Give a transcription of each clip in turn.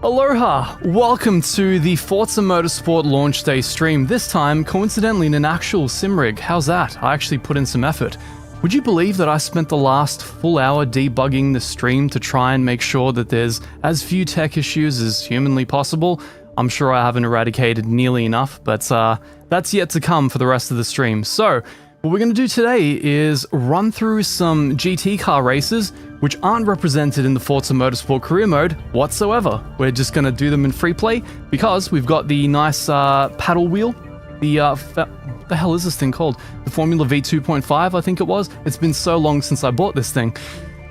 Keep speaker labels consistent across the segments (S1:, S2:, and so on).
S1: Aloha! Welcome to the FORZA Motorsport Launch Day stream, this time coincidentally in an actual sim rig. How's that? I actually put in some effort. Would you believe that I spent the last full hour debugging the stream to try and make sure that there's as few tech issues as humanly possible? I'm sure I haven't eradicated nearly enough, but that's yet to come for the rest of the stream. So, what we're going to do today is run through some GT car races which aren't represented in the FORZA Motorsport career mode whatsoever. We're just going to do them in free play because we've got the nice paddle wheel. What the hell is this thing called? The Formula V 2.5, I think it was. It's been so long since I bought this thing.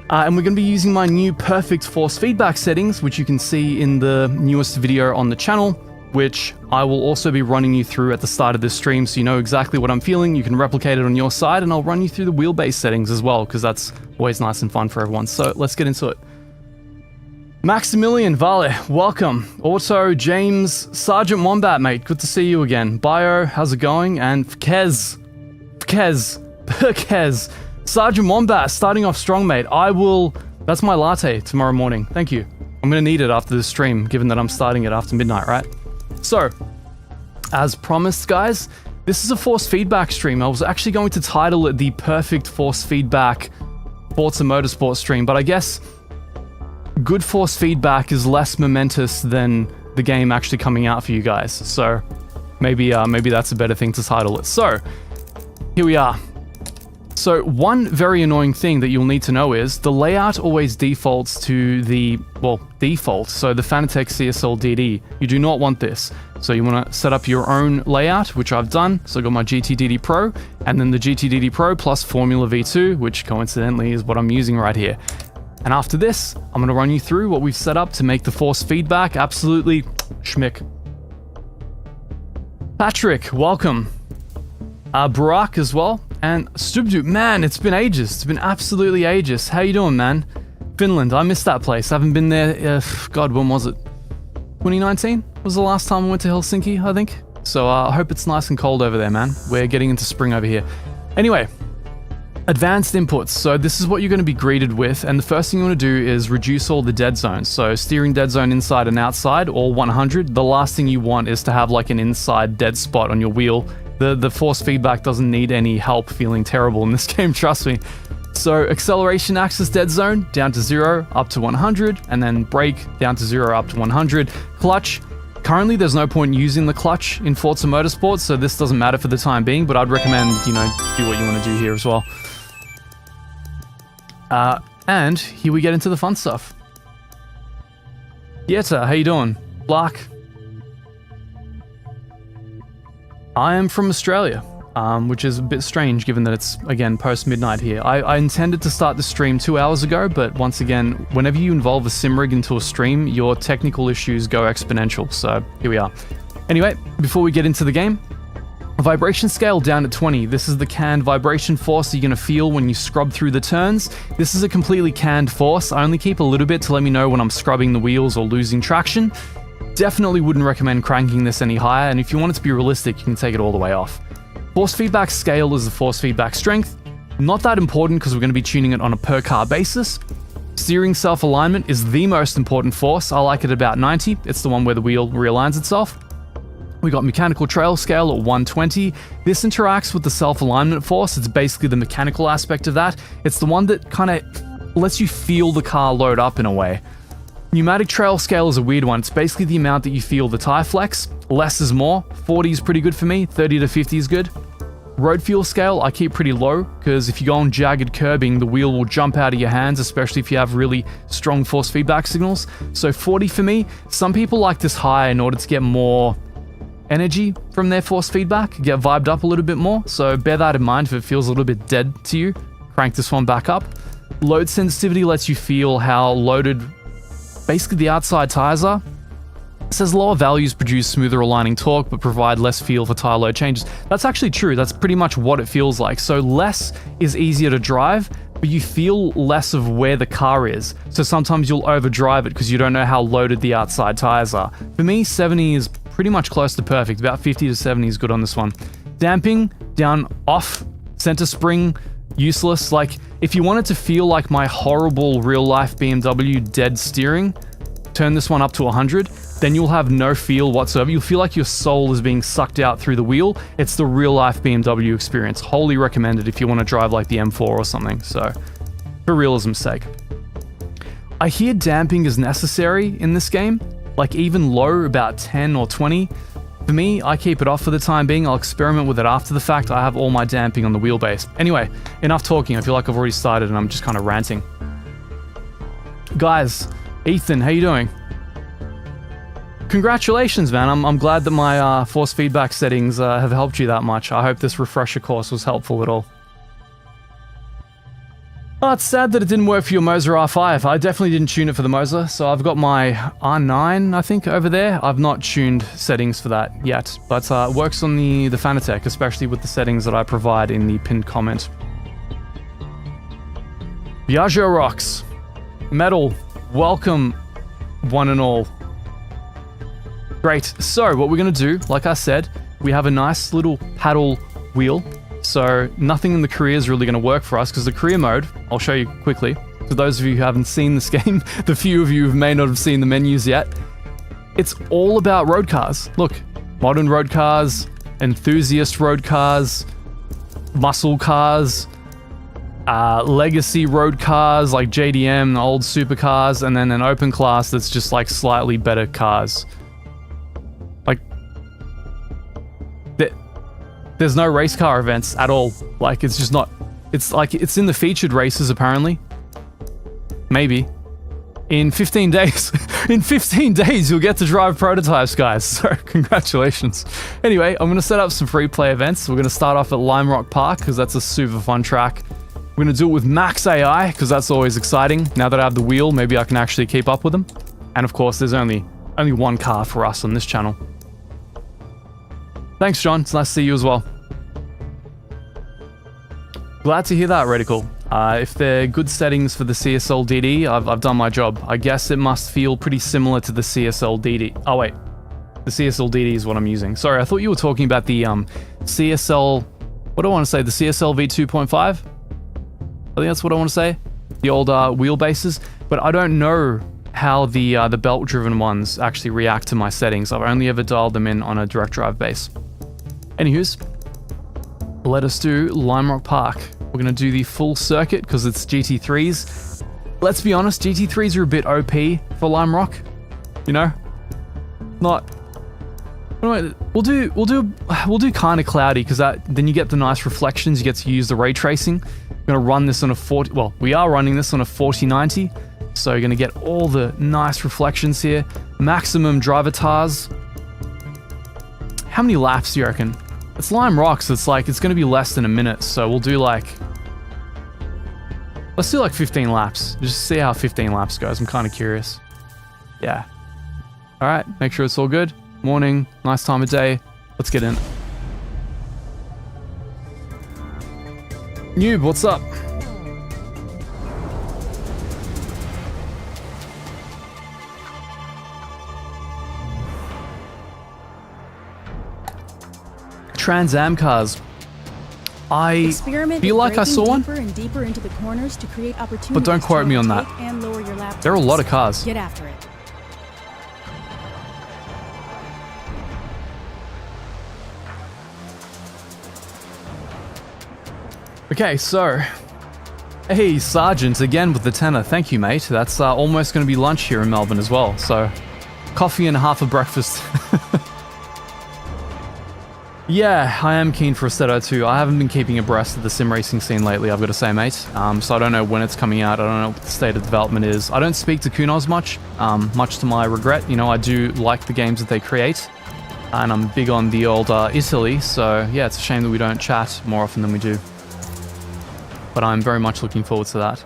S1: And we're going to be using my new perfect force feedback settings, which you can see in the newest video on the channel, which I will also be running you through at the start of this stream so you know exactly what I'm feeling. You can replicate it on your side, and I'll run you through the wheelbase settings as well, because that's always nice and fun for everyone. So let's get into it. Maximilian, Vale, welcome. Auto, James, Sergeant Wombat, mate, good to see you again. Bio, how's it going? And Fkez, Sergeant Wombat, starting off strong, mate. That's my latte tomorrow morning. Thank you. I'm gonna need it after this stream, given that I'm starting it after midnight, right? So, as promised, guys, this is a force feedback stream. I was actually going to title it the perfect force feedback FORZA Motorsport stream, but I guess good force feedback is less momentous than the game actually coming out for you guys. So, maybe that's a better thing to title it. So, here we are. So one very annoying thing that you'll need to know is the layout always defaults to the, default, so the FANATEC CSL DD. You do not want this. So you want to set up your own layout, which I've done. So I got my GTDD Pro, and then the GTDD Pro plus Formula V2, which coincidentally is what I'm using right here. And after this, I'm going to run you through what we've set up to make the force feedback absolutely schmick. Patrick, welcome. Barack as well. And Stubdu, man, it's been ages. It's been absolutely ages. How you doing, man? Finland, I missed that place. I haven't been there, God, when was it? 2019 was the last time I went to Helsinki, I think. So I hope it's nice and cold over there, man. We're getting into spring over here. Anyway, advanced inputs. So this is what you're going to be greeted with. And the first thing you want to do is reduce all the dead zones. So steering dead zone inside and outside, all 100. The last thing you want is to have like an inside dead spot on your wheel. The force feedback doesn't need any help feeling terrible in this game, trust me. So acceleration axis dead zone down to 0 up to 100, and then brake down to 0 up to 100. Clutch, currently there's no point using the clutch in FORZA Motorsport, so this doesn't matter for the time being, but I'd recommend, do what you want to do here as well. And here we get into the fun stuff. Yeta, how you doing? Lark. I am from Australia, which is a bit strange given that it's, again, post-midnight here. I intended to start the stream 2 hours ago, but once again, whenever you involve a sim rig into a stream, your technical issues go exponential, so here we are. Anyway, before we get into the game, vibration scale down at 20. This is the canned vibration force that you're going to feel when you scrub through the turns. This is a completely canned force. I only keep a little bit to let me know when I'm scrubbing the wheels or losing traction. Definitely wouldn't recommend cranking this any higher, and if you want it to be realistic, you can take it all the way off. Force feedback scale is the force feedback strength. Not that important because we're going to be tuning it on a per car basis. Steering self-alignment is the most important force. I like it at about 90. It's the one where the wheel realigns itself. We got mechanical trail scale at 120. This interacts with the self-alignment force. It's basically the mechanical aspect of that. It's the one that kind of lets you feel the car load up in a way. Pneumatic trail scale is a weird one. It's basically the amount that you feel the tire flex. Less is more. 40 is pretty good for me. 30 to 50 is good. Road fuel scale I keep pretty low, because if you go on jagged curbing, the wheel will jump out of your hands, especially if you have really strong force feedback signals. So 40 for me. Some people like this high in order to get more energy from their force feedback, get vibed up a little bit more. So bear that in mind if it feels a little bit dead to you. Crank this one back up. Load sensitivity lets you feel how loaded basically the outside tires are. It says lower values produce smoother aligning torque but provide less feel for tire load changes. That's actually true. That's pretty much what it feels like. So less is easier to drive, but you feel less of where the car is. So sometimes you'll overdrive it because you don't know how loaded the outside tires are. For me, 70 is pretty much close to perfect. About 50 to 70 is good on this one. Damping, down, off, center spring, useless. Like, if you want it to feel like my horrible real-life BMW dead steering, turn this one up to 100, then you'll have no feel whatsoever. You'll feel like your soul is being sucked out through the wheel. It's the real life BMW experience. Wholly recommended if you want to drive like the M4 or something. So, for realism's sake. I hear damping is necessary in this game, like even low, about 10 or 20. For me, I keep it off for the time being. I'll experiment with it after the fact. I have all my damping on the wheelbase. Anyway, enough talking. I feel like I've already started and I'm just kind of ranting. Guys, Ethan, how you doing? Congratulations, man. I'm glad that my force feedback settings have helped you that much. I hope this refresher course was helpful at all. Oh, it's sad that it didn't work for your MOZA R5. I definitely didn't tune it for the MOZA, so I've got my R9, I think, over there. I've not tuned settings for that yet, but it works on the FANATEC, especially with the settings that I provide in the pinned comment. Piaggio rocks. Metal, welcome, one and all. Great. So what we're going to do, like I said, we have a nice little paddle wheel. So nothing in the career is really going to work for us because the career mode, I'll show you quickly. For those of you who haven't seen this game, the few of you who may not have seen the menus yet, it's all about road cars. Look, modern road cars, enthusiast road cars, muscle cars, legacy road cars like JDM, old supercars, and then an open class that's just like slightly better cars. Like, there's no race car events at all. Like, it's just not. It's like it's in the featured races apparently. Maybe. In 15 days. In 15 days, you'll get to drive prototypes, guys. So, congratulations. Anyway, I'm going to set up some free play events. We're going to start off at Lime Rock Park, because that's a super fun track. We're going to do it with Max AI, because that's always exciting. Now that I have the wheel, maybe I can actually keep up with them. And of course, there's only one car for us on this channel. Thanks, John. It's nice to see you as well. Glad to hear that, Reticle. If they're good settings for the CSL DD, I've done my job. I guess it must feel pretty similar to the CSL DD. Oh wait, the CSL DD is what I'm using. Sorry, I thought you were talking about the CSL, what do I want to say, the CSL V2.5? I think that's what I want to say. The old wheelbases, but I don't know how the belt-driven ones actually react to my settings. I've only ever dialed them in on a direct drive base. Anywho's, let us do Lime Rock Park. We're going to do the full circuit because it's GT3s. Let's be honest, GT3s are a bit OP for Lime Rock. You know? Not... We'll do kind of cloudy because then you get the nice reflections. You get to use the ray tracing. We're going to run this on a 40... Well, we are running this on a 4090. So you're going to get all the nice reflections here. Maximum driver tars. How many laps do you reckon? It's Lime Rock, so it's like, it's going to be less than a minute. So we'll do like... Let's do like 15 laps. Just see how 15 laps goes. I'm kind of curious. Yeah. Alright, make sure it's all good. Morning, nice time of day. Let's get in. Noob, what's up? Trans Am cars. I feel like I saw one,
S2: and deeper into the corners to create opportunities,
S1: but don't quote me on that.
S2: And lower your lap
S1: There are a lot of cars.
S2: Get after it.
S1: Okay, so... Hey, Sergeant, again with the tenner. Thank you, mate. That's almost going to be lunch here in Melbourne as well, so... Coffee and half a breakfast. Yeah, I am keen for Assetto too. I haven't been keeping abreast of the sim racing scene lately, I've got to say, mate. So I don't know when it's coming out. I don't know what the state of development is. I don't speak to Kunos much, much to my regret. You know, I do like the games that they create, and I'm big on the old Italy, so yeah, it's a shame that we don't chat more often than we do. But I'm very much looking forward to that.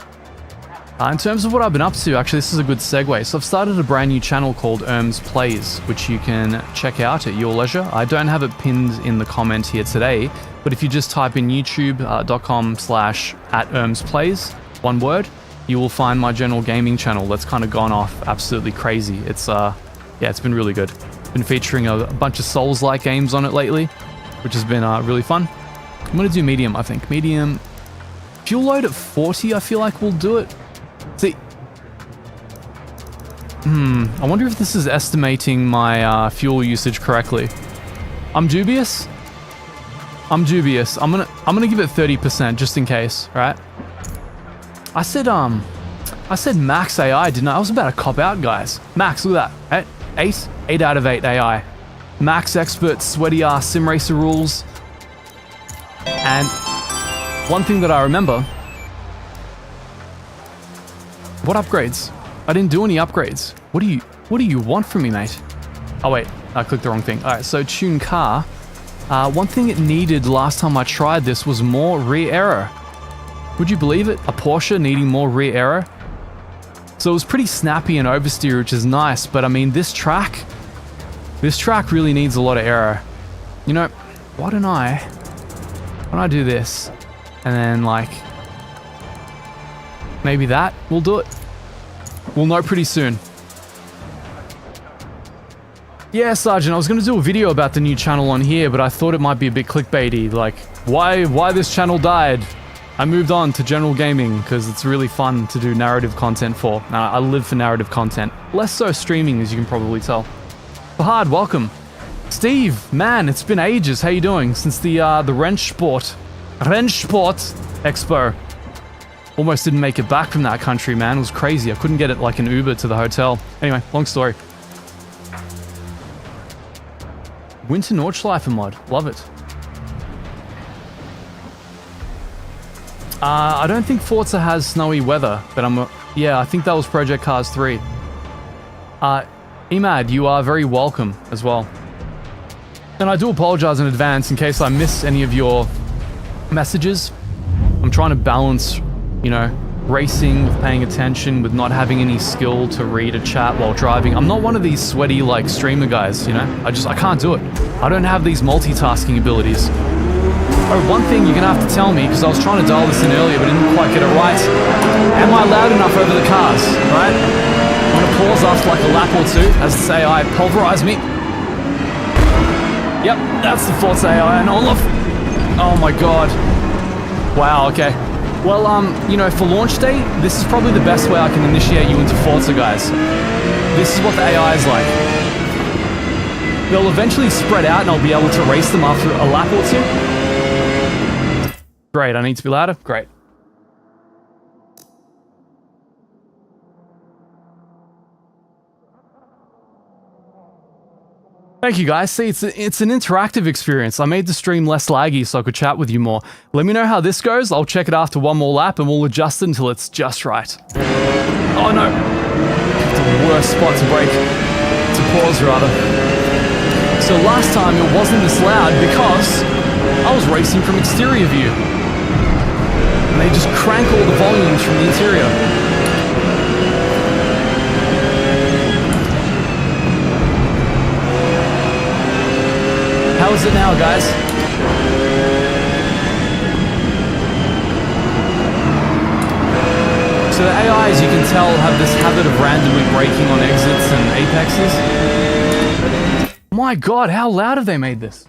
S1: In terms of what I've been up to, actually, this is a good segue. So I've started a brand new channel called Erms Plays, which you can check out at your leisure. I don't have it pinned in the comment here today, but if you just type in youtube.com/@ErmsPlays, one word, you will find my general gaming channel that's kind of gone off absolutely crazy. It's, yeah, it's been really good. Been featuring a bunch of Souls-like games on it lately, which has been really fun. I'm going to do medium, I think. Medium. Fuel load at 40, I feel like we'll do it. See, I wonder if this is estimating my fuel usage correctly. I'm dubious. I'm gonna give it 30% just in case, right? I said max AI, didn't I? I was about to cop out, guys. Max, look at that. 8 out of 8 AI. Max expert, sweaty ass sim racer rules. And one thing that I remember. What upgrades? I didn't do any upgrades. What do you want from me, mate? Oh wait, I clicked the wrong thing. Alright, so tune car. One thing it needed last time I tried this was more rear error. Would you believe it? A Porsche needing more rear error? So it was pretty snappy and oversteer, which is nice, but I mean, this track really needs a lot of error. You know, why don't I do this? And then, like, maybe that will do it. We'll know pretty soon. Yeah, Sergeant, I was going to do a video about the new channel on here, but I thought it might be a bit clickbaity, like, why this channel died. I moved on to general gaming because it's really fun to do narrative content for. I live for narrative content. Less so streaming, as you can probably tell. Fahad, welcome. Steve, man, it's been ages. How you doing? Since the Rennsport Expo. Almost didn't make it back from that country, man. It was crazy. I couldn't get it like an Uber to the hotel. Anyway, long story. Winter Nordschleife mod. Love it. I don't think Forza has snowy weather, but yeah, I think that was Project Cars 3. Emad, you are very welcome as well. And I do apologize in advance in case I miss any of your messages. I'm trying to balance, you know, racing with paying attention with not having any skill to read a chat while driving. I'm not one of these sweaty, like, streamer guys, you know? I can't do it. I don't have these multitasking abilities. Oh, one thing you're gonna have to tell me, because I was trying to dial this in earlier but didn't quite get it right. Am I loud enough over the cars, right? I'm gonna pause after like a lap or two as this AI pulverize me. Yep, that's the Forza AI and all of. Oh my god. Wow, okay. Well, you know, for launch day, this is probably the best way I can initiate you into Forza, guys. This is what the AI is like. They'll eventually spread out and I'll be able to race them after a lap or two. Great, I need to be louder? Great. Thank you guys. See, it's an interactive experience. I made the stream less laggy so I could chat with you more. Let me know how this goes. I'll check it after one more lap and we'll adjust it until it's just right. Oh no. The worst spot to break. To pause, rather. So last time it wasn't this loud because I was racing from exterior view. And they just crank all the volumes from the interior. How is it now, guys? So the AI, as you can tell, have this habit of randomly braking on exits and apexes. My god, how loud have they made this?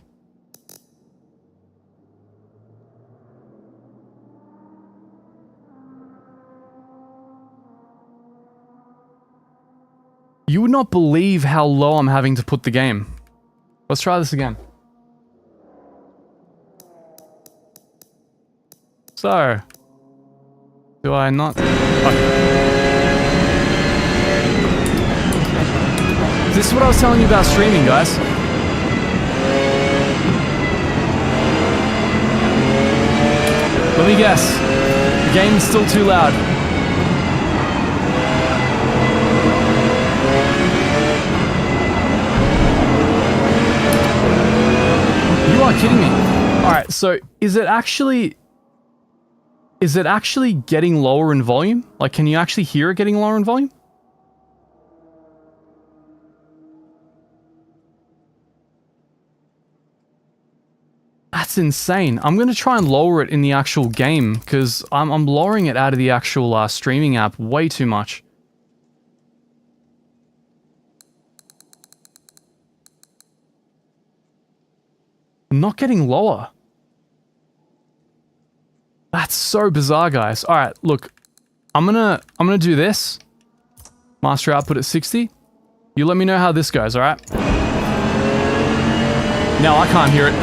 S1: You would not believe how low I'm having to put the game. Let's try this again. So, do I not? Okay. This is what I was telling you about streaming, guys. Let me guess. The game is still too loud. You are kidding me. Alright, so is it actually getting lower in volume? Like, can you actually hear it getting lower in volume? That's insane. I'm going to try and lower it in the actual game, because I'm lowering it out of the actual streaming app way too much. I'm not getting lower. That's so bizarre, guys. All right, look. I'm gonna do this. Master output at 60. You let me know how this goes, alright? No, I can't hear it.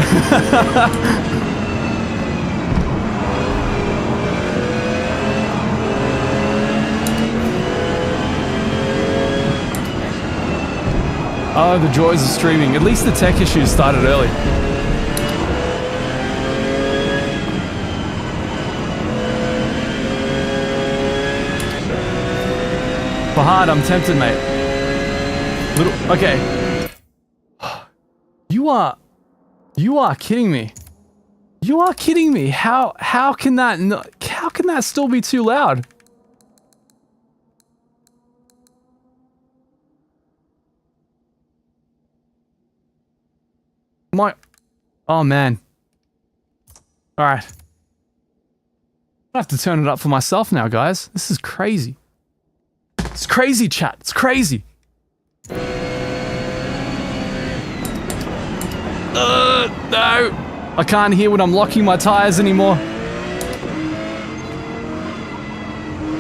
S1: Oh, the joys of streaming. At least the tech issues started early. Fahad, I'm tempted, mate. Okay. You are kidding me. You are kidding me. How can that still be too loud? Oh man. Alright. I have to turn it up for myself now, guys. This is crazy. It's crazy, chat. It's crazy. No. I can't hear when I'm locking my tires anymore.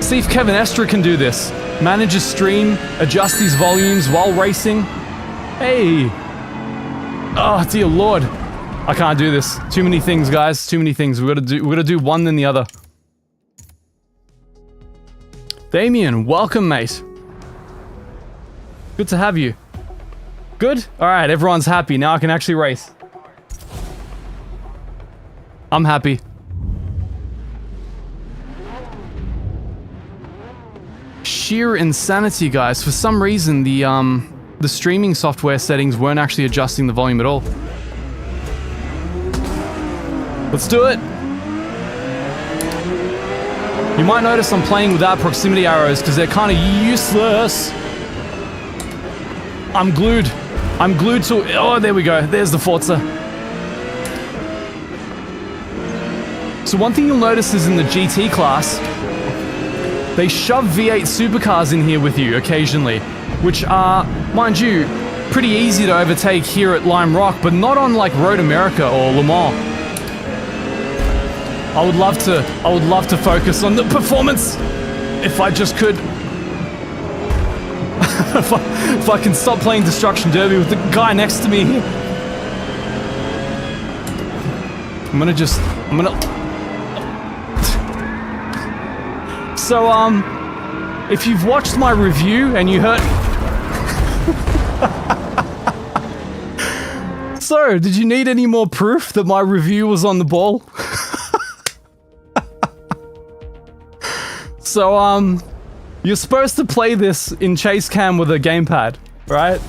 S1: See if Kevin Estra can do this. Manage a stream, adjust these volumes while racing. Hey. Oh, dear Lord. I can't do this. Too many things, guys. Too many things. We gotta do one then the other. Damien, welcome, mate. Good to have you. Good? Alright, everyone's happy. Now I can actually race. I'm happy. Sheer insanity, guys. For some reason, the streaming software settings weren't actually adjusting the volume at all. Let's do it! You might notice I'm playing without proximity arrows because they're kind of useless. I'm glued. I'm glued to... Oh, there we go. There's the Forza. So one thing you'll notice is in the GT class, they shove V8 supercars in here with you occasionally, which are, mind you, pretty easy to overtake here at Lime Rock, but not on like Road America or Le Mans. I would love to focus on the performance if I just could. if I can stop playing Destruction Derby with the guy next to me. I'm gonna So, if you've watched my review and you heard... So, did you need any more proof that my review was on the ball? So, you're supposed to play this in chase cam with a gamepad, right?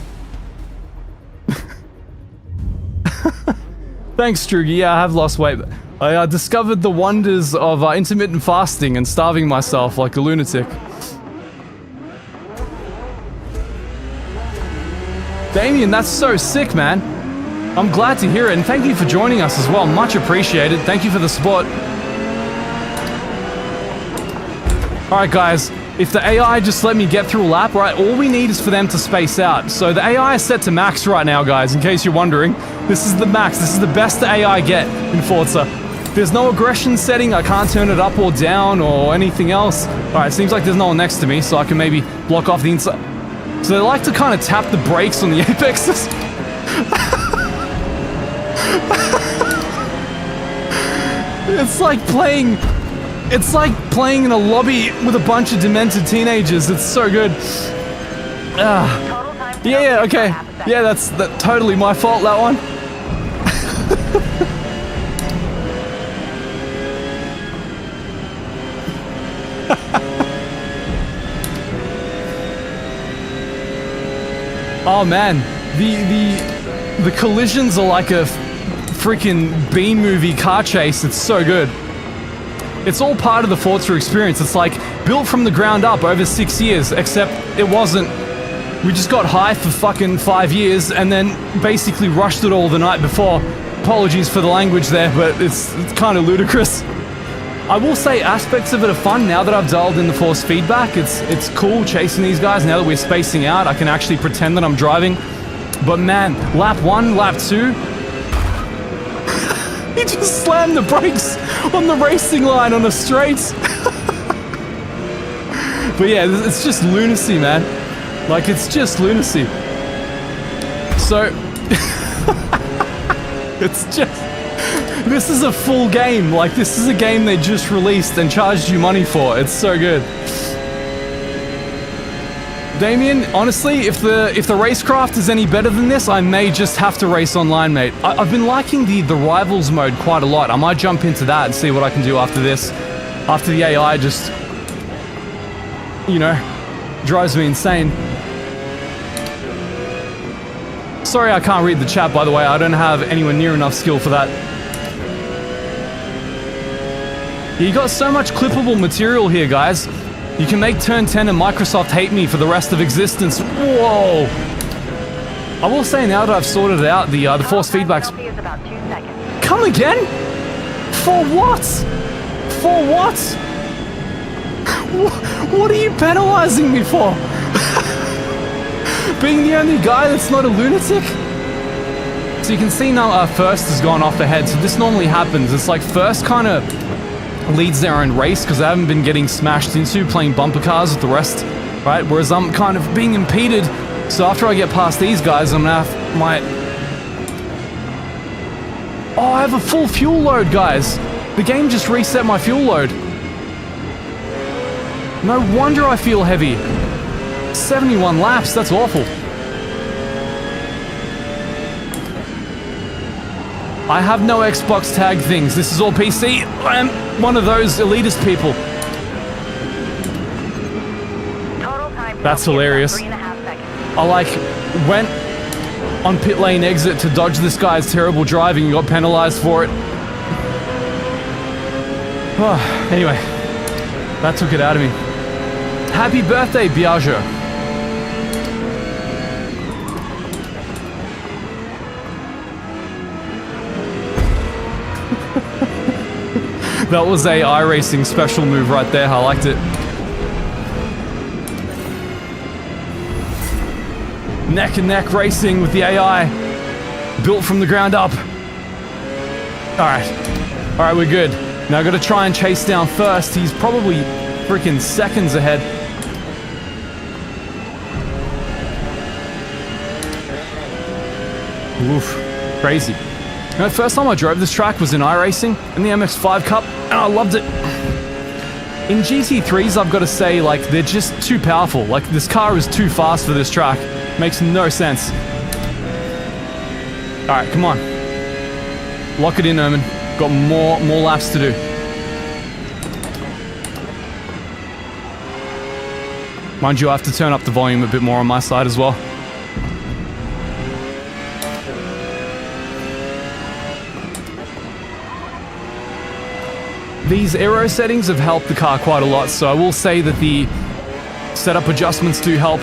S1: Thanks, Strugi. Yeah, I have lost weight. I discovered the wonders of intermittent fasting and starving myself like a lunatic. Damien, that's so sick, man. I'm glad to hear it, and thank you for joining us as well. Much appreciated. Thank you for the support. Alright, guys. If the AI just let me get through a lap, right, all we need is for them to space out. So the AI is set to max right now, guys, in case you're wondering. This is the max. This is the best the AI get in Forza. There's no aggression setting. I can't turn it up or down or anything else. Alright, seems like there's no one next to me, so I can maybe block off the inside. So they like to kind of tap the brakes on the apexes. It's like playing in a lobby with a bunch of demented teenagers. It's so good. Yeah, okay. Yeah, that's totally my fault, that one. Oh man, the collisions are like a freaking B-movie car chase. It's so good. It's all part of the Forza experience. It's like built from the ground up over 6 years, except it wasn't. We just got high for fucking 5 years and then basically rushed it all the night before. Apologies for the language there, but it's kind of ludicrous. I will say aspects of it are fun now that I've dialed in the force feedback. It's cool chasing these guys now that we're spacing out. I can actually pretend that I'm driving. But man, lap 1, lap 2, he just slammed the brakes on the racing line on the straights. But yeah, it's just lunacy, man. Like, it's just lunacy. So, it's just... This is a full game. Like, this is a game they just released and charged you money for. It's so good. Damien, honestly, if the racecraft is any better than this, I may just have to race online, mate. I've been liking the rivals mode quite a lot. I might jump into that and see what I can do after this. After the AI just, you know, drives me insane. Sorry I can't read the chat, by the way. I don't have anywhere near enough skill for that. You got so much clippable material here, guys. You can make Turn 10 and Microsoft hate me for the rest of existence. Whoa! I will say now that I've sorted out the force feedbacks. Come again? For what? For what? What are you penalizing me for? Being the only guy that's not a lunatic? So you can see now First has gone off ahead. So this normally happens. It's like First kind of leads their own race because they haven't been getting smashed into playing bumper cars with the rest, right? Whereas I'm kind of being impeded. So after I get past these guys, I'm gonna have my... Oh, I have a full fuel load, guys. The game just reset my fuel load. No wonder I feel heavy. 71 laps, that's awful. I have no Xbox tag things. This is all PC. I am one of those elitist people. That's hilarious. I like went on pit lane exit to dodge this guy's terrible driving and got penalized for it. Oh, anyway, that took it out of me. Happy birthday, Biagio. That was a iRacing special move right there. I liked it. Neck and neck racing with the AI. Built from the ground up. Alright. Alright, we're good. Now I've got to try and chase down First. He's probably freaking seconds ahead. Oof. Crazy. You know, the first time I drove this track was in iRacing in the MX-5 Cup, and I loved it. In GT3s, I've got to say, like, they're just too powerful. Like, this car is too fast for this track. Makes no sense. Alright, come on. Lock it in, Omen. Got more laps to do. Mind you, I have to turn up the volume a bit more on my side as well. These aero settings have helped the car quite a lot, so I will say that the setup adjustments do help.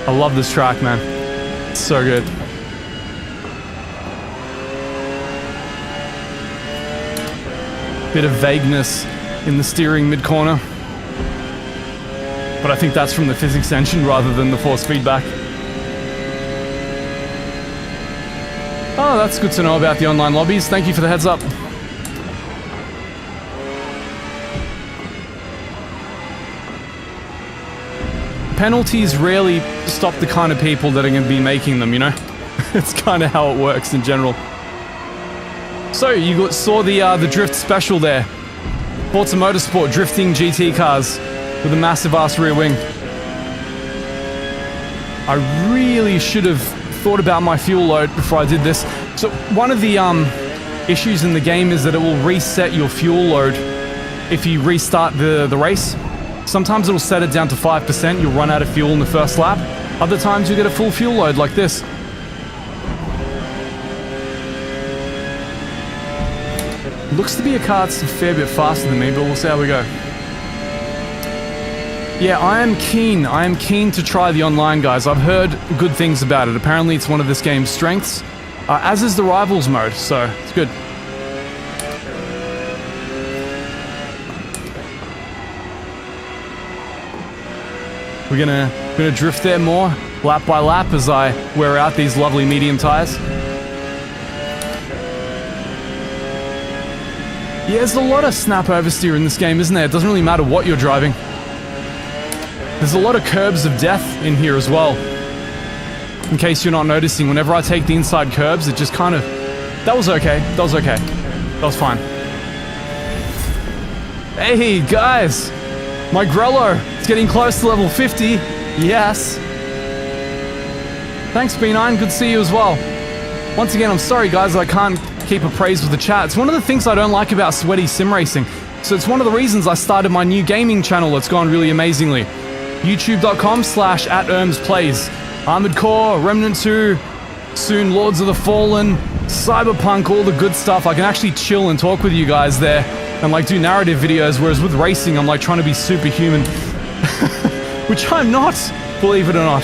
S1: I love this track, man. It's so good. Bit of vagueness in the steering mid-corner. But I think that's from the physics engine rather than the force feedback. Oh, that's good to know about the online lobbies. Thank you for the heads up. Penalties rarely stop the kind of people that are going to be making them, you know? It's kind of how it works in general. So, you saw the drift special there. FORZA Motorsport drifting GT cars with a massive ass rear wing. I really should have thought about my fuel load before I did this. So one of the issues in the game is that it will reset your fuel load if you restart the race. Sometimes it'll set it down to 5%, you'll run out of fuel in the first lap. Other times you get a full fuel load like this. Looks to be a car that's a fair bit faster than me, but we'll see how we go. Yeah, I am keen to try the online, guys. I've heard good things about it. Apparently it's one of this game's strengths, as is the Rivals mode, so it's good. We're gonna drift there more. lap by lap as I wear out these lovely medium tires. Yeah, there's a lot of snap oversteer in this game, isn't there? It doesn't really matter what you're driving. There's a lot of curbs of death in here as well. In case you're not noticing, whenever I take the inside curbs, it just kind of... That was okay. That was okay. That was fine. Hey, guys! My Grello! It's getting close to level 50. Yes. Thanks, B9. Good to see you as well. Once again, I'm sorry, guys, I can't keep appraised with the chat. It's one of the things I don't like about sweaty sim racing. So it's one of the reasons I started my new gaming channel that's gone really amazingly. youtube.com/@ermsplays. Armored Core, Remnant 2, soon Lords of the Fallen, Cyberpunk, all the good stuff. I can actually chill and talk with you guys there and like do narrative videos, whereas with racing I'm like trying to be superhuman. Which I'm not, believe it or not.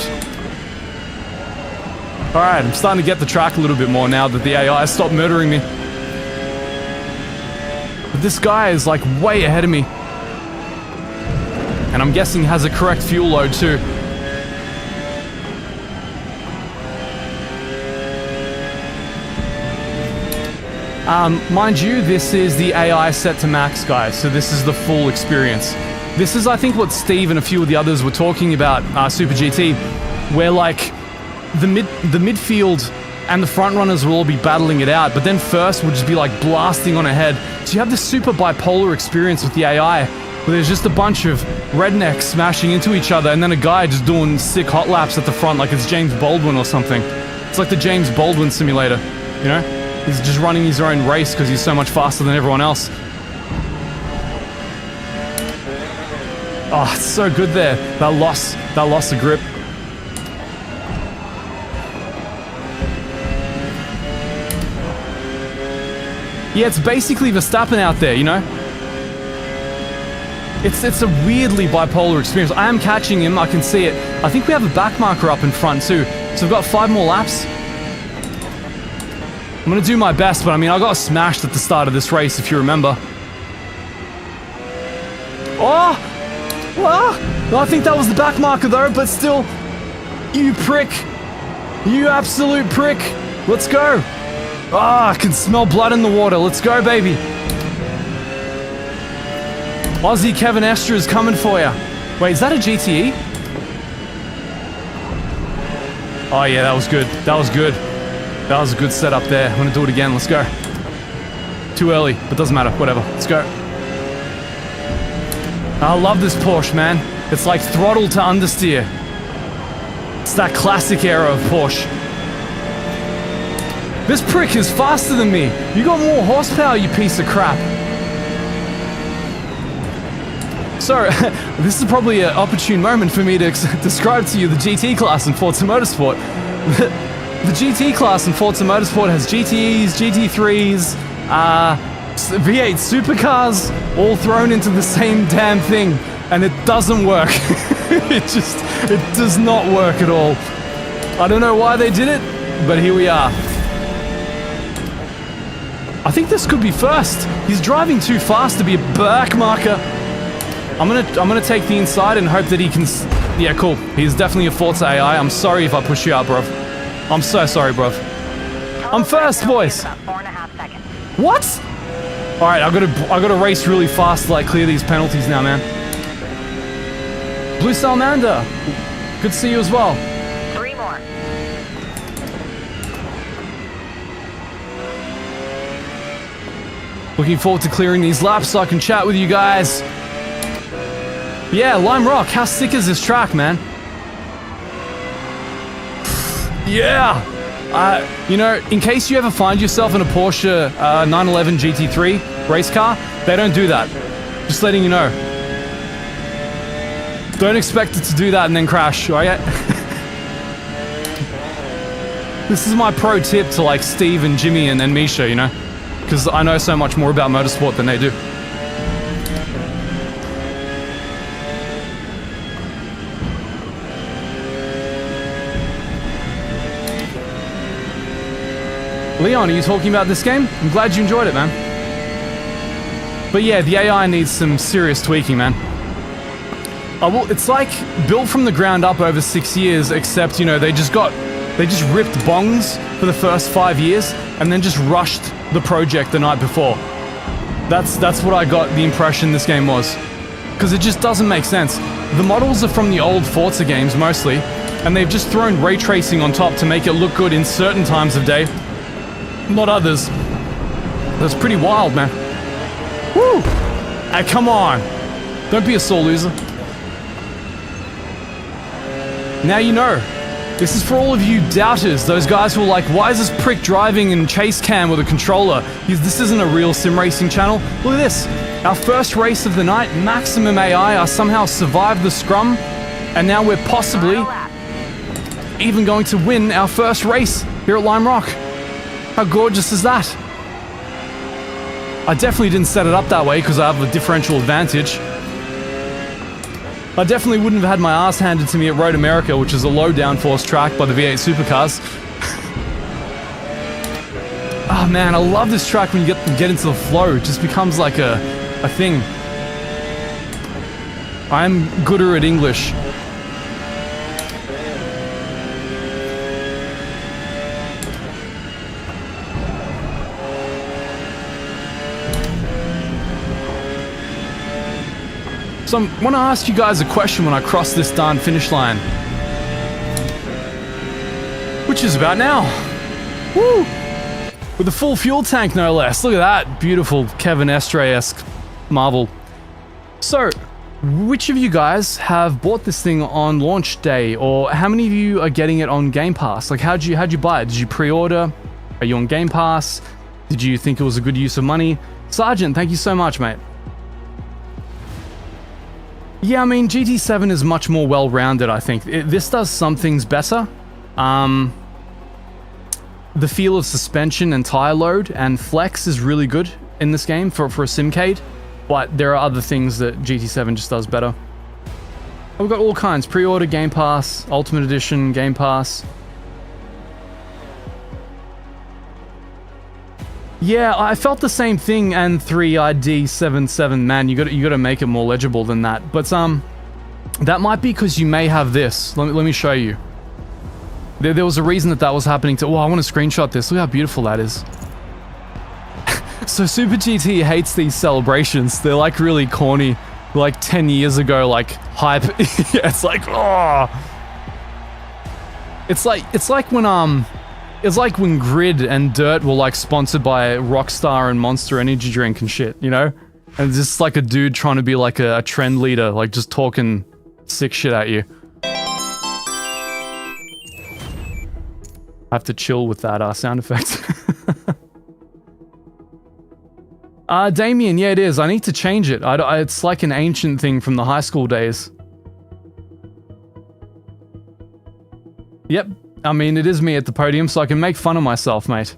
S1: Alright, I'm starting to get the track a little bit more now that the AI stopped murdering me. But this guy is like way ahead of me. And I'm guessing has a correct fuel load too. Mind you, this is the AI set to max, guys, so this is the full experience. This is, I think, what Steve and a few of the others were talking about, Super GT, where, like, the midfield and the front runners will all be battling it out, but then first will just be, like, blasting on ahead. So you have this super bipolar experience with the AI, where there's just a bunch of rednecks smashing into each other, and then a guy just doing sick hot laps at the front like it's James Baldwin or something. It's like the James Baldwin simulator, you know? He's just running his own race because he's so much faster than everyone else. Oh, it's so good there. That loss of grip. Yeah, it's basically Verstappen out there, you know? It's a weirdly bipolar experience. I am catching him, I can see it. I think we have a back marker up in front too. So we've got 5 more laps. I'm gonna do my best, but I mean, I got smashed at the start of this race, if you remember. Oh! Ah! Well, I think that was the back marker though, but still. You prick. You absolute prick. Let's go. Ah, I can smell blood in the water. Let's go, baby. Aussie Kevin Estra is coming for you. Wait, is that a GTE? Oh yeah, that was good. That was good. That was a good setup there. I'm gonna do it again. Let's go. Too early, but doesn't matter. Whatever. Let's go. I love this Porsche, man. It's like throttle to understeer. It's that classic era of Porsche. This prick is faster than me. You got more horsepower, you piece of crap. So, this is probably an opportune moment for me to describe to you the GT class in Forza Motorsport. The GT class in Forza Motorsport has GTEs, GT3s, V8 supercars, all thrown into the same damn thing, and it doesn't work. It does not work at all. I don't know why they did it, but here we are. I think this could be first. He's driving too fast to be a back marker. I'm gonna take the inside and hope that he can. Yeah, cool. He's definitely a Forza AI. I'm sorry if I push you out, bruv. I'm so sorry, bruv. I'm first, boys. What? All right, I gotta race really fast to like clear these penalties now, man. Blue Salamander, good to see you as well.
S3: 3 more.
S1: Looking forward to clearing these laps so I can chat with you guys. Yeah, Lime Rock, how sick is this track, man? Yeah! You know, in case you ever find yourself in a Porsche 911 GT3 race car, they don't do that. Just letting you know. Don't expect it to do that and then crash, right? This is my pro tip to like Steve and Jimmy and Misha, you know? Because I know so much more about motorsport than they do. Leon, are you talking about this game? I'm glad you enjoyed it, man. But yeah, the AI needs some serious tweaking, man. Well, it's like built from the ground up over 6 years, except, you know, they just ripped bongs for the first 5 years and then just rushed the project the night before. That's what I got the impression this game was. Because it just doesn't make sense. The models are from the old Forza games mostly, and they've just thrown ray tracing on top to make it look good in certain times of day, not others. That's pretty wild, man. Woo! Hey, come on. Don't be a sore loser. Now you know. This is for all of you doubters, those guys who are like, why is this prick driving in chase cam with a controller? This isn't a real sim racing channel. Look at this. Our first race of the night, maximum AI, I somehow survived the scrum, and now we're possibly even going to win our first race here at Lime Rock. How gorgeous is that? I definitely didn't set it up that way because I have a differential advantage. I definitely wouldn't have had my ass handed to me at Road America, which is a low downforce track by the V8 supercars. Oh man, I love this track when you get into the flow. It just becomes like a thing. I'm gooder at English. So I want to ask you guys a question when I cross this darn finish line. Which is about now. Woo! With a full fuel tank, no less. Look at that. Beautiful Kevin Estre-esque marvel. So, which of you guys have bought this thing on launch day? Or how many of you are getting it on Game Pass? Like, how'd you buy it? Did you pre-order? Are you on Game Pass? Did you think it was a good use of money? Sergeant, thank you so much, mate. Yeah, I mean, GT7 is much more well-rounded, I think. This does some things better. The feel of suspension and tire load and flex is really good in this game for a simcade, but there are other things that GT7 just does better. We've got all kinds. Pre-order, Game Pass, Ultimate Edition, Game Pass. Yeah, I felt the same thing, and 3ID77, man, you got to make it more legible than that. But that might be because you may have this. Let me show you. There was a reason that was happening to... Oh, I want to screenshot this. Look how beautiful that is. So Super GT hates these celebrations. They're like really corny. Like 10 years ago, like hype. Yeah, it's like, oh. It's like when Grid and Dirt were like sponsored by Rockstar and Monster Energy Drink and shit, you know? And it's just like a dude trying to be like a trend leader, like just talking sick shit at you. I have to chill with that sound effect. Damien, yeah it is. I need to change it. It's like an ancient thing from the high school days. Yep. I mean, it is me at the podium, so I can make fun of myself, mate.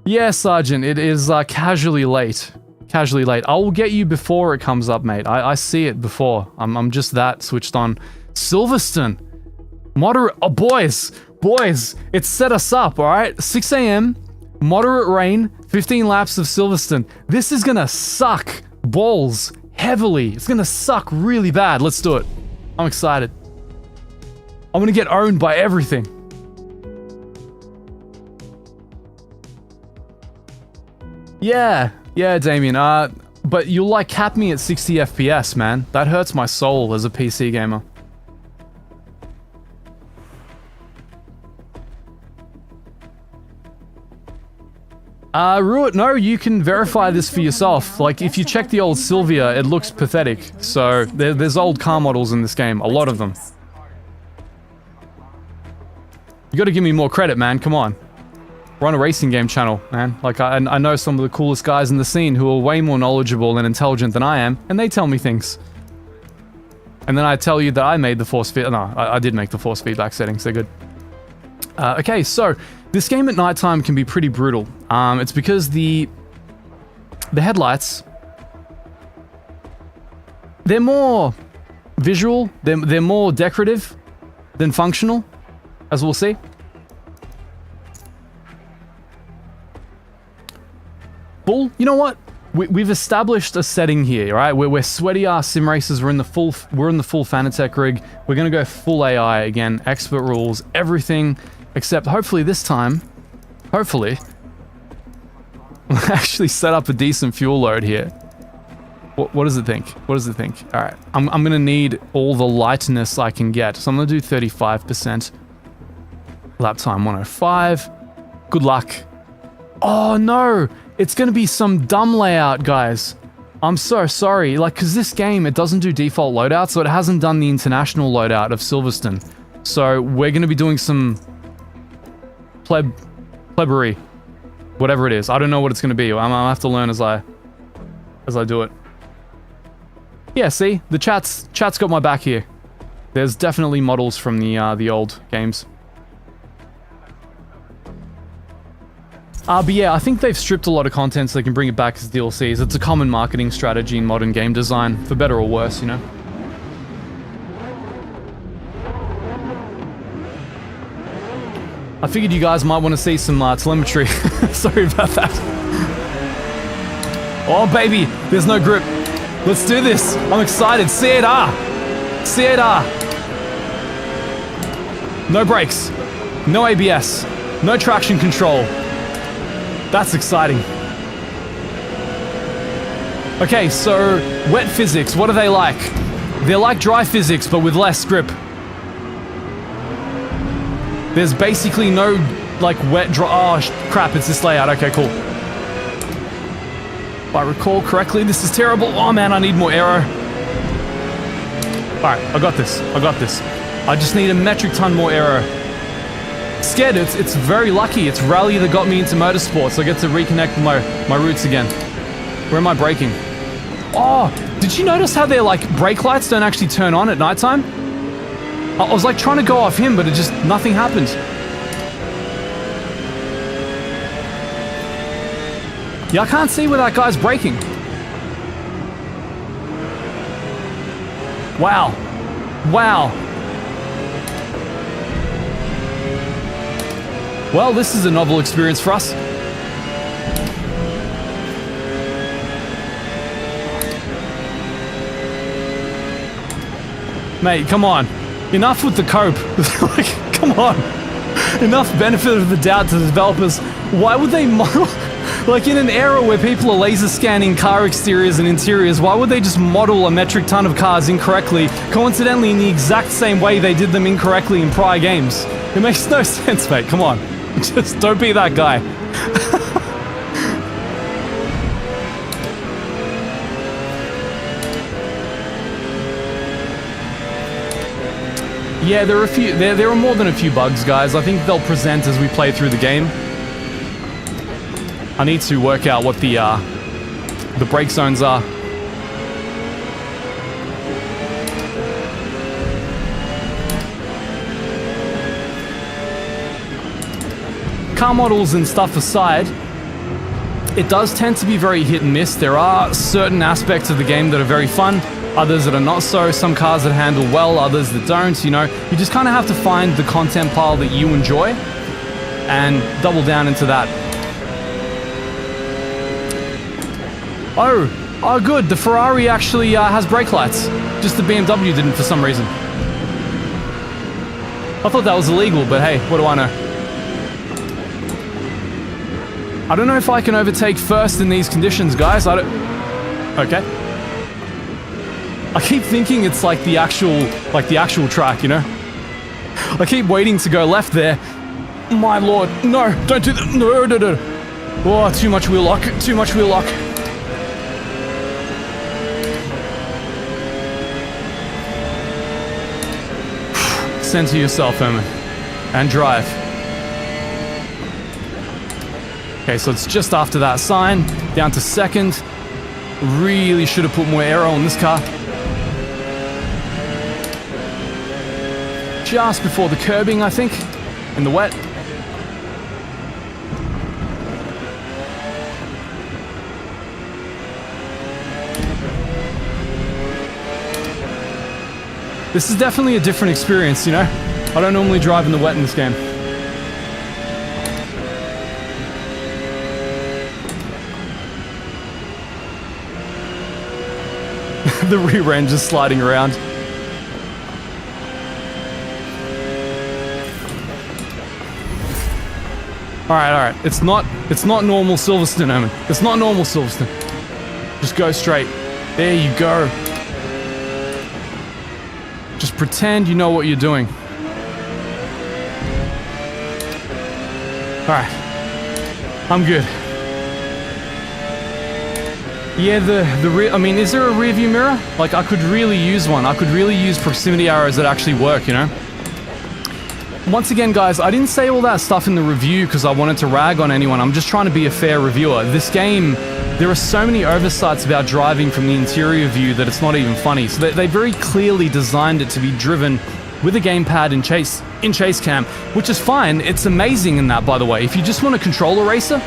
S1: Yeah, Sergeant, it is casually late. Casually late. I will get you before it comes up, mate. I see it before. I'm just that switched on. Silverstone. Moderate... Oh, boys, it set us up, alright? 6 a.m., moderate rain, 15 laps of Silverstone. This is gonna suck balls heavily. It's gonna suck really bad. Let's do it. I'm excited. I'm gonna get owned by everything. Yeah, Damien. But you'll like cap me at 60 FPS, man. That hurts my soul as a PC gamer. Ruit, no, you can verify this for yourself. Like, if you check the old Sylvia, it looks pathetic. So, there's old car models in this game. A lot of them. You gotta give me more credit, man. Come on. We're on a racing game channel, man. Like, I know some of the coolest guys in the scene who are way more knowledgeable and intelligent than I am, and they tell me things. And then I tell you that I made the force feedback. No, I did make the force feedback settings. They're good. Okay, so this game at nighttime can be pretty brutal. It's because the headlights, they're more visual, they're more decorative than functional, as we'll see. Bull, you know what? we've established a setting here, right? We're sweaty ass sim racers. We're in the full FANATEC rig. We're gonna go full AI again, expert rules, everything, except hopefully this time, hopefully, we'll actually set up a decent fuel load here. What does it think? What does it think? All right, I'm gonna need all the lightness I can get, so I'm gonna do 35%. Lap time 105. Good luck. Oh no, it's gonna be some dumb layout, guys. I'm so sorry, like, cause this game, it doesn't do default loadout, so it hasn't done the international loadout of Silverstone. So we're gonna be doing some plebbery, whatever it is. I don't know what it's gonna be. I'll have to learn as I do it. Yeah, see, the chat's got my back here. There's definitely models from the old games. But yeah, I think they've stripped a lot of content so they can bring it back as DLCs. It's a common marketing strategy in modern game design, for better or worse, you know? I figured you guys might want to see some telemetry. Sorry about that. Oh baby, there's no grip. Let's do this. I'm excited. C8R. C8R. No brakes. No ABS. No traction control. That's exciting. Okay, so wet physics, what are they like? They're like dry physics, but with less grip. There's basically no, like, wet, dry... Oh, crap, it's this layout. Okay, cool. If I recall correctly, this is terrible. Oh, man, I need more aero. Alright, I got this. I got this. I just need a metric ton more aero. Scared, it's very lucky. It's rally that got me into motorsport, so I get to reconnect with my roots again. Where am I braking? Oh, did you notice how their, like, brake lights don't actually turn on at nighttime? I was, like, trying to go off him, but nothing happened. Yeah, I can't see where that guy's braking. Wow. Wow. Well, this is a novel experience for us. Mate, come on. Enough with the cope. Like, come on. Enough benefit of the doubt to the developers. Why would they model... Like, in an era where people are laser scanning car exteriors and interiors, why would they just model a metric ton of cars incorrectly, coincidentally in the exact same way they did them incorrectly in prior games? It makes no sense, mate. Come on. Just don't be that guy. Yeah, there are a few. There are more than a few bugs, guys. I think they'll present as we play through the game. I need to work out what the brake zones are. Car models and stuff aside, it does tend to be very hit and miss. There are certain aspects of the game that are very fun, others that are not so. Some cars that handle well, others that don't, you know. You just kind of have to find the content pile that you enjoy and double down into that. Oh, good. The Ferrari actually has brake lights. Just the BMW didn't for some reason. I thought that was illegal, but hey, what do I know? I don't know if I can overtake first in these conditions, guys. I don't... Okay. I keep thinking it's like the actual track, you know? I keep waiting to go left there. My lord. No, don't do that. No, no, no. Oh, too much wheel lock. Too much wheel lock. Center yourself, Herman. And drive. Okay, so it's just after that sign, down to second. Really should have put more aero on this car. Just before the curbing, I think, in the wet. This is definitely a different experience, you know? I don't normally drive in the wet in this game. the rear end just sliding around. Alright. It's not normal Silverstone, Omen. It's not normal Silverstone. Just go straight. There you go. Just pretend you know what you're doing. Alright. I'm good. Yeah, the rear, I mean, is there a rear view mirror? Like, I could really use one. I could really use proximity arrows that actually work, you know? Once again, guys, I didn't say all that stuff in the review because I wanted to rag on anyone. I'm just trying to be a fair reviewer. This game, there are so many oversights about driving from the interior view that it's not even funny. So they very clearly designed it to be driven with a gamepad in chase cam, which is fine. It's amazing in that, by the way. If you just want a controller racer,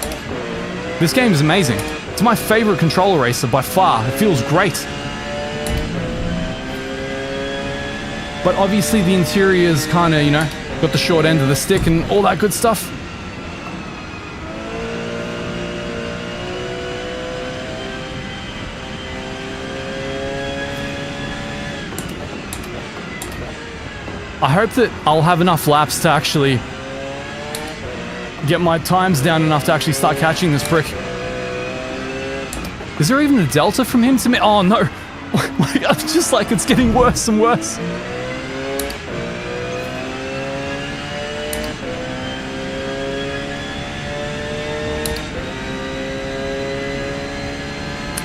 S1: this game is amazing. It's my favorite controller racer by far. It feels great. But obviously the interior's kind of, you know, got the short end of the stick and all that good stuff. I hope that I'll have enough laps to actually get my times down enough to actually start catching this prick. Is there even a delta from him to me? Oh no! I'm just like, it's getting worse and worse.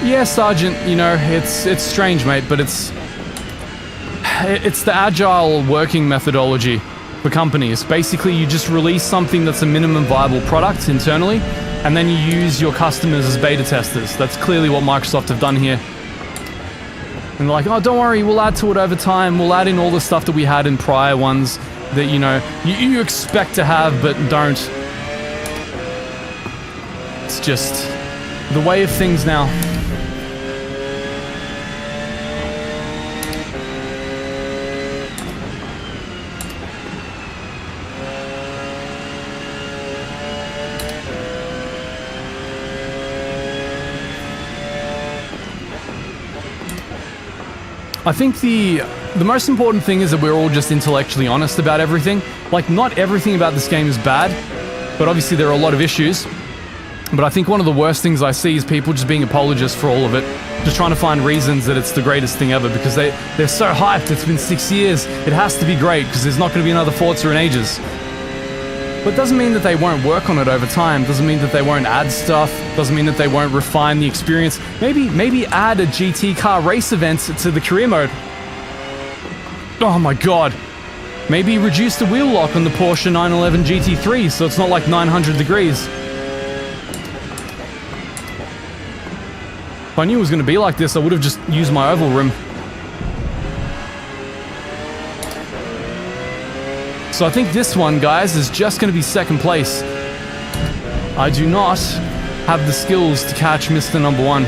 S1: Yeah, Sergeant, you know, it's strange, mate, but it's the agile working methodology for companies. Basically, you just release something that's a minimum viable product internally, and then you use your customers as beta testers. That's clearly what Microsoft have done here. And they're like, oh, don't worry, we'll add to it over time. We'll add in all the stuff that we had in prior ones that, you know, you expect to have, but don't. It's just the way of things now. I think the most important thing is that we're all just intellectually honest about everything. Like, not everything about this game is bad, but obviously there are a lot of issues. But I think one of the worst things I see is people just being apologists for all of it. Just trying to find reasons that it's the greatest thing ever because they're so hyped. It's been 6 years. It has to be great because there's not going to be another Forza in ages. But it doesn't mean that they won't work on it over time. Doesn't mean that they won't add stuff. Doesn't mean that they won't refine the experience. Maybe add a GT car race event to the career mode. Oh my god. Maybe reduce the wheel lock on the Porsche 911 GT3 so it's not like 900 degrees. If I knew it was going to be like this, I would have just used my oval rim. So I think this one, guys, is just going to be second place. I do not have the skills to catch Mr. Number One.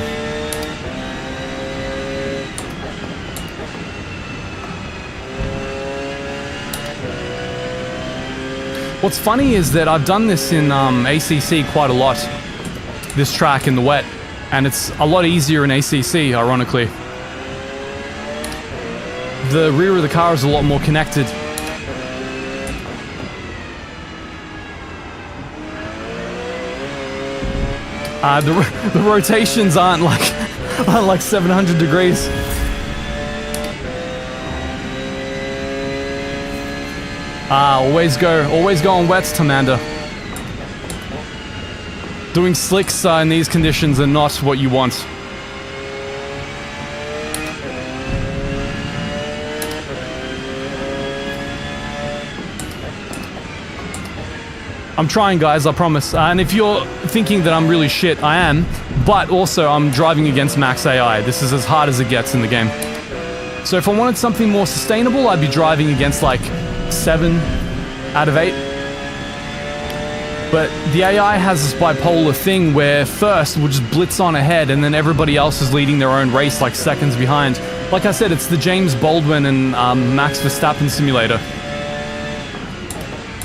S1: What's funny is that I've done this in ACC quite a lot, this track in the wet, and it's a lot easier in ACC, ironically. The rear of the car is a lot more connected. The rotations aren't like 700 degrees. Always go on wets, Tamanda. Doing slicks in these conditions are not what you want. I'm trying, guys, I promise. And if you're thinking that I'm really shit, I am. But also, I'm driving against max AI. This is as hard as it gets in the game. So if I wanted something more sustainable, I'd be driving against like 7 out of 8. But the AI has this bipolar thing where first we'll just blitz on ahead and then everybody else is leading their own race like seconds behind. Like I said, it's the James Baldwin and Max Verstappen simulator.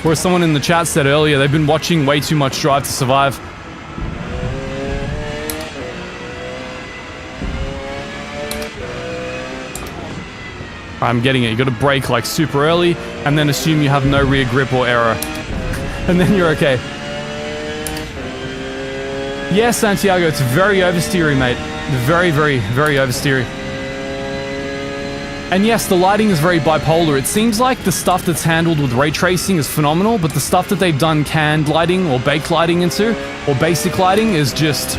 S1: Whereas someone in the chat said earlier, they've been watching way too much Drive to Survive. I'm getting it. You got to brake like super early and then assume you have no rear grip or error. And then you're okay. Yeah, Santiago, it's very oversteery, mate. Very, very, very oversteery. And yes, the lighting is very bipolar. It seems like the stuff that's handled with ray tracing is phenomenal, but the stuff that they've done canned lighting or baked lighting into, or basic lighting, is just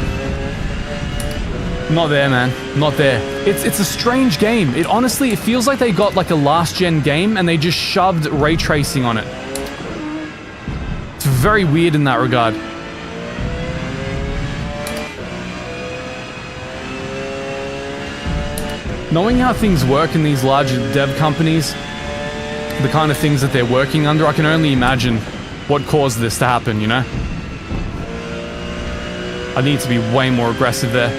S1: not there, man. Not there. It's a strange game. It honestly, it feels like they got like a last-gen game and they just shoved ray tracing on it. It's very weird in that regard. Knowing how things work in these larger dev companies, the kind of things that they're working under, I can only imagine what caused this to happen, you know? I need to be way more aggressive there.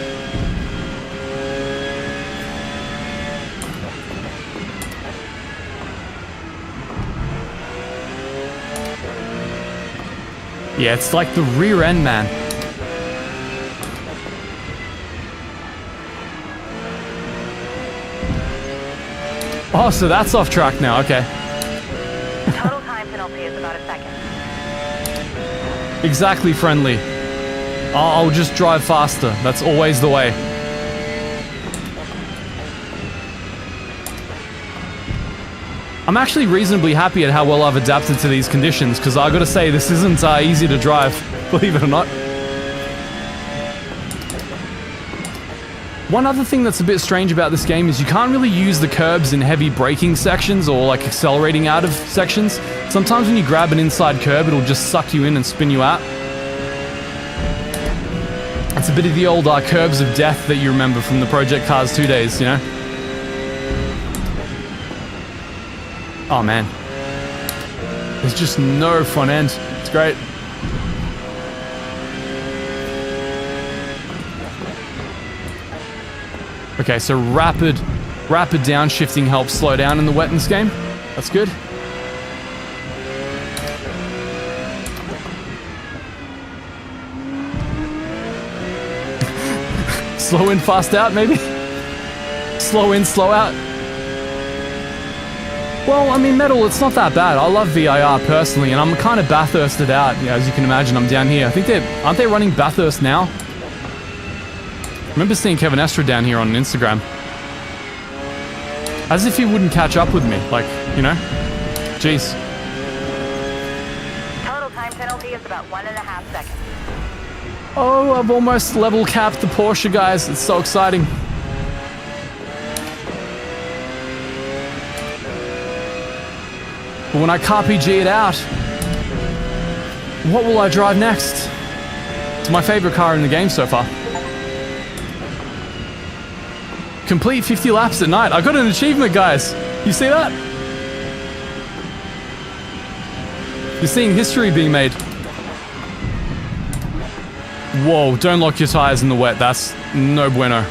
S1: Yeah, it's like the rear end, man. Oh, so that's off track now, okay.
S3: Total time penalty is about a second.
S1: Exactly friendly. I'll just drive faster. That's always the way. I'm actually reasonably happy at how well I've adapted to these conditions, because I gotta say, this isn't easy to drive, believe it or not. One other thing that's a bit strange about this game is you can't really use the curbs in heavy braking sections or like accelerating out of sections. Sometimes when you grab an inside curb, it'll just suck you in and spin you out. It's a bit of the old curbs of death that you remember from the Project Cars 2 days, you know? Oh man. There's just no front end. It's great. Okay, so rapid downshifting helps slow down in the wet in this game. That's good. Slow in, fast out, maybe? Slow in, slow out. Well, I mean, Metal, it's not that bad. I love VIR personally, and I'm kind of Bathirsted out. Yeah, as you can imagine, I'm down here. I think aren't they running Bathurst now? I remember seeing Kevin Estra down here on Instagram. As if he wouldn't catch up with me, like, you know? Jeez.
S3: Total time penalty is about 1.5 seconds.
S1: Oh, I've almost level capped the Porsche, guys. It's so exciting. But when I Carpi-G it out, what will I drive next? It's my favorite car in the game so far. Complete 50 laps at night. I got an achievement, guys. You see that? You're seeing history being made. Whoa, don't lock your tires in the wet. That's no bueno.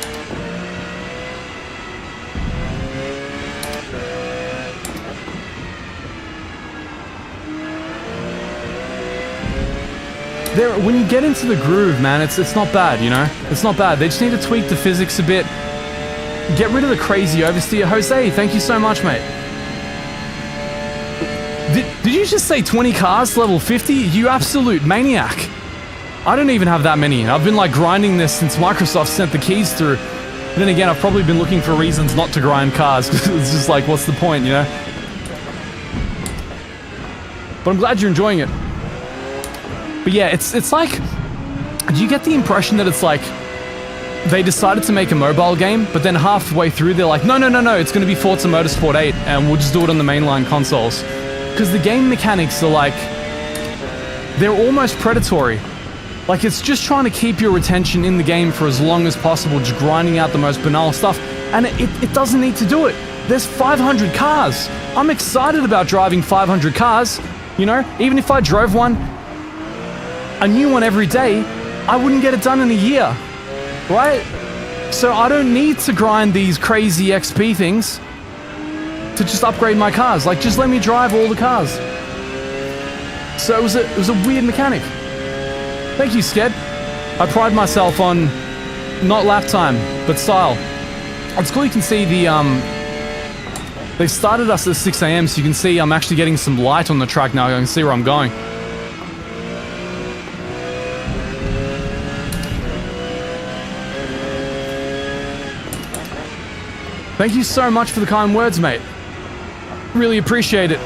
S1: When you get into the groove, man, it's not bad, you know? It's not bad. They just need to tweak the physics a bit. Get rid of the crazy oversteer. Jose, thank you so much, mate. Did you just say 20 cars, level 50? You absolute maniac. I don't even have that many. I've been like grinding this since Microsoft sent the keys through. But then again, I've probably been looking for reasons not to grind cars, because it's just like, what's the point, you know? But I'm glad you're enjoying it. But yeah, it's like, do you get the impression that it's like, they decided to make a mobile game, but then halfway through they're like, no, it's going to be Forza Motorsport 8, and we'll just do it on the mainline consoles. Because the game mechanics are like, they're almost predatory. Like, it's just trying to keep your attention in the game for as long as possible, just grinding out the most banal stuff, and it doesn't need to do it. There's 500 cars. I'm excited about driving 500 cars, you know? Even if I drove a new one every day, I wouldn't get it done in a year. Right? So I don't need to grind these crazy XP things to just upgrade my cars. Like, just let me drive all the cars. So it was a weird mechanic. Thank you, Sked. I pride myself on not lap time, but style. It's cool you can see They've started us at 6 a.m. so you can see I'm actually getting some light on the track now. I can see where I'm going. Thank you so much for the kind words, mate. Really appreciate it.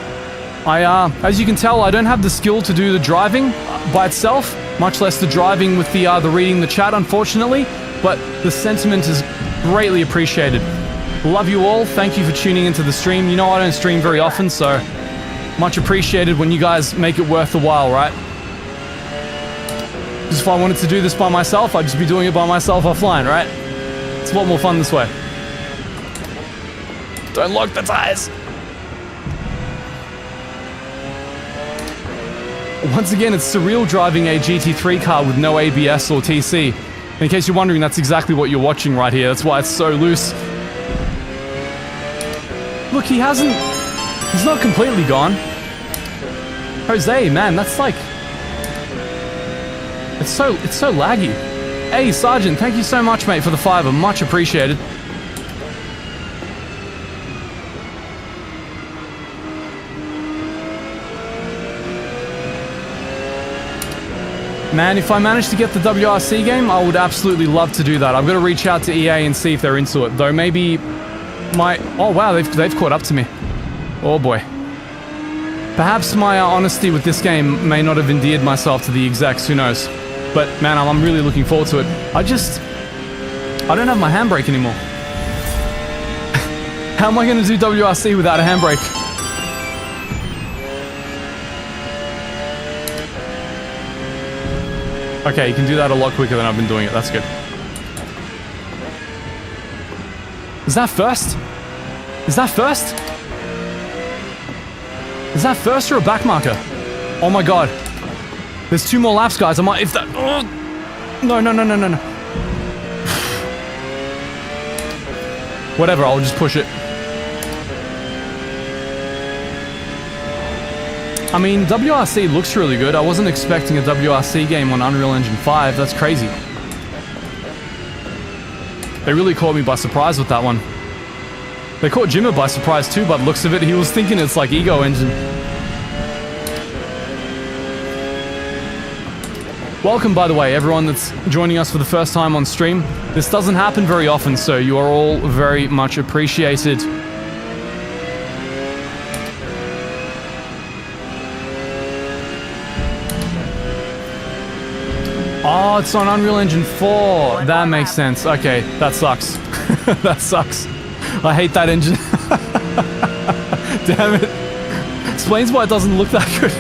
S1: As you can tell, I don't have the skill to do the driving by itself, much less the driving with the reading the chat, unfortunately, but the sentiment is greatly appreciated. Love you all. Thank you for tuning into the stream. You know I don't stream very often, so much appreciated when you guys make it worth the while, right? Just if I wanted to do this by myself, I'd just be doing it by myself offline, right? It's a lot more fun this way. Don't lock the tires. Once again, it's surreal driving a GT3 car with no ABS or TC. In case you're wondering, that's exactly what you're watching right here. That's why it's so loose. Look, he's not completely gone. Jose, man, that's like, it's so laggy. Hey, Sergeant, thank you so much, mate, for the $5. Much appreciated. Man, if I manage to get the WRC game, I would absolutely love to do that. I've got to reach out to EA and see if they're into it. Though maybe oh wow, they've caught up to me. Oh boy. Perhaps my honesty with this game may not have endeared myself to the execs, who knows. But man, I'm really looking forward to it. I don't have my handbrake anymore. How am I going to do WRC without a handbrake? Okay, you can do that a lot quicker than I've been doing it. That's good. Is that first? Is that first? Is that first or a back marker? Oh my god. There's 2 more laps, guys. I might... If that... Oh. No. Whatever, I'll just push it. I mean, WRC looks really good. I wasn't expecting a WRC game on Unreal Engine 5. That's crazy. They really caught me by surprise with that one. They caught Jimmer by surprise too, by the looks of it. He was thinking it's like Ego Engine. Welcome, by the way, everyone that's joining us for the first time on stream. This doesn't happen very often, so you are all very much appreciated. Oh, it's on Unreal Engine 4. That makes sense. Okay, that sucks. That sucks. I hate that engine. Damn it. Explains why it doesn't look that good.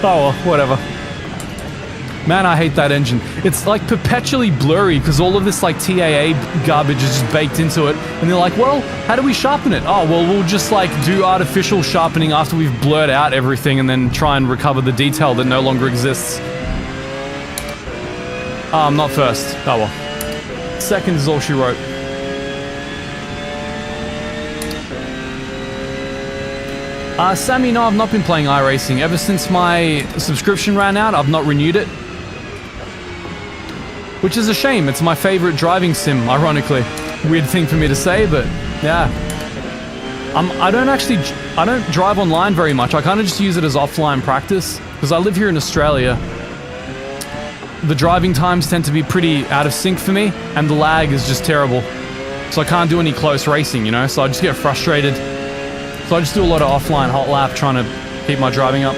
S1: Oh well, whatever. Man, I hate that engine. It's like perpetually blurry because all of this like TAA garbage is just baked into it. And they're like, well, how do we sharpen it? Oh, well, we'll just like do artificial sharpening after we've blurred out everything and then try and recover the detail that no longer exists. Oh, I'm not first. Oh well. Second is all she wrote. Sammy, no, I've not been playing iRacing. Ever since my subscription ran out, I've not renewed it. Which is a shame. It's my favorite driving sim, ironically. Weird thing for me to say, but yeah. I don't drive online very much. I kind of just use it as offline practice. Because I live here in Australia. The driving times tend to be pretty out of sync for me, and the lag is just terrible. So I can't do any close racing, you know? So I just get frustrated. So I just do a lot of offline hot lap trying to keep my driving up.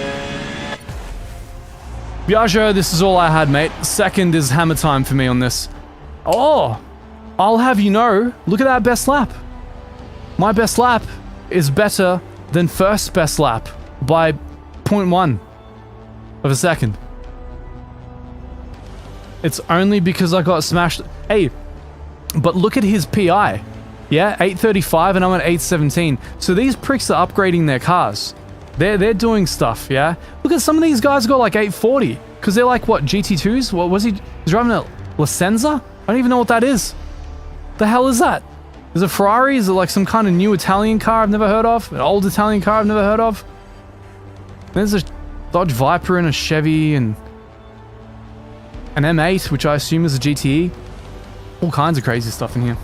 S1: Biagio, this is all I had, mate. Second is hammer time for me on this. Oh, I'll have you know, look at that best lap. My best lap is better than first best lap by 0.1 of a second. It's only because I got smashed. Hey, but look at his PI. Yeah, 835 and I'm at 817. So these pricks are upgrading their cars. They're doing stuff, yeah? Look at some of these guys got like 840. Because they're like, what, GT2s? What was he? He's driving a Licenza? I don't even know what that is. The hell is that? Is it Ferrari? Is it like some kind of new Italian car I've never heard of? An old Italian car I've never heard of? There's a Dodge Viper and a Chevy and an M8, which I assume is a GTE. All kinds of crazy stuff in here.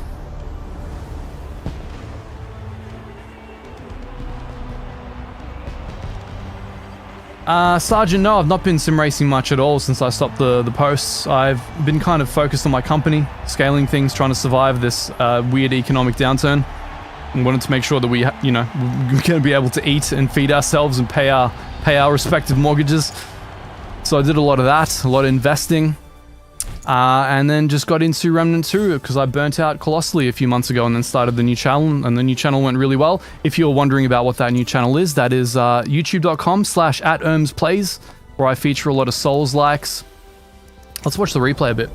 S1: Sergeant, no, I've not been sim racing much at all since I stopped the posts. I've been kind of focused on my company, scaling things, trying to survive this weird economic downturn. And wanted to make sure that we're going to be able to eat and feed ourselves and pay our respective mortgages. So I did a lot of that, a lot of investing. And then just got into Remnant 2 because I burnt out colossally a few months ago and then started the new channel, and the new channel went really well. If you're wondering about what that new channel is, that is youtube.com/@ermsplays, where I feature a lot of Souls likes. Let's watch the replay a bit.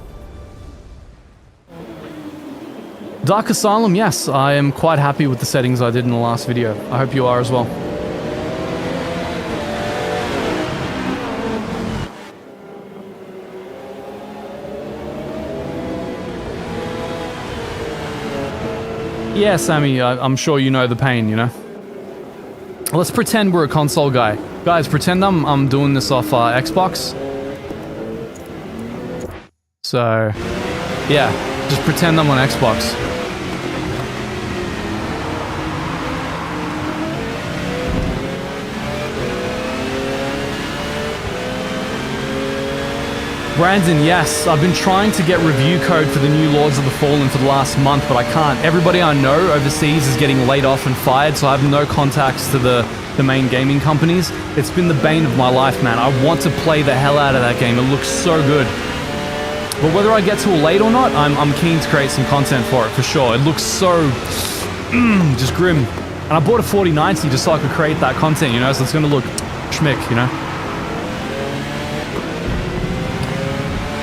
S1: Dark Asylum, yes, I am quite happy with the settings I did in the last video. I hope you are as well. Yeah, Sammy, I'm sure you know the pain, you know? Let's pretend we're a console guy. Guys, pretend I'm doing this off Xbox. So, yeah, just pretend I'm on Xbox. Brandon, yes, I've been trying to get review code for the new Lords of the Fallen for the last month, but I can't. Everybody I know overseas is getting laid off and fired, so I have no contacts to the main gaming companies. It's been the bane of my life, man. I want to play the hell out of that game. It looks so good. But whether I get to it late or not, I'm keen to create some content for it, for sure. It looks so... just grim. And I bought a 4090 just so I could create that content, you know, so it's going to look schmick, you know?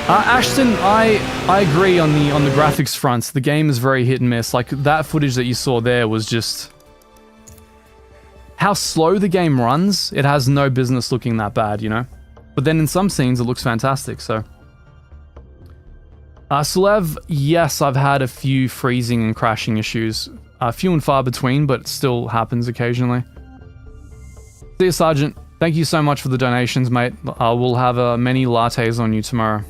S1: Ashton, I agree on the graphics front. The game is very hit and miss. Like, that footage that you saw there was just... how slow the game runs, it has no business looking that bad, you know? But then in some scenes, it looks fantastic, so... Sulev, yes, I've had a few freezing and crashing issues. Few and far between, but it still happens occasionally. See you, Sergeant. Thank you so much for the donations, mate. We'll have many lattes on you tomorrow.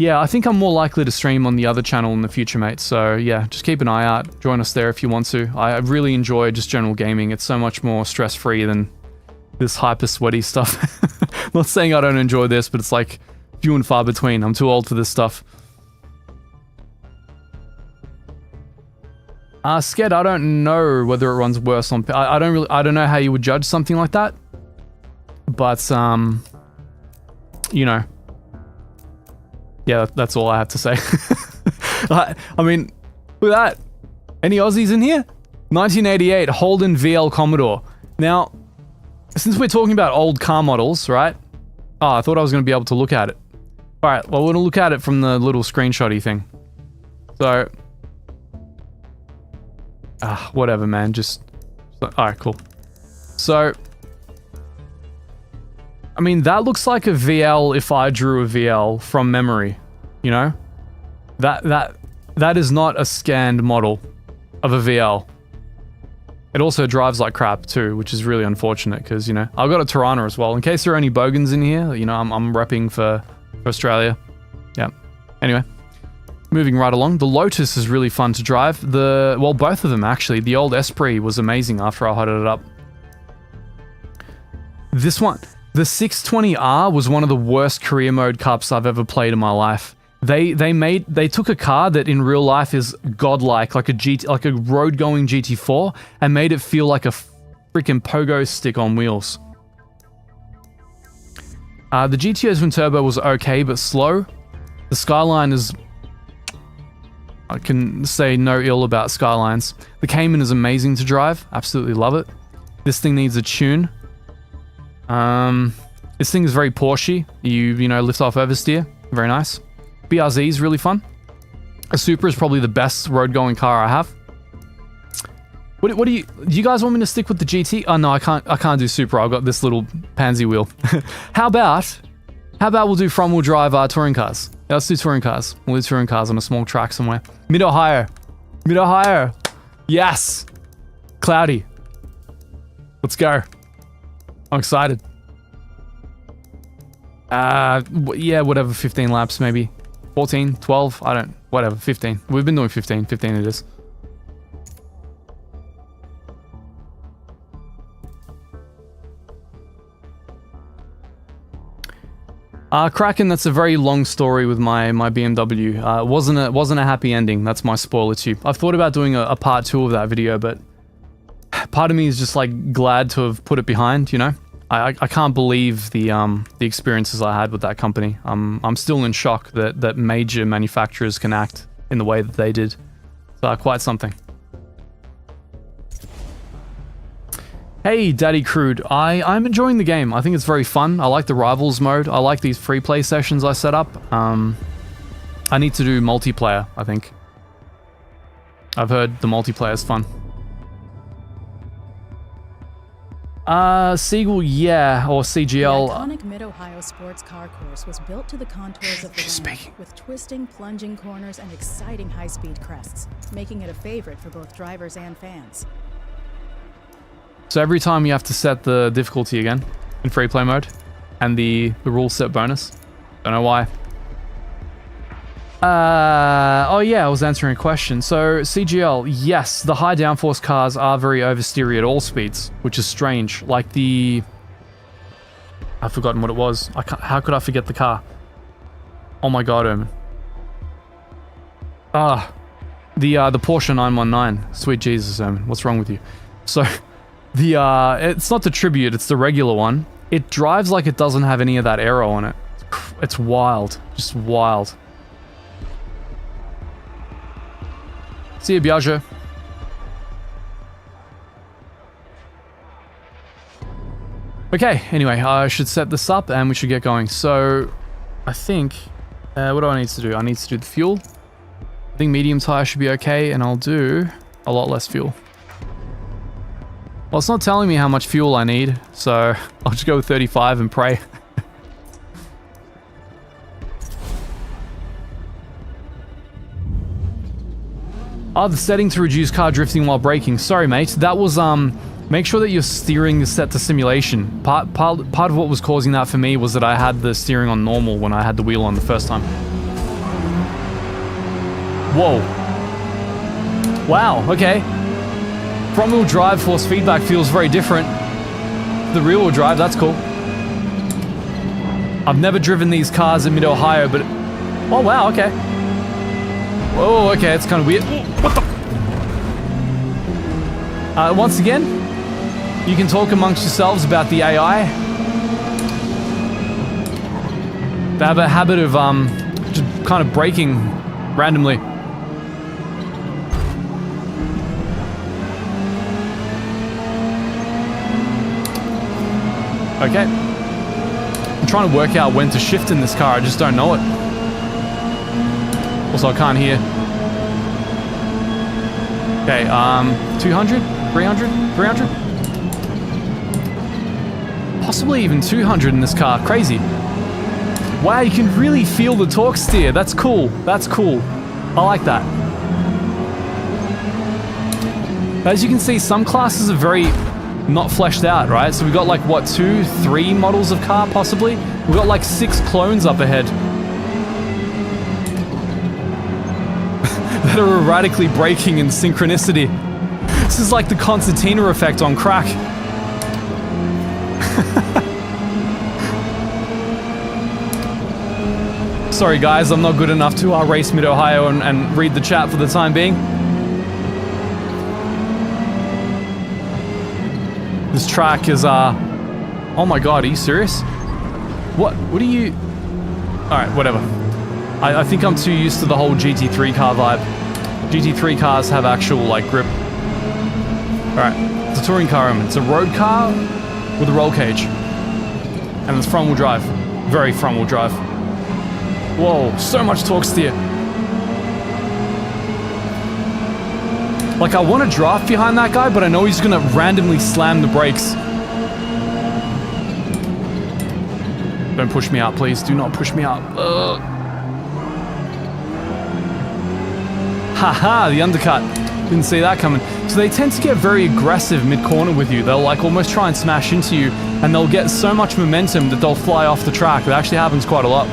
S1: Yeah, I think I'm more likely to stream on the other channel in the future, mate. So yeah, just keep an eye out. Join us there if you want to. I really enjoy just general gaming. It's so much more stress-free than this hyper sweaty stuff. Not saying I don't enjoy this, but it's like few and far between. I'm too old for this stuff. Sked, I don't know whether it runs worse on... I don't know how you would judge something like that. But, you know... yeah, that's all I have to say. I mean, look at that. Any Aussies in here? 1988 Holden VL Commodore. Now, since we're talking about old car models, right? Oh, I thought I was going to be able to look at it. Alright, well, we're going to look at it from the little screenshot-y thing. So... whatever, man. Just... alright, cool. So... I mean, that looks like a VL if I drew a VL from memory, you know? That is not a scanned model of a VL. It also drives like crap too, which is really unfortunate because, you know, I've got a Tirana as well. In case there are any bogans in here, you know, I'm repping for Australia. Yeah. Anyway, moving right along. The Lotus is really fun to drive. Well, both of them actually. The old Esprit was amazing after I hotted it up. This one... the 620R was one of the worst career mode cups I've ever played in my life. They took a car that in real life is godlike, like a road-going GT4, and made it feel like a freaking pogo stick on wheels. The GTO Twin Turbo was okay, but slow. The Skyline is... I can say no ill about Skylines. The Cayman is amazing to drive. Absolutely love it. This thing needs a tune. This thing is very Porsche. You know, lift off oversteer. Very nice. BRZ is really fun. A Supra is probably the best road-going car I have. What do you guys want me to stick with the GT? Oh no, I can't do Supra. I've got this little pansy wheel. How about we'll do front-wheel drive touring cars? Yeah, let's do touring cars. We'll do touring cars on a small track somewhere. Mid-Ohio. Mid-Ohio. Yes. Cloudy. Let's go. I'm excited. Yeah, whatever, 15 laps maybe. 14, 12, whatever, 15. We've been doing 15 it is. Kraken, that's a very long story with my BMW. It wasn't a happy ending. That's my spoiler to you. I've thought about doing a part 2 of that video, but part of me is just like glad to have put it behind, you know? I can't believe the experiences I had with that company. I'm still in shock that major manufacturers can act in the way that they did. So quite something. Hey, Daddy Crude. I'm enjoying the game. I think it's very fun. I like the Rivals mode. I like these free play sessions I set up. I need to do multiplayer, I think. I've heard the multiplayer is fun. Siegel, yeah, or CGL.
S2: The iconic Mid-Ohio sports car course was built to the contours of the land, with twisting, plunging corners and exciting high-speed crests, making it a favorite for both drivers and fans.
S1: So every time you have to set the difficulty again in free play mode, and the rule set bonus. Don't know why. Oh yeah, I was answering a question. So CGL, yes, the high downforce cars are very oversteery at all speeds, which is strange. Like I've forgotten what it was. How could I forget the car? Oh my god, Omen. The Porsche 919. Sweet Jesus, Omen. What's wrong with you? So, it's not the Tribute, it's the regular one. It drives like it doesn't have any of that aero on it. It's wild. Just wild. See you, Biagio. Okay, anyway, I should set this up and we should get going. So, I think, what do I need to do? I need to do the fuel. I think medium tire should be okay, and I'll do a lot less fuel. Well, it's not telling me how much fuel I need, so I'll just go with 35 and pray. The setting to reduce car drifting while braking. Sorry, mate. That was, make sure that your steering is set to simulation. Part of what was causing that for me was that I had the steering on normal when I had the wheel on the first time. Whoa. Wow, okay. Front-wheel drive force feedback feels very different. The rear-wheel drive, that's cool. I've never driven these cars in Mid-Ohio, but... Oh, wow, okay. Whoa, okay, it's kind of weird. What the? Once again, you can talk amongst yourselves about the AI. They have a habit of just kind of braking randomly. Okay. I'm trying to work out when to shift in this car, I just don't know it. Also, I can't hear. Okay, 200? 300? 300? Possibly even 200 in this car. Crazy. Wow, you can really feel the torque steer. That's cool. That's cool. I like that. As you can see, some classes are very not fleshed out, right? So we've got like, what, 2, 3 models of car, possibly? We've got like 6 clones up ahead. That are erratically braking in synchronicity. This is like the concertina effect on crack. Sorry guys, I'm not good enough to race Mid-Ohio and read the chat for the time being. This track is, oh my god, are you serious? What are you... Alright, whatever. I think I'm too used to the whole GT3 car vibe. GT3 cars have actual, like, grip. Alright, it's a touring car, it's a road car with a roll cage. And it's front-wheel drive. Very front-wheel drive. Whoa, so much torque steer. Like, I want to draft behind that guy, but I know he's gonna randomly slam the brakes. Don't push me out, please. Do not push me out. Haha, the undercut. Didn't see that coming. So they tend to get very aggressive mid-corner with you. They'll like almost try and smash into you, and they'll get so much momentum that they'll fly off the track. That actually happens quite a lot.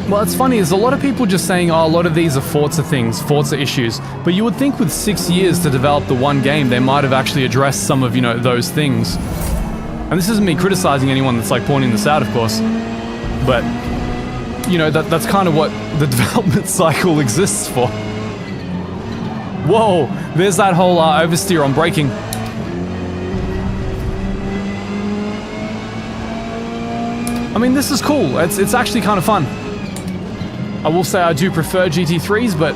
S1: Well, it's funny, there's a lot of people just saying, oh, a lot of these are Forza things, Forza issues. But you would think with 6 years to develop the one game, they might have actually addressed some of, those things. And this isn't me criticizing anyone that's like pointing this out, of course. But, that's kind of what the development cycle exists for. Whoa, there's that whole oversteer on braking. I mean, this is cool. It's actually kind of fun. I will say I do prefer GT3s, but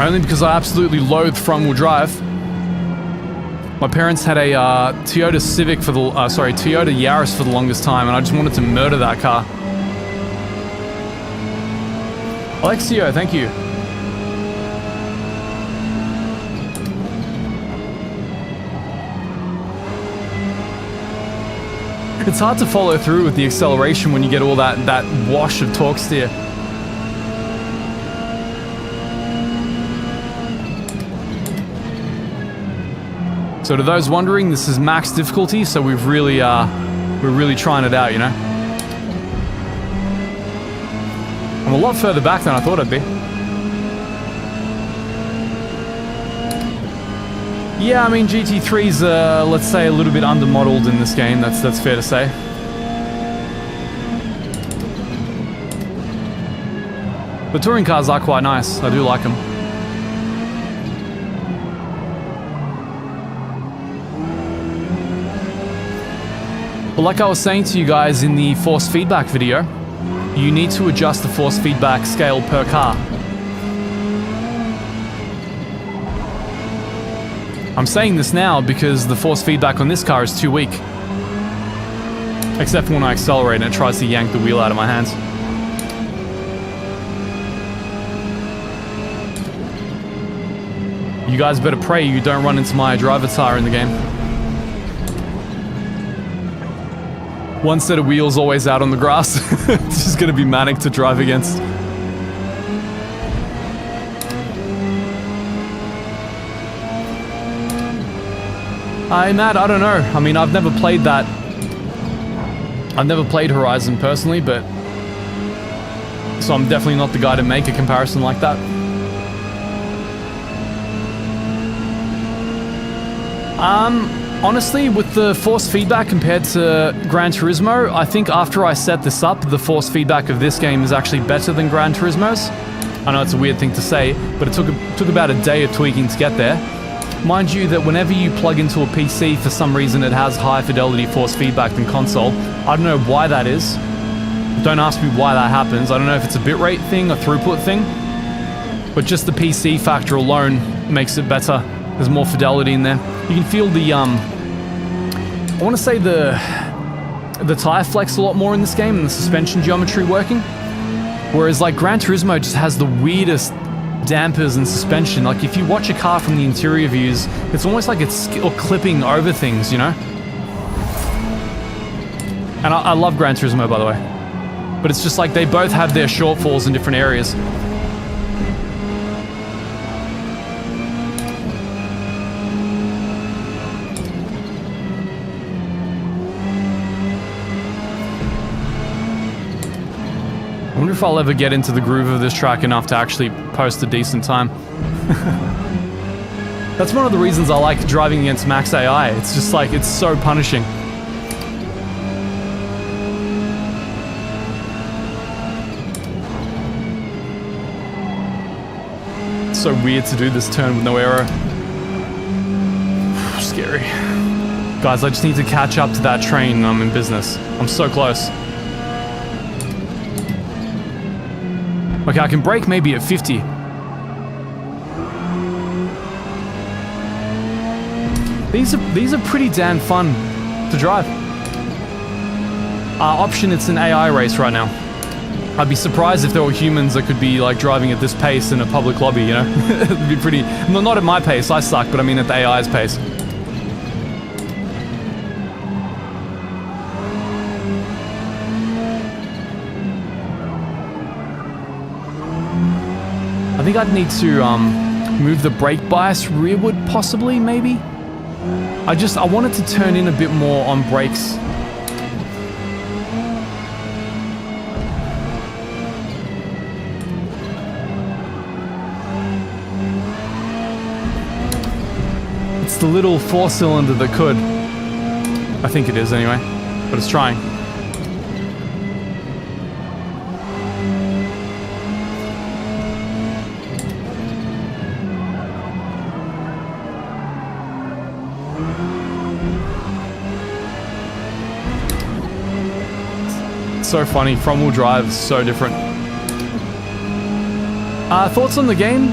S1: only because I absolutely loathe front-wheel drive. My parents had a Toyota Civic for the Toyota Yaris for the longest time, and I just wanted to murder that car. Alexio, thank you. It's hard to follow through with the acceleration when you get all that wash of torque steer. So to those wondering, this is max difficulty, so we're really trying it out, I'm a lot further back than I thought I'd be. Yeah, I mean, GT3's, let's say, a little bit under-modeled in this game. That's fair to say. But touring cars are quite nice. I do like them. But like I was saying to you guys in the force feedback video, you need to adjust the force feedback scale per car. I'm saying this now because the force feedback on this car is too weak. Except for when I accelerate and it tries to yank the wheel out of my hands. You guys better pray you don't run into my driver tire in the game. One set of wheels always out on the grass. It's just gonna be manic to drive against. Matt, I don't know. I mean, I've never played that. I've never played Horizon personally, but... So I'm definitely not the guy to make a comparison like that. Honestly, with the force feedback compared to Gran Turismo, I think after I set this up, the force feedback of this game is actually better than Gran Turismo's. I know it's a weird thing to say, but it took about a day of tweaking to get there. Mind you that whenever you plug into a PC, for some reason it has higher fidelity force feedback than console. I don't know why that is. Don't ask me why that happens. I don't know if it's a bitrate thing, a throughput thing. But just the PC factor alone makes it better. There's more fidelity in there. You can feel the, I want to say the tire flex a lot more in this game and the suspension geometry working. Whereas like Gran Turismo just has the weirdest dampers and suspension. Like if you watch a car from the interior views, it's almost like it's clipping over things, And I love Gran Turismo, by the way. But it's just like they both have their shortfalls in different areas. I wonder if I'll ever get into the groove of this track enough to actually post a decent time. That's one of the reasons I like driving against Max AI. It's just like, it's so punishing. It's so weird to do this turn with no aero. Scary. Guys, I just need to catch up to that train and I'm in business. I'm so close. Okay, I can brake maybe at 50. These are pretty damn fun to drive. Option, it's an AI race right now. I'd be surprised if there were humans that could be like driving at this pace in a public lobby, It'd be pretty... No, not at my pace, I suck, but I mean at the AI's pace. I think I'd need to move the brake bias rearward, possibly, maybe? I wanted to turn in a bit more on brakes. the little 4-cylinder that could. I think it is anyway, but it's trying. So funny, front-wheel drive is so different. Thoughts on the game?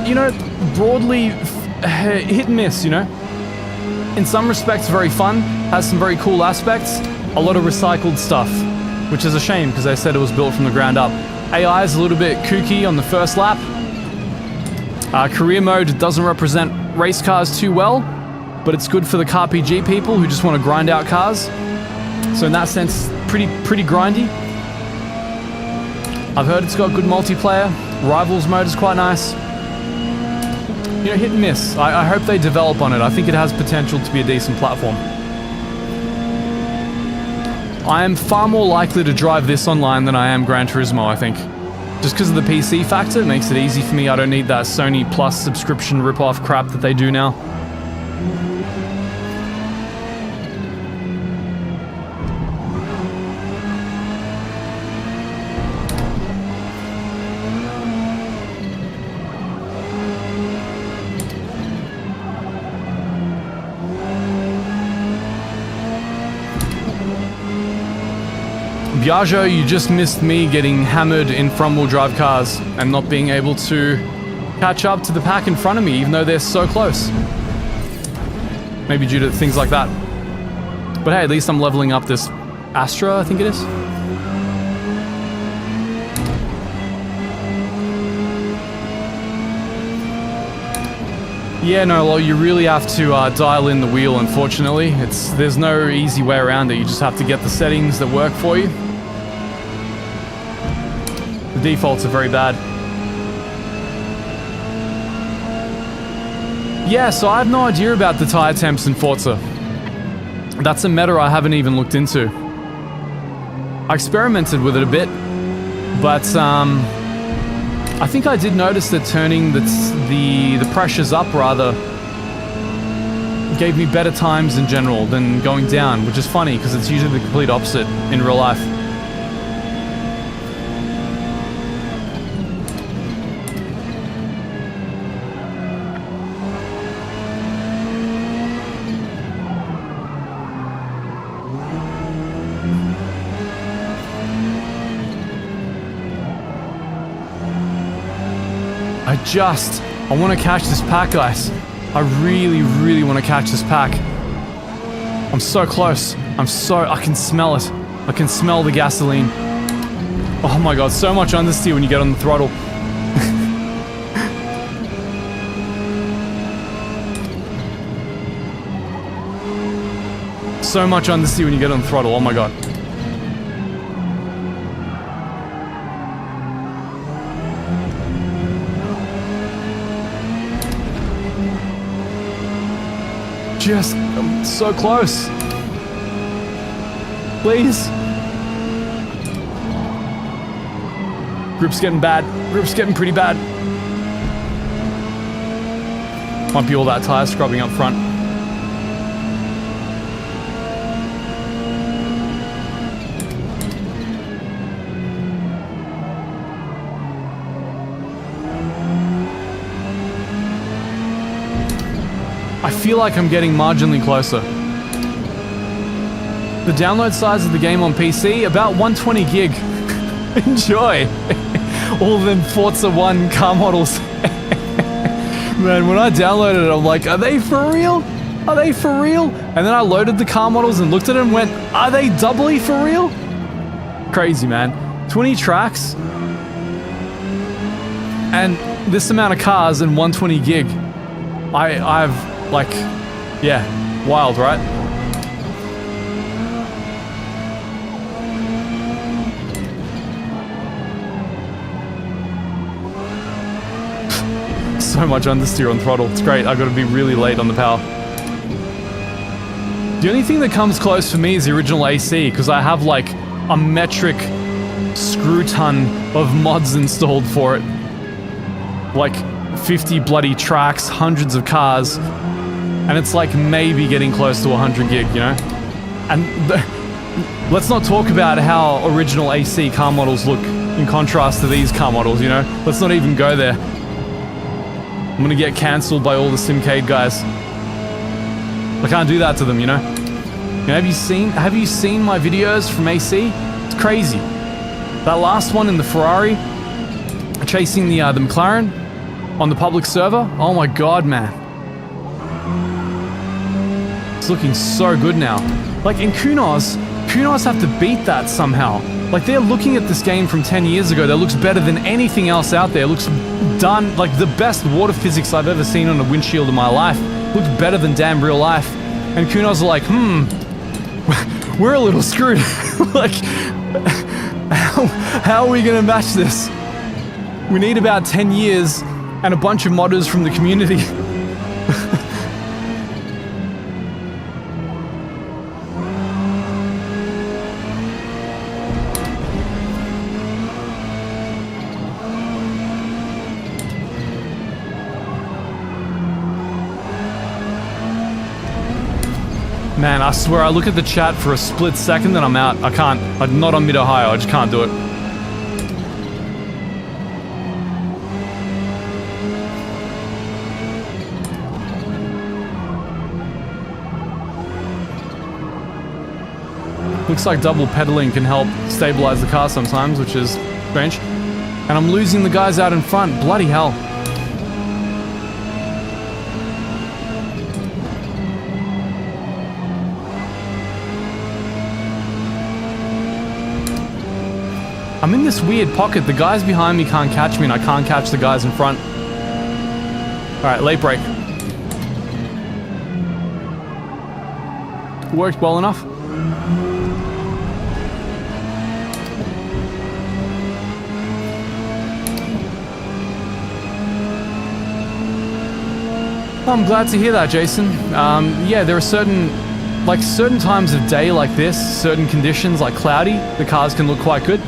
S1: You know, broadly hit and miss, you know? In some respects very fun, has some very cool aspects, a lot of recycled stuff, which is a shame because they said it was built from the ground up. AI is a little bit kooky on the first lap. Career mode doesn't represent race cars too well, but it's good for the car PG people who just want to grind out cars. So in that sense, pretty grindy. I've heard it's got good multiplayer. Rivals mode is quite nice. You know, hit and miss. I hope they develop on it. I think it has potential to be a decent platform. I am far more likely to drive this online than I am Gran Turismo, I think. Just because of the PC factor, it makes it easy for me. I don't need that Sony Plus subscription rip-off crap that they do now. Biagio, you just missed me getting hammered in front-wheel drive cars and not being able to catch up to the pack in front of me, even though they're so close. Maybe due to things like that. But hey, at least I'm leveling up this Astra, I think it is. Yeah, no, well, you really have to dial in the wheel, unfortunately. There's no easy way around it. You just have to get the settings that work for you. The defaults are very bad. Yeah, so I have no idea about the tire temps in Forza. That's a meta I haven't even looked into. I experimented with it a bit, but I think I did notice that turning the pressures up rather gave me better times in general than going down, which is funny because it's usually the complete opposite in real life. I want to catch this pack, guys. I really want to catch this pack. I'm so close. I can smell it. I can smell the gasoline. Oh my god, so much understeer when you get on the throttle. So much understeer when you get on the throttle, oh my god. I'm so close. Please. Grip's getting bad. Grip's getting pretty bad. Might be all that tire scrubbing up front. I feel like I'm getting marginally closer. The download size of the game on PC, about 120 gig. Enjoy! All them Forza 1 car models. Man, when I downloaded it, I'm like, are they for real? Are they for real? And then I loaded the car models and looked at them and went, are they doubly for real? Crazy, man. 20 tracks. And this amount of cars and 120 gig. I've like, yeah, wild, right? So much understeer on throttle. It's great. I gotta be really late on the power. The only thing that comes close for me is the original AC, because I have like a metric screw ton of mods installed for it. Like 50 bloody tracks, hundreds of cars. and it's like maybe getting close to 100 gig, you know? And let's not talk about how original AC car models look in contrast to these car models, you know? Let's not even go there. I'm gonna get cancelled by all the Simcade guys. I can't do that to them, you know? Have you seen my videos from AC? It's crazy. That last one in the Ferrari, chasing the McLaren on the public server. Oh my god, man. It's looking so good now. Like in Kunos have to beat that somehow. Like they're looking at this game from 10 years ago that looks better than anything else out there. It looks done, like the best water physics I've ever seen on a windshield in my life. Looks better than damn real life. And Kunos are like, we're a little screwed. Like, how are we gonna match this? We need about 10 years and a bunch of modders from the community. Man, I swear I look at the chat for a split second and I'm out. I can't. I'm not on Mid-Ohio. I just can't do it. Looks like double pedaling can help stabilize the car sometimes, which is strange. And I'm losing the guys out in front. Bloody hell. I'm in this weird pocket. The guys behind me can't catch me and I can't catch the guys in front. Alright, late break. Worked well enough. I'm glad to hear that, Jason. Yeah, there are certain times of day like this, certain conditions like cloudy, the cars can look quite good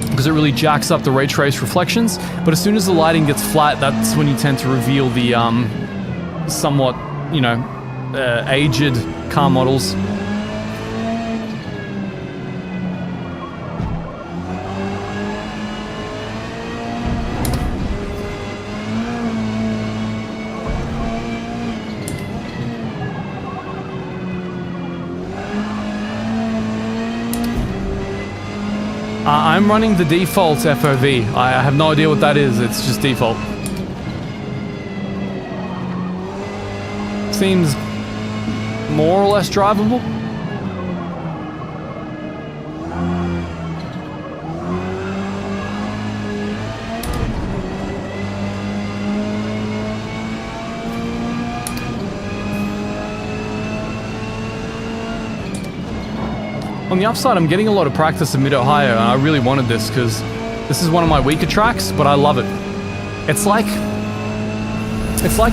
S1: because it really jacks up the ray trace reflections. But as soon as the lighting gets flat, that's when you tend to reveal the somewhat, you know, aged car models. I'm running the default FOV. I have no idea what that is. It's just default. Seems more or less drivable. On the upside, I'm getting a lot of practice in Mid-Ohio, and I really wanted this because this is one of my weaker tracks, but I love it. It's like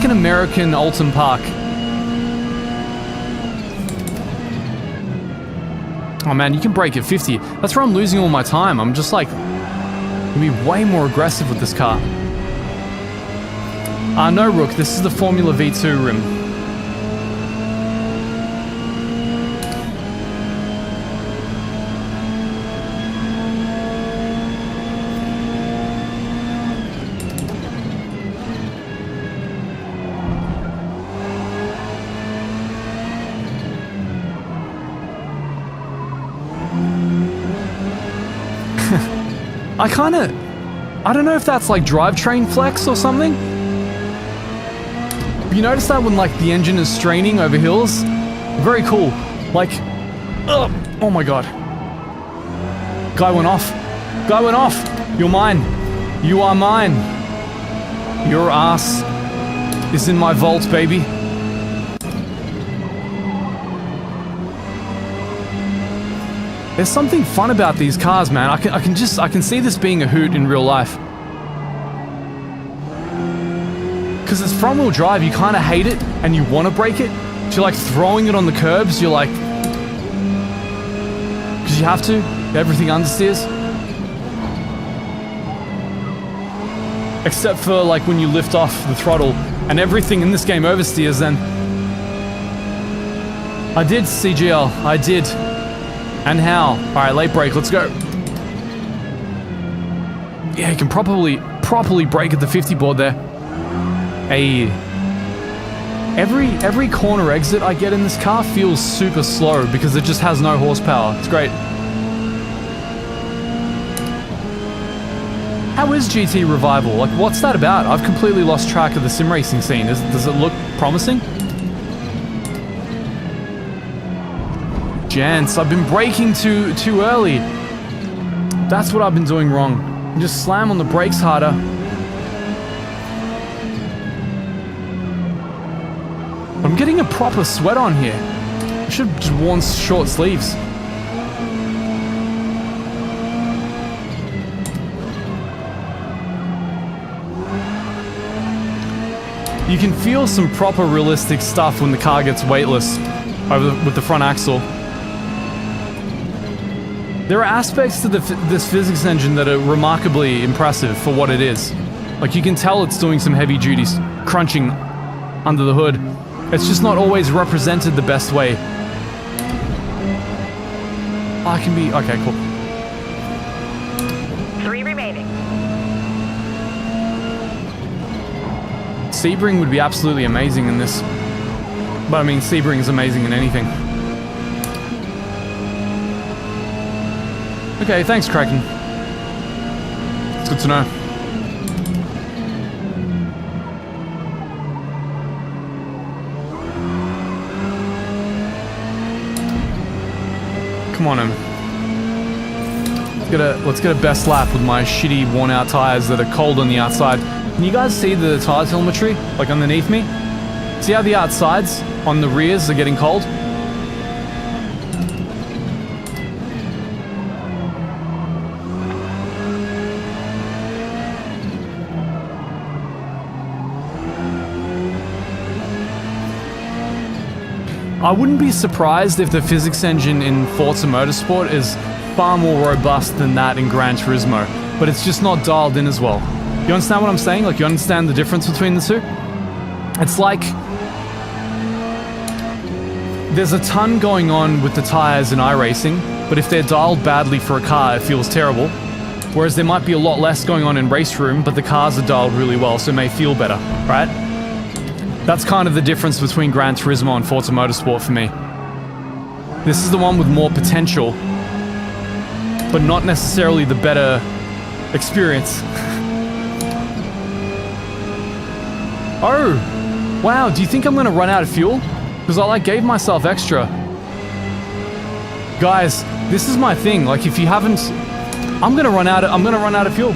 S1: an American Alton Park. Oh man, you can brake at 50. That's where I'm losing all my time. I'm just like, gonna be way more aggressive with this car. No, Rook, this is the Formula V2 rim. I don't know if that's like drivetrain flex or something. You notice that when like the engine is straining over hills? Very cool. Like, oh my god. Guy went off. Guy went off. You're mine. You are mine. Your ass is in my vault, baby. There's something fun about these cars, man. I can see this being a hoot in real life. Because it's front-wheel drive, you kind of hate it, and you want to brake it. So you're like throwing it on the curbs, you're like... Because you have to, everything understeers. Except for like when you lift off the throttle, and everything in this game oversteers then. I did, CGL. I did. And how? Alright, late break. Let's go. Yeah, you can properly brake at the 50 board there. Hey. Every corner exit I get in this car feels super slow because it just has no horsepower. It's great. How is GT Revival? Like, what's that about? I've completely lost track of the sim racing scene. Does it look promising? Gents, I've been braking too early. That's what I've been doing wrong. Just slam on the brakes harder. I'm getting a proper sweat on here. I should have just worn short sleeves. You can feel some proper realistic stuff when the car gets weightless with the front axle. There are aspects to this physics engine that are remarkably impressive for what it is. Like, you can tell it's doing some heavy duty crunching under the hood. It's just not always represented the best way. I can be... Okay, cool.
S3: 3 remaining.
S1: Sebring would be absolutely amazing in this. But I mean, Sebring is amazing in anything. Okay, thanks, Kraken. It's good to know. Come on, Em. Let's get a best lap with my shitty, worn-out tires that are cold on the outside. Can you guys see the tire telemetry, like underneath me? See how the outsides on the rears are getting cold? I wouldn't be surprised if the physics engine in Forza Motorsport is far more robust than that in Gran Turismo, but it's just not dialed in as well. You understand what I'm saying? Like, you understand the difference between the two? It's like there's a ton going on with the tires in iRacing, but if they're dialed badly for a car, it feels terrible. Whereas there might be a lot less going on in Race Room, but the cars are dialed really well, so it may feel better, right? That's kind of the difference between Gran Turismo and Forza Motorsport for me. This is the one with more potential, but not necessarily the better experience. Oh, wow, do you think I'm gonna run out of fuel? Because I gave myself extra. Guys, this is my thing. Like, if you haven't, I'm gonna run out of fuel.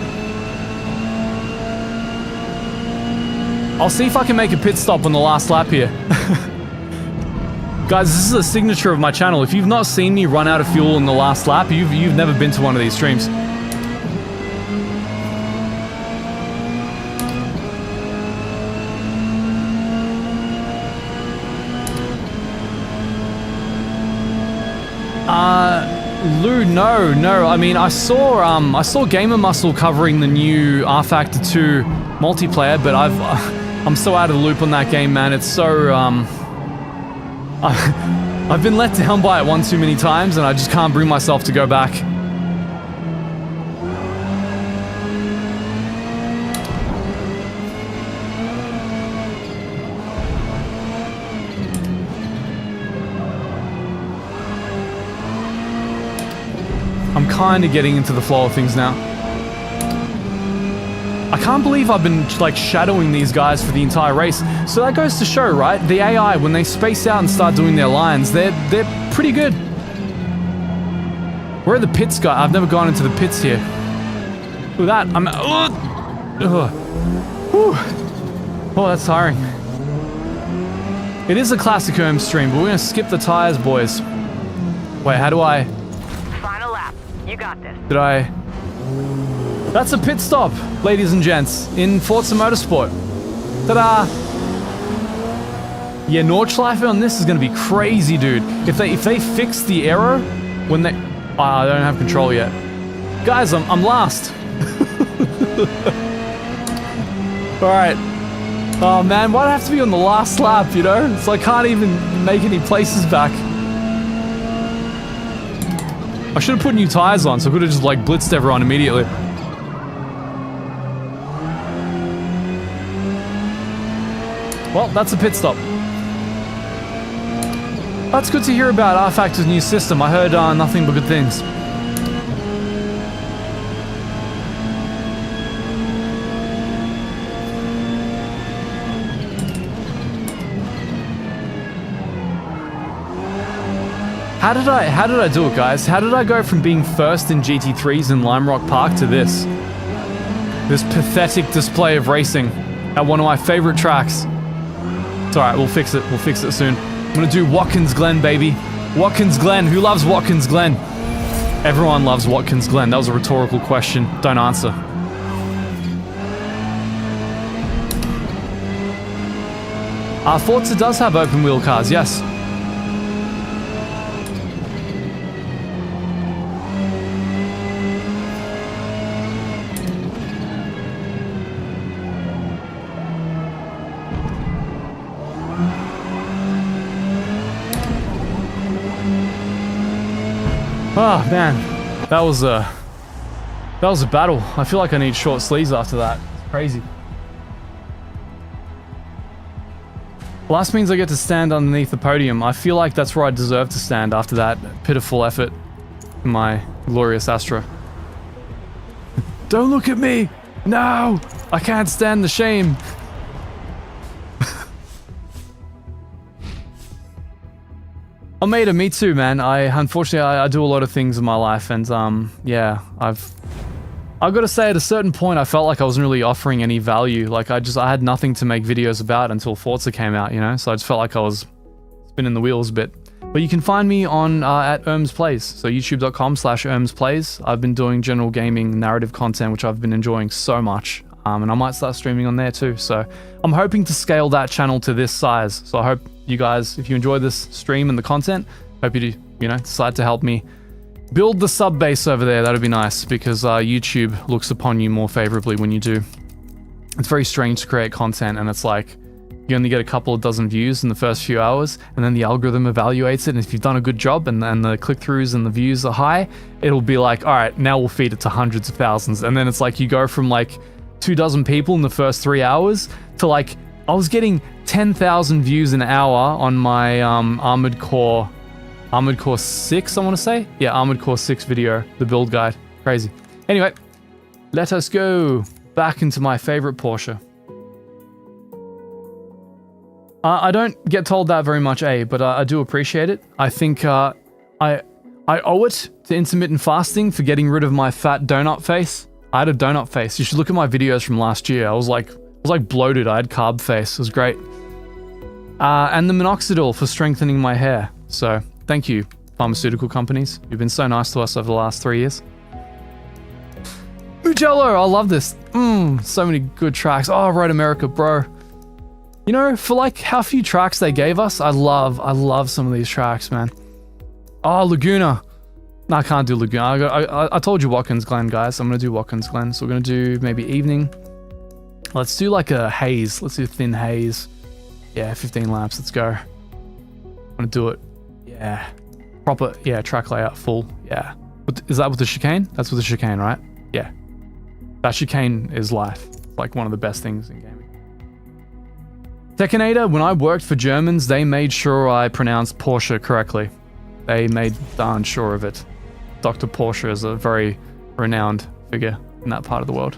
S1: I'll see if I can make a pit stop on the last lap here. Guys, this is a signature of my channel. If you've not seen me run out of fuel in the last lap, you've never been to one of these streams. Lou, no. I mean, I saw Gamer Muscle covering the new R Factor 2 multiplayer, but I'm so out of the loop on that game, man. It's so I've been let down by it one too many times, and I just can't bring myself to go back. I'm kind of getting into the flow of things now. I can't believe I've been shadowing these guys for the entire race. So that goes to show, right? The AI, when they space out and start doing their lines, they're pretty good. Where are the pits, guys? I've never gone into the pits here. Look at that. Oh, that's tiring. It is a classic home stream, but we're gonna skip the tires, boys. Wait, how do I?
S3: Final lap. You got this.
S1: Did I? That's a pit stop, ladies and gents, in Forza Motorsport. Ta-da! Yeah, Nordschleife on this is gonna be crazy, dude. If they fix the error when they... Oh, I don't have control yet. Guys, I'm last. Alright. Oh man, why'd I have to be on the last lap, you know? It's like I can't even make any places back. I should have put new tires on, so I could have just like blitzed everyone immediately. Well, that's a pit stop. That's good to hear about rFactor's new system. I heard nothing but good things. How did I do it, guys? How did I go from being first in GT3s in Lime Rock Park to this? This pathetic display of racing at one of my favorite tracks. It's alright, we'll fix it. We'll fix it soon. I'm gonna do Watkins Glen, baby. Watkins Glen. Who loves Watkins Glen? Everyone loves Watkins Glen. That was a rhetorical question. Don't answer. Forza does have open wheel cars, yes. Oh man, that was a battle. I feel like I need short sleeves after that. It's crazy. Last means I get to stand underneath the podium. I feel like that's where I deserve to stand after that pitiful effort in my glorious Astra. Don't look at me! No! I can't stand the shame. Oh, mate, me too, man. Unfortunately, I do a lot of things in my life, and yeah, I've got to say, at a certain point, I felt like I wasn't really offering any value. Like I had nothing to make videos about until Forza came out, you know. So I just felt like I was spinning the wheels a bit. But you can find me on at Erms Plays, so youtube.com/Erms Plays. I've been doing general gaming narrative content, which I've been enjoying so much. And I might start streaming on there too. So I'm hoping to scale that channel to this size. So I hope you guys, if you enjoy this stream and the content, hope you decide to help me build the sub base over there. That'd be nice, because YouTube looks upon you more favorably when you do. It's very strange to create content, and it's like you only get a couple of dozen views in the first few hours, and then the algorithm evaluates it, and if you've done a good job and the click-throughs and the views are high, it'll be like, all right, now we'll feed it to hundreds of thousands. And then it's like you go from like 24 people in the first 3 hours to like, I was getting 10,000 views an hour on my Armored Core 6, I want to say. Yeah, Armored Core 6 video, the build guide. Crazy. Anyway, let us go back into my favorite Porsche. I don't get told that very much, but I do appreciate it. I think I owe it to intermittent fasting for getting rid of my fat donut face. I had a donut face. You should look at my videos from last year. I was like bloated. I had carb face. It was great. And the minoxidil for strengthening my hair. So thank you, pharmaceutical companies. You've been so nice to us over the last 3 years. Mugello, I love this. So many good tracks. Oh, Road America, bro. You know, for like how few tracks they gave us, I love some of these tracks, man. Oh, Laguna. No, I can't do Laguna. I told you Watkins Glen, guys. I'm going to do Watkins Glen. So we're going to do maybe evening. Let's do like a haze. Let's do thin haze. Yeah, 15 laps. Let's go. I'm going to do it. Yeah. Proper, yeah, track layout full. Yeah. Is that with the chicane? That's with the chicane, right? Yeah. That chicane is life. It's like one of the best things in gaming. Tekinator, when I worked for Germans, they made sure I pronounced Porsche correctly. They made darn sure of it. Dr. Porsche is a very renowned figure in that part of the world.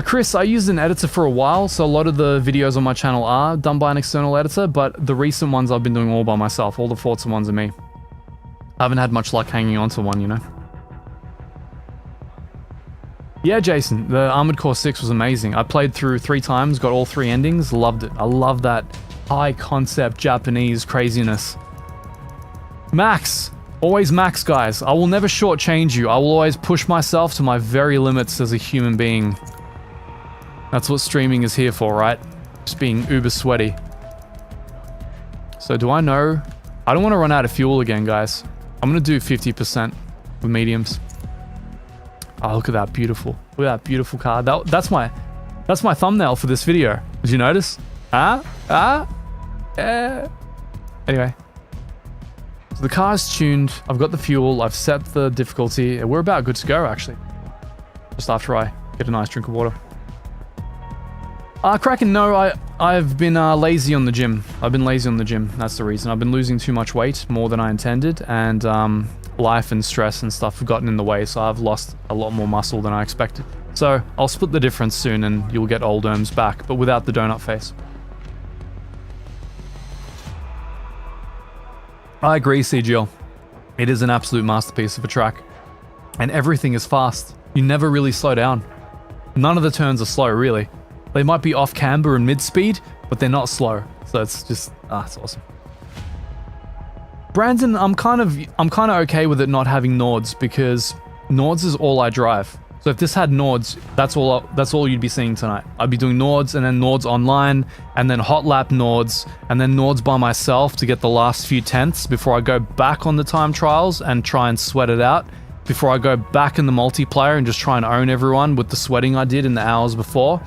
S1: Chris, I used an editor for a while, so a lot of the videos on my channel are done by an external editor, but the recent ones I've been doing all by myself. All the Forza ones are me. I haven't had much luck hanging on to one, you know? Yeah, Jason, the Armored Core 6 was amazing. I played through 3 times, got all 3 endings, loved it. I love that high concept Japanese craziness. Max. Always max, guys. I will never shortchange you. I will always push myself to my very limits as a human being. That's what streaming is here for, right? Just being uber sweaty. So do I know? I don't want to run out of fuel again, guys. I'm going to do 50% with mediums. Oh, look at that beautiful. Look at that beautiful car. That's my thumbnail for this video. Did you notice? Yeah. Anyway. So the car's tuned. I've got the fuel. I've set the difficulty. We're about good to go, actually. Just after I get a nice drink of water. Kraken, no, I've been lazy on the gym. I've been lazy on the gym. That's the reason. I've been losing too much weight, more than I intended, and life and stress and stuff have gotten in the way, so I've lost a lot more muscle than I expected. So I'll split the difference soon, and you'll get old Erms back, but without the donut face. I agree, CGL. It is an absolute masterpiece of a track, and everything is fast. You never really slow down. None of the turns are slow, really. They might be off camber and mid-speed, but they're not slow. So it's just, it's awesome. Brandon, I'm kind of okay with it not having Nords, because Nords is all I drive. So if this had Nords, that's all you'd be seeing tonight. I'd be doing Nords, and then Nords online, and then hot lap Nords, and then Nords by myself to get the last few tenths before I go back on the time trials and try and sweat it out, before I go back in the multiplayer and just try and own everyone with the sweating I did in the hours before.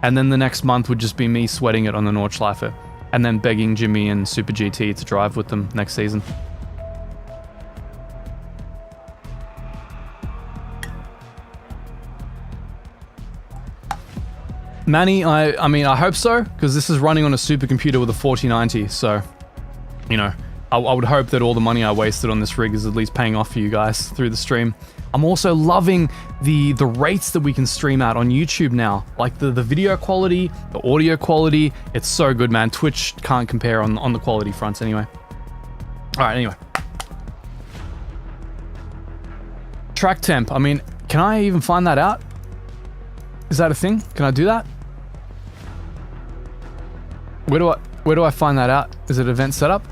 S1: And then the next month would just be me sweating it on the Nordschleife, and then begging Jimmy and Super GT to drive with them next season. Manny, I mean, I hope so, because this is running on a supercomputer with a 4090, so, you know, I would hope that all the money I wasted on this rig is at least paying off for you guys through the stream. I'm also loving the rates that we can stream at on YouTube now. Like the video quality, the audio quality, it's so good, man. Twitch can't compare on the quality fronts anyway. All right, anyway. Track temp, I mean, can I even find that out? Is that a thing? Can I do that? Where do I find that out? Is it event setup?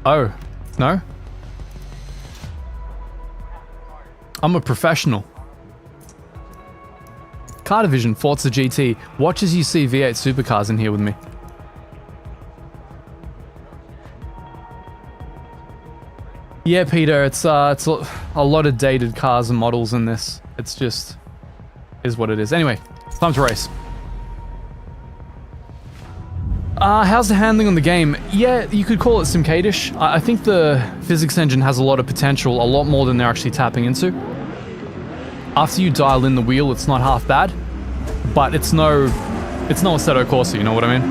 S1: Oh, no? I'm a professional. Car Division, Forza GT. Watch as you see V8 supercars in here with me. Yeah, Peter, it's a lot of dated cars and models in this. It's just is what it is. Anyway, it's time to race. How's the handling on the game? Yeah, you could call it Simcade-ish. I think the physics engine has a lot of potential, a lot more than they're actually tapping into. After you dial in the wheel, it's not half bad, but it's no Assetto Corsa, you know what I mean?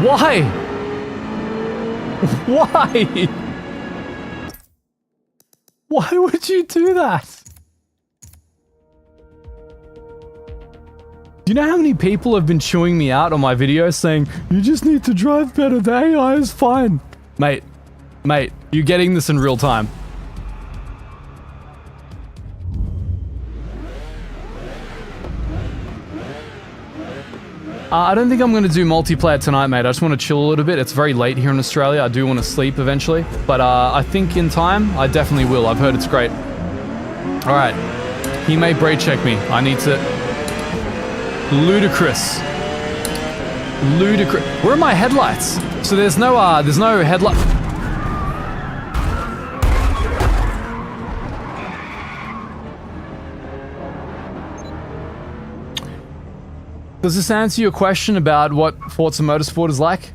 S1: Why? Why? Why would you do that? Do you know how many people have been chewing me out on my videos saying, you just need to drive better, the AI is fine? Mate, you're getting this in real time. I don't think I'm going to do multiplayer tonight, mate. I just want to chill a little bit. It's very late here in Australia. I do want to sleep eventually. But I think in time, I definitely will. I've heard it's great. Alright. He may brake check me. I need to... Ludicrous. Ludicrous. Where are my headlights? So there's no headlight... Does this answer your question about what Forza Motorsport is like?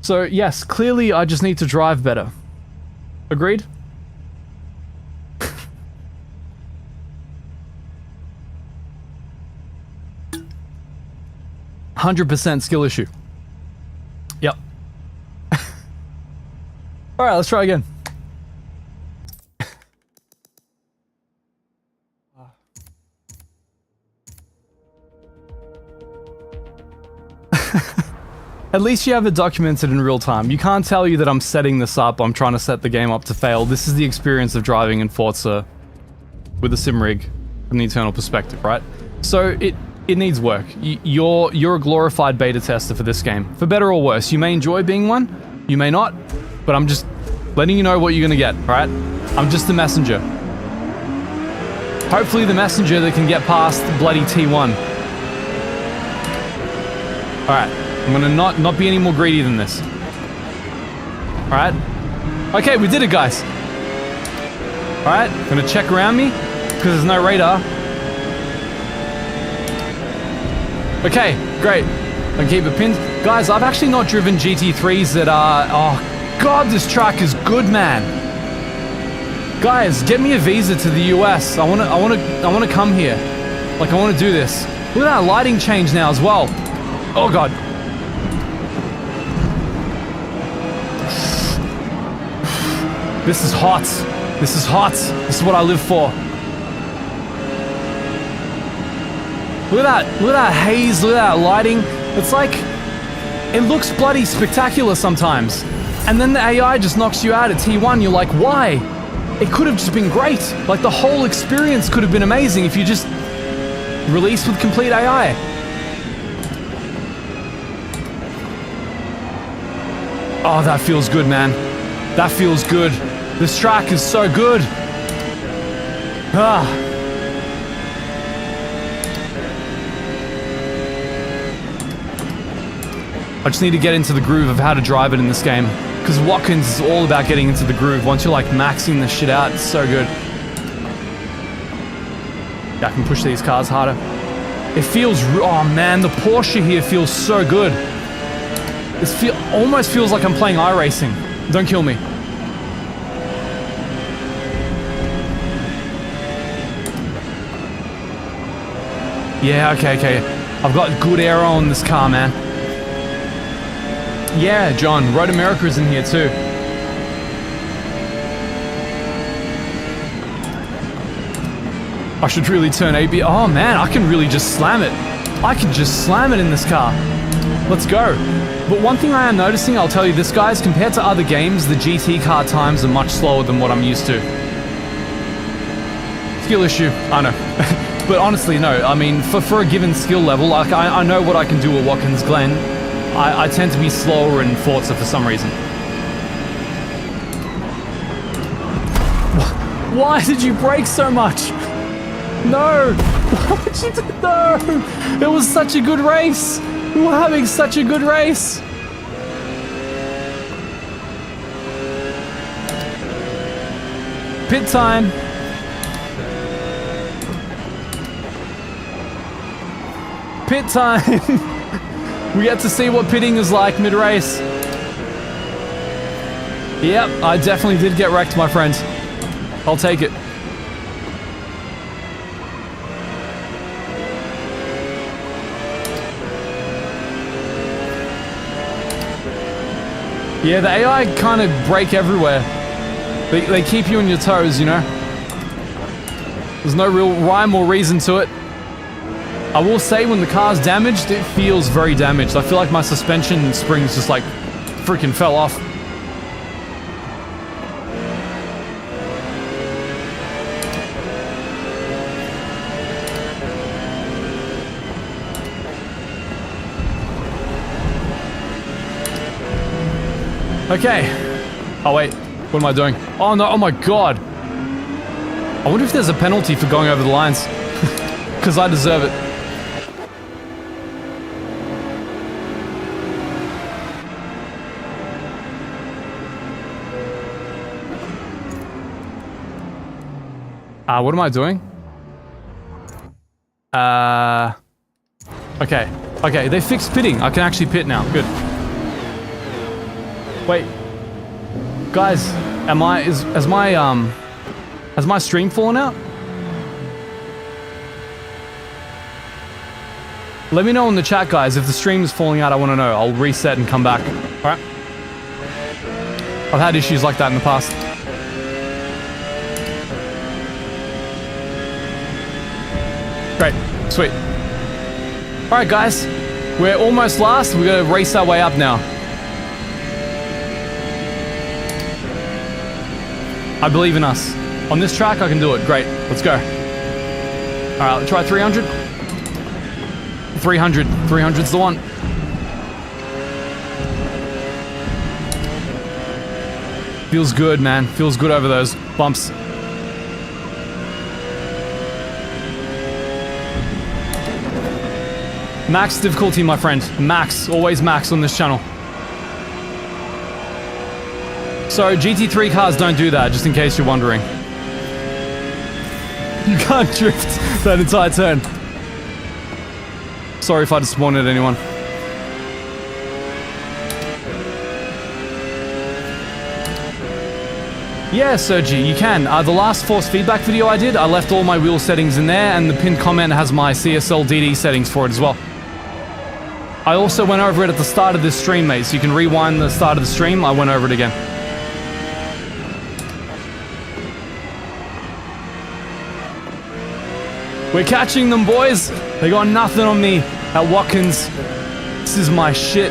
S1: So yes, clearly I just need to drive better. Agreed? 100% skill issue. Yep. Alright, let's try again. At least you have it documented in real time. You can't tell you that I'm setting this up, I'm trying to set the game up to fail. This is the experience of driving in Forza with a sim rig from the internal perspective, right? So it needs work. You're a glorified beta tester for this game. For better or worse. You may enjoy being one, you may not, but I'm just letting you know what you're gonna get, right? I'm just the messenger. Hopefully the messenger that can get past the bloody T1. Alright. I'm gonna not be any more greedy than this. Alright. Okay, we did it, guys. Alright, gonna check around me, because there's no radar. Okay, great. I keep it pinned. Guys, I've actually not driven GT3s that are... Oh, God, this track is good, man. Guys, get me a visa to the US. I wanna come here. Like, I wanna do this. Look at that lighting change now as well. Oh, God. This is hot. This is hot. This is what I live for. Look at that haze, look at that lighting. It's like, it looks bloody spectacular sometimes. And then the AI just knocks you out at T1. You're like, why? It could have just been great. Like, the whole experience could have been amazing if you just released with complete AI. Oh, that feels good, man. That feels good. This track is so good. Ah. I just need to get into the groove of how to drive it in this game. Because Watkins is all about getting into the groove. Once you're like maxing the shit out, it's so good. Yeah, I can push these cars harder. It feels, oh man, the Porsche here feels so good. It almost feels like I'm playing iRacing. Don't kill me. Yeah, okay. I've got good aero on this car, man. Yeah, John, Road America's in here too. I should really turn AB. Oh man, I can really just slam it. I can just slam it in this car. Let's go. But one thing I am noticing, I'll tell you this, guys, compared to other games, the GT car times are much slower than what I'm used to. Skill issue, I know. But honestly, no, I mean, for a given skill level, like, I know what I can do at Watkins Glen. I tend to be slower in Forza for some reason. Why did you brake so much? No! Why would you do no? It was such a good race! We were having such a good race! Pit time! Pit time! We get to see what pitting is like mid-race. Yep, I definitely did get wrecked, my friend. I'll take it. Yeah, the AI kind of brake everywhere. They keep you on your toes, you know? There's no real rhyme or reason to it. I will say, when the car's damaged, it feels very damaged. I feel like my suspension springs just like freaking fell off. Okay. Oh wait, what am I doing? Oh no, oh my god. I wonder if there's a penalty for going over the lines. Because I deserve it. What am I doing? Okay, they fixed pitting. I can actually pit now. Good. Wait. Guys, has my stream fallen out? Let me know in the chat, guys. If the stream is falling out, I want to know. I'll reset and come back. Alright? I've had issues like that in the past. Great. Sweet. Alright, guys. We're almost last. We're going to race our way up now. I believe in us. On this track, I can do it. Great. Let's go. Alright, let's try 300. 300. 300's the one. Feels good, man. Feels good over those bumps. Max difficulty, my friend. Max. Always max on this channel. So, GT3 cars don't do that, just in case you're wondering. You can't drift that entire turn. Sorry if I disappointed anyone. Yeah, Sergi, you can. The last force feedback video I did, I left all my wheel settings in there, and the pinned comment has my CSL DD settings for it as well. I also went over it at the start of this stream, mate, so you can rewind the start of the stream. I went over it again. We're catching them, boys. They got nothing on me at Watkins. This is my shit.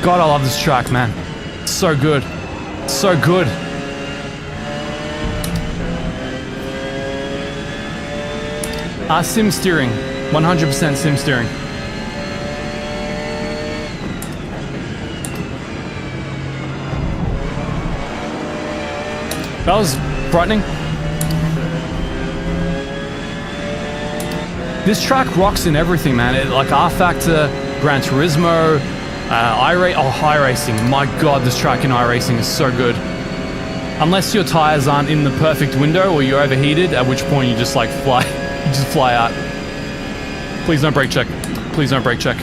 S1: God, I love this track, man. It's so good. So good. Sim steering. 100% sim steering. That was frightening. This track rocks in everything, man. Like R-Factor, Gran Turismo, iRacing. My God, this track in iRacing is so good. Unless your tires aren't in the perfect window or you're overheated, at which point you just like fly, you just fly out. Please no brake check. Please no brake check.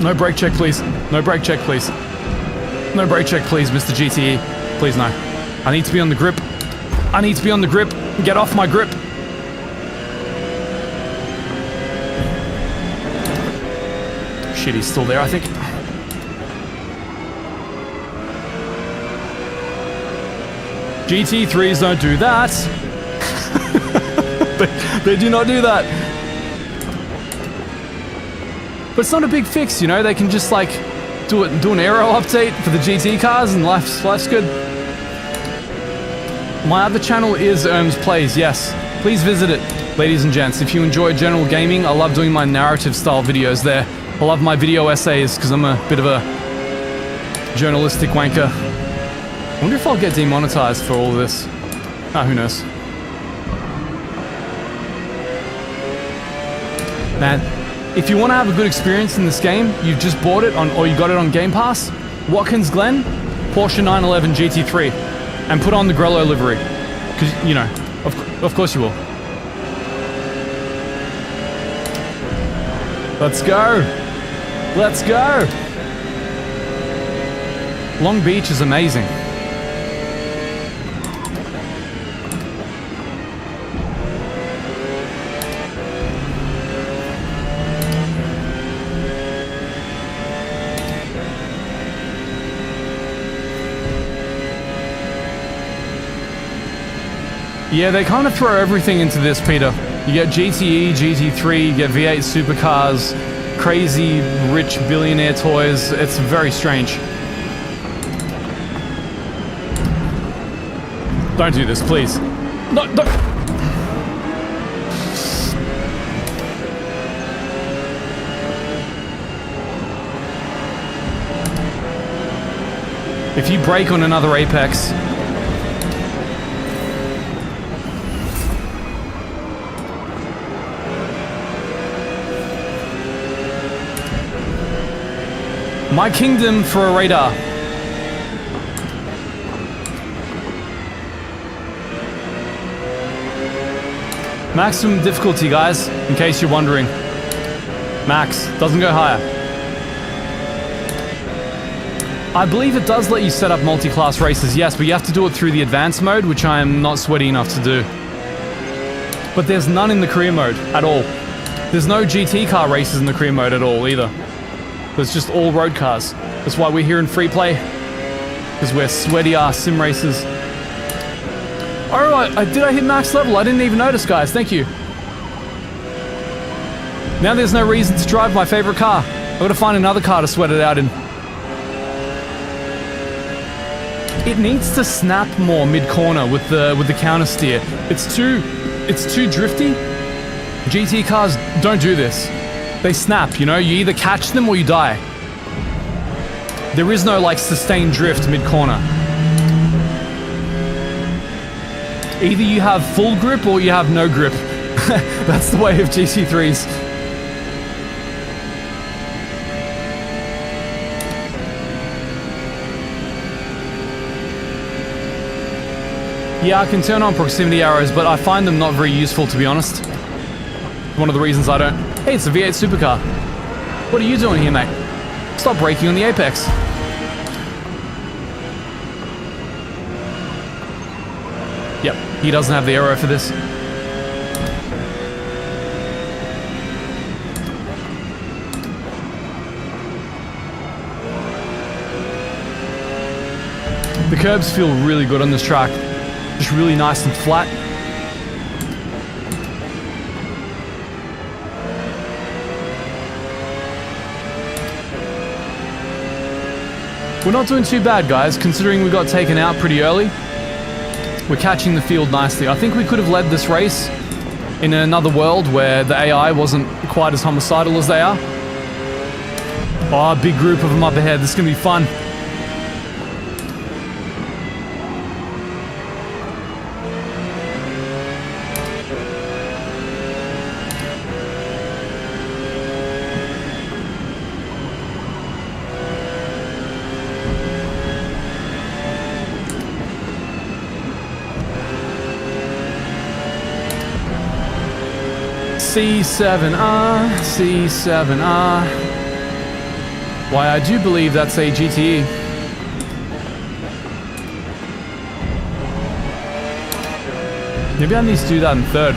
S1: No brake check, please. No brake check, please. No brake check, please, Mr. GTE. Please no. I need to be on the grip. I need to be on the grip. Get off my grip. Shit, he's still there, I think. GT3s don't do that. they do not do that. But it's not a big fix, you know? They can just like do an aero update for the GT cars and life's good. My other channel is Plays, yes. Please visit it, ladies and gents. If you enjoy general gaming, I love doing my narrative style videos there. I love my video essays because I'm a bit of a journalistic wanker. I wonder if I'll get demonetized for all of this. Who knows. Man, if you want to have a good experience in this game, you've just bought it on, or you got it on Game Pass, Watkins Glen, Porsche 911 GT3, and put on the Grello livery. Because, you know, of course you will. Let's go. Let's go. Long Beach is amazing. Yeah, they kind of throw everything into this, Peter. You get GTE, GT3, you get V8 supercars, crazy rich billionaire toys. It's very strange. Don't do this, please. No, no. If you brake on another Apex, my kingdom for a radar. Maximum difficulty, guys, in case you're wondering. Max, doesn't go higher. I believe it does let you set up multi-class races, yes, but you have to do it through the advanced mode, which I am not sweaty enough to do. But there's none in the career mode at all. There's no GT car races in the career mode at all either. It's just all road cars. That's why we're here in free play. Because we're sweaty ass sim racers. Alright, did I hit max level? I didn't even notice, guys. Thank you. Now there's no reason to drive my favorite car. I've got to find another car to sweat it out in. It needs to snap more mid-corner with the counter steer. It's too drifty. GT cars don't do this. They snap, you know? You either catch them or you die. There is no, like, sustained drift mid-corner. Either you have full grip or you have no grip. That's the way of GT3s. Yeah, I can turn on proximity arrows, but I find them not very useful, to be honest. One of the reasons I don't... Hey, it's a V8 supercar. What are you doing here, mate? Stop braking on the apex. Yep, he doesn't have the arrow for this. The curbs feel really good on this track. Just really nice and flat. We're not doing too bad, guys, considering we got taken out pretty early. We're catching the field nicely. I think we could have led this race in another world where the AI wasn't quite as homicidal as they are. Oh, a big group of them up ahead. This is going to be fun. C7R, C7R. Why, I do believe that's a GTE. Maybe I need to do that in third.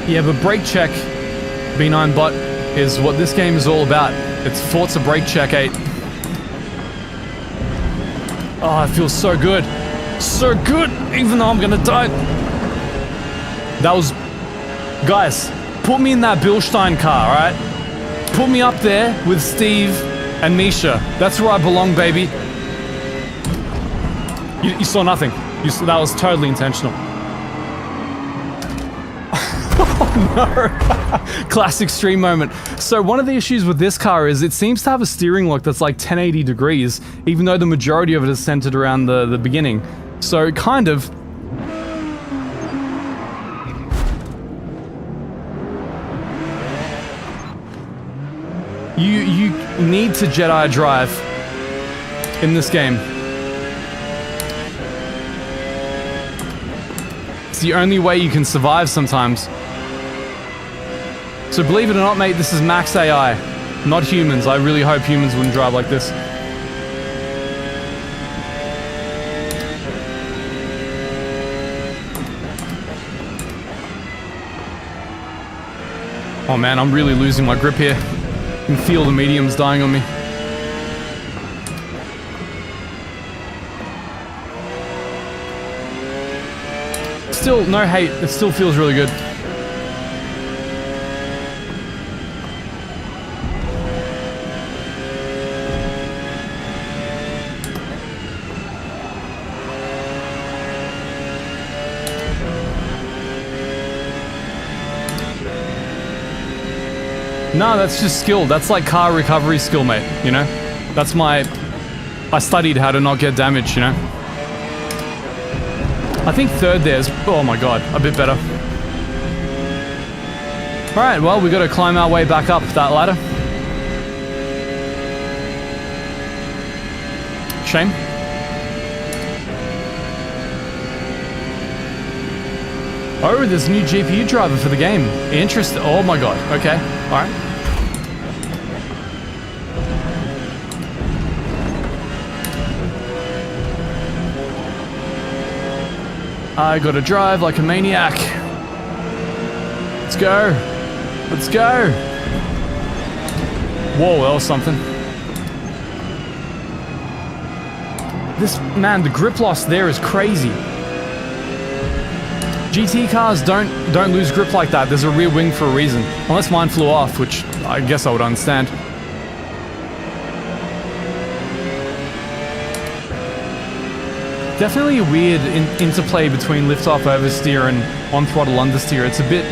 S1: Yeah, but brake check B9 bot is what this game is all about. It's Forza Brake Check 8. Oh, it feels so good. So good, even though I'm gonna die. That was... Guys, put me in that Bilstein car, alright? Put me up there with Steve and Misha. That's where I belong, baby. You saw nothing. That was totally intentional. No. Classic stream moment. So one of the issues with this car is it seems to have a steering lock that's like 1080 degrees, even though the majority of it is centered around the beginning. So kind of... You need to Jedi drive in this game. It's the only way you can survive sometimes. So believe it or not, mate, this is max AI, not humans. I really hope humans wouldn't drive like this. Oh man, I'm really losing my grip here. I can feel the mediums dying on me. Still, no hate, it still feels really good. No, that's just skill. That's like car recovery skill, mate, you know? That's my... I studied how to not get damaged, you know? I think third there's... Oh my god, a bit better. Alright, well, we gotta climb our way back up that ladder. Shame. Oh, there's a new GPU driver for the game. Interesting. Oh my god. Okay. Alright. I gotta drive like a maniac. Let's go. Let's go. Whoa, that was something. This, man, the grip loss there is crazy. GT cars don't lose grip like that. There's a rear wing for a reason. Unless mine flew off, which I guess I would understand. Definitely a weird interplay between lift-off oversteer and on-throttle understeer. It's a bit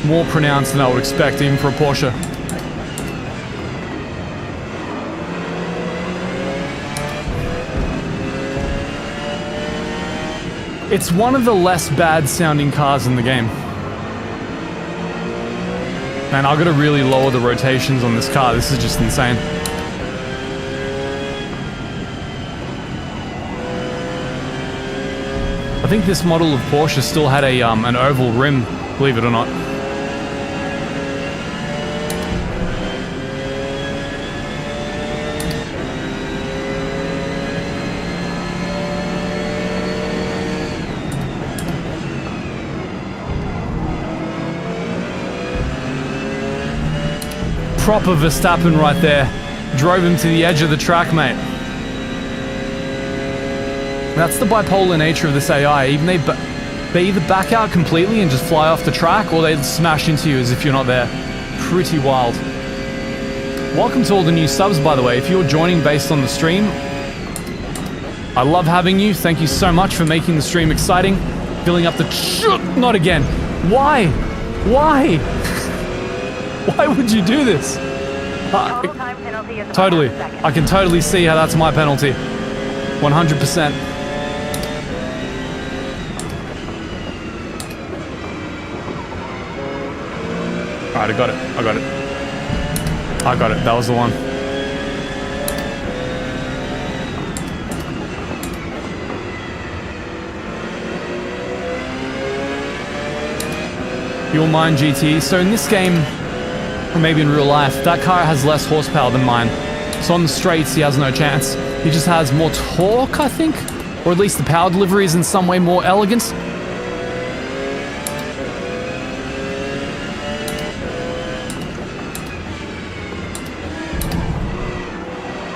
S1: more pronounced than I would expect even for a Porsche. It's one of the less bad sounding cars in the game. Man, I've got to really lower the rotations on this car. This is just insane. I think this model of Porsche still had a an oval rim, believe it or not. Proper Verstappen right there. Drove him to the edge of the track, mate. That's the bipolar nature of this AI. Even they either back out completely and just fly off the track, or they smash into you as if you're not there. Pretty wild. Welcome to all the new subs, by the way. If you're joining based on the stream, I love having you. Thank you so much for making the stream exciting. Filling up the... Not again. Why? Why? Why would you do this?
S3: Total time penalty is
S1: Totally.
S3: 1 second.
S1: I can totally see how that's my penalty. 100%. Alright, I got it. I got it. I got it. That was the one. You'll mind GT. So in this game, or maybe in real life, that car has less horsepower than mine. So on the straights, he has no chance. He just has more torque, I think? Or at least the power delivery is in some way more elegant.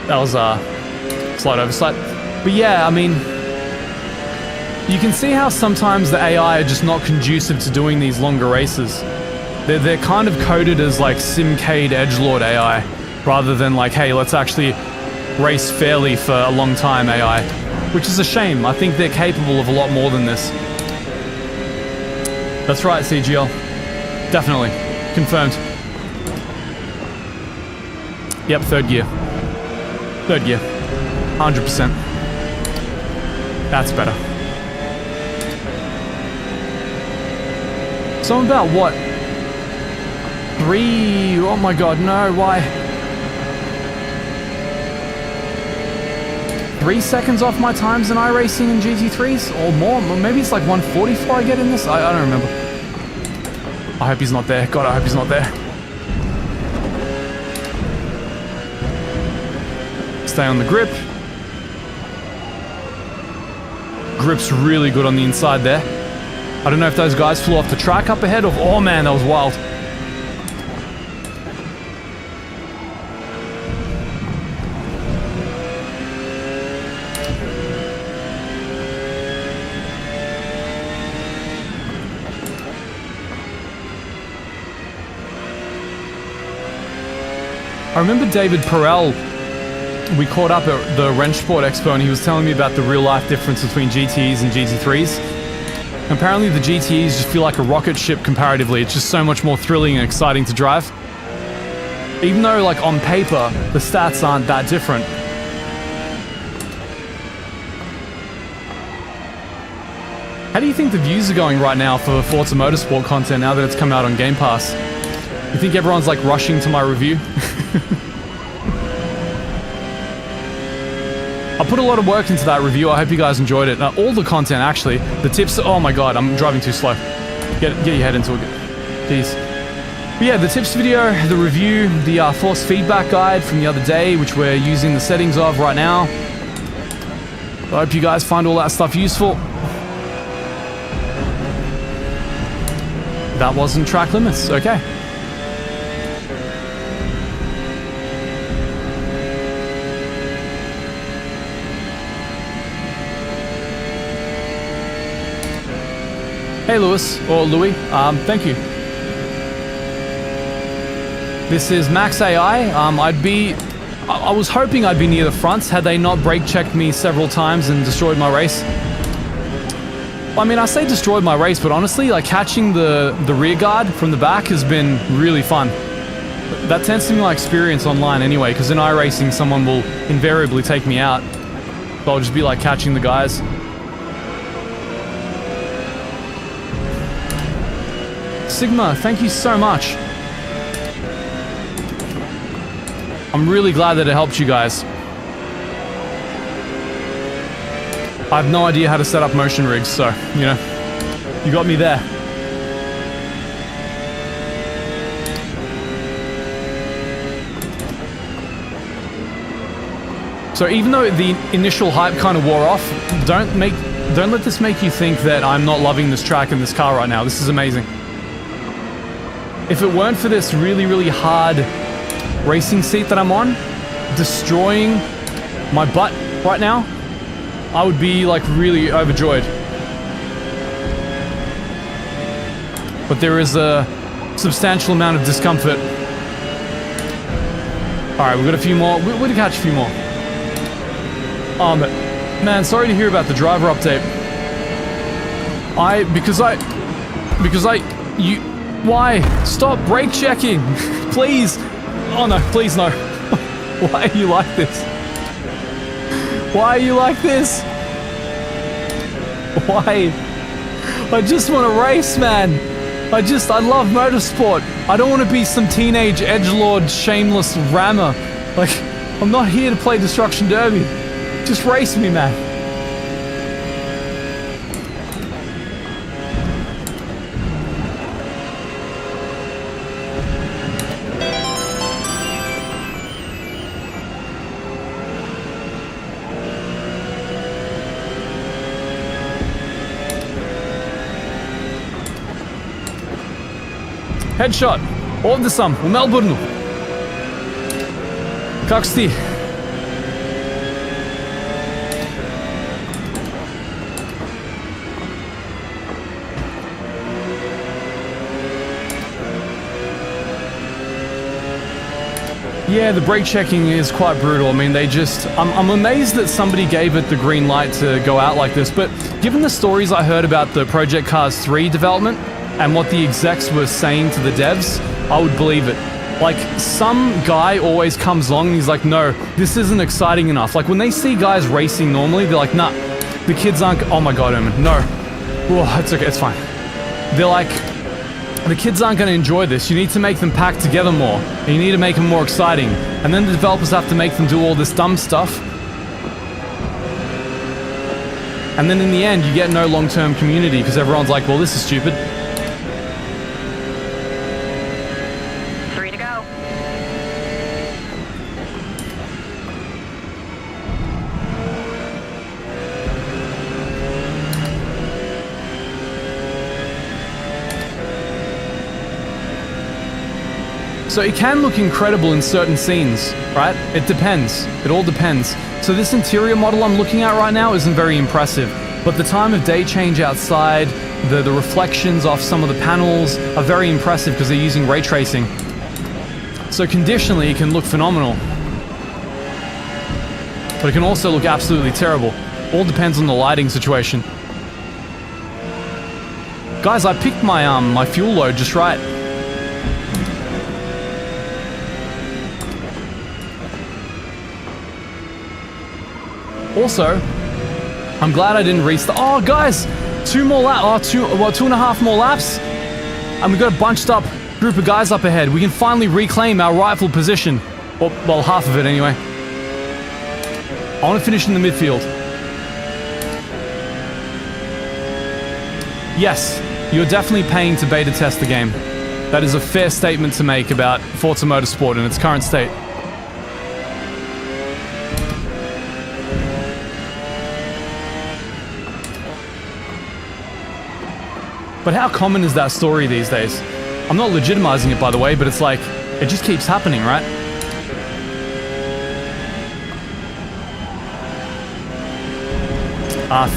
S1: That was a slight oversight. But yeah, I mean, you can see how sometimes the AI are just not conducive to doing these longer races. They're kind of coded as like Simcade edgelord AI, rather than like, hey, let's actually race fairly for a long time AI, which is a shame. I think they're capable of a lot more than this. That's right, CGL. Definitely. Confirmed. Yep, third gear. Third gear. 100%. That's better. So I'm about what? 3... Oh my god, no, why? 3 seconds off my times in iRacing in GT3s? Or more? Maybe it's like 144 I get in this? I don't remember. I hope he's not there. God, I hope he's not there. Stay on the grip. Grip's really good on the inside there. I don't know if those guys flew off the track up ahead or... Oh man, that was wild. I remember David Perel, we caught up at the Wrench Sport Expo and he was telling me about the real life difference between GTEs and GT3s. Apparently the GTEs just feel like a rocket ship comparatively. It's just so much more thrilling and exciting to drive. Even though like on paper, the stats aren't that different. How do you think the views are going right now for Forza Motorsport content now that it's come out on Game Pass? You think everyone's like rushing to my review? I put a lot of work into that review. I hope you guys enjoyed it. All the content, actually. The tips... Oh my god, I'm driving too slow. Get your head into it. Jeez. But yeah, the tips video, the review, the force feedback guide from the other day, which we're using the settings of right now. I hope you guys find all that stuff useful. That wasn't track limits. Okay. Hey Lewis, or Louis, thank you. This is Max AI. I'd be I was hoping I'd be near the front had they not brake checked me several times and destroyed my race. I mean, I say destroyed my race, but honestly, like catching the rear guard from the back has been really fun. That tends to be my experience online anyway, because in iRacing someone will invariably take me out. So I'll just be like catching the guys. Sigma, thank you so much. I'm really glad that it helped you guys. I have no idea how to set up motion rigs, so, you know, you got me there. So even though the initial hype kind of wore off, don't let this make you think that I'm not loving this track and this car right now. This is amazing. If it weren't for this really, really hard racing seat that I'm on, destroying my butt right now, I would be like really overjoyed. But there is a substantial amount of discomfort. Alright, we've got a few more. We're gonna catch a few more. Man, sorry to hear about the driver update. Why? Stop brake checking! Please! Oh no, please no. Why are you like this? Why are you like this? Why? I just want to race, man. I love motorsport. I don't want to be some teenage edgelord shameless rammer. Like, I'm not here to play Destruction Derby. Just race me, man. Headshot. Ovdje sam, u Melbourneu. Kako si ti? Yeah, the brake checking is quite brutal. I mean, I'm amazed that somebody gave it the green light to go out like this, but given the stories I heard about the Project Cars 3 development and what the execs were saying to the devs, I would believe it. Like, some guy always comes along and he's like, no, this isn't exciting enough. Like, when they see guys racing normally, they're like, nah, the kids aren't, oh my god, Omen, no. Oh, it's okay, it's fine. They're like, the kids aren't going to enjoy this. You need to make them pack together more. And you need to make them more exciting. And then the developers have to make them do all this dumb stuff. And then in the end, you get no long-term community because everyone's like, well, this is stupid.
S3: 3 to go.
S1: So it can look incredible in certain scenes, right? It depends. It all depends. So this interior model I'm looking at right now isn't very impressive, but the time of day change outside, the reflections off some of the panels are very impressive because they're using ray tracing. So conditionally it can look phenomenal, but it can also look absolutely terrible. All depends on the lighting situation. Guys, I picked my my fuel load just right. Also, I'm glad I didn't restart. Oh, guys, 2 more laps. 2.5 more laps, and we've got a bunched up group of guys up ahead. We can finally reclaim our rightful position. Well, half of it anyway. I want to finish in the midfield. Yes, you're definitely paying to beta test the game. That is a fair statement to make about Forza Motorsport in its current state. But how common is that story these days? I'm not legitimizing it, by the way, but it's like, it just keeps happening, right?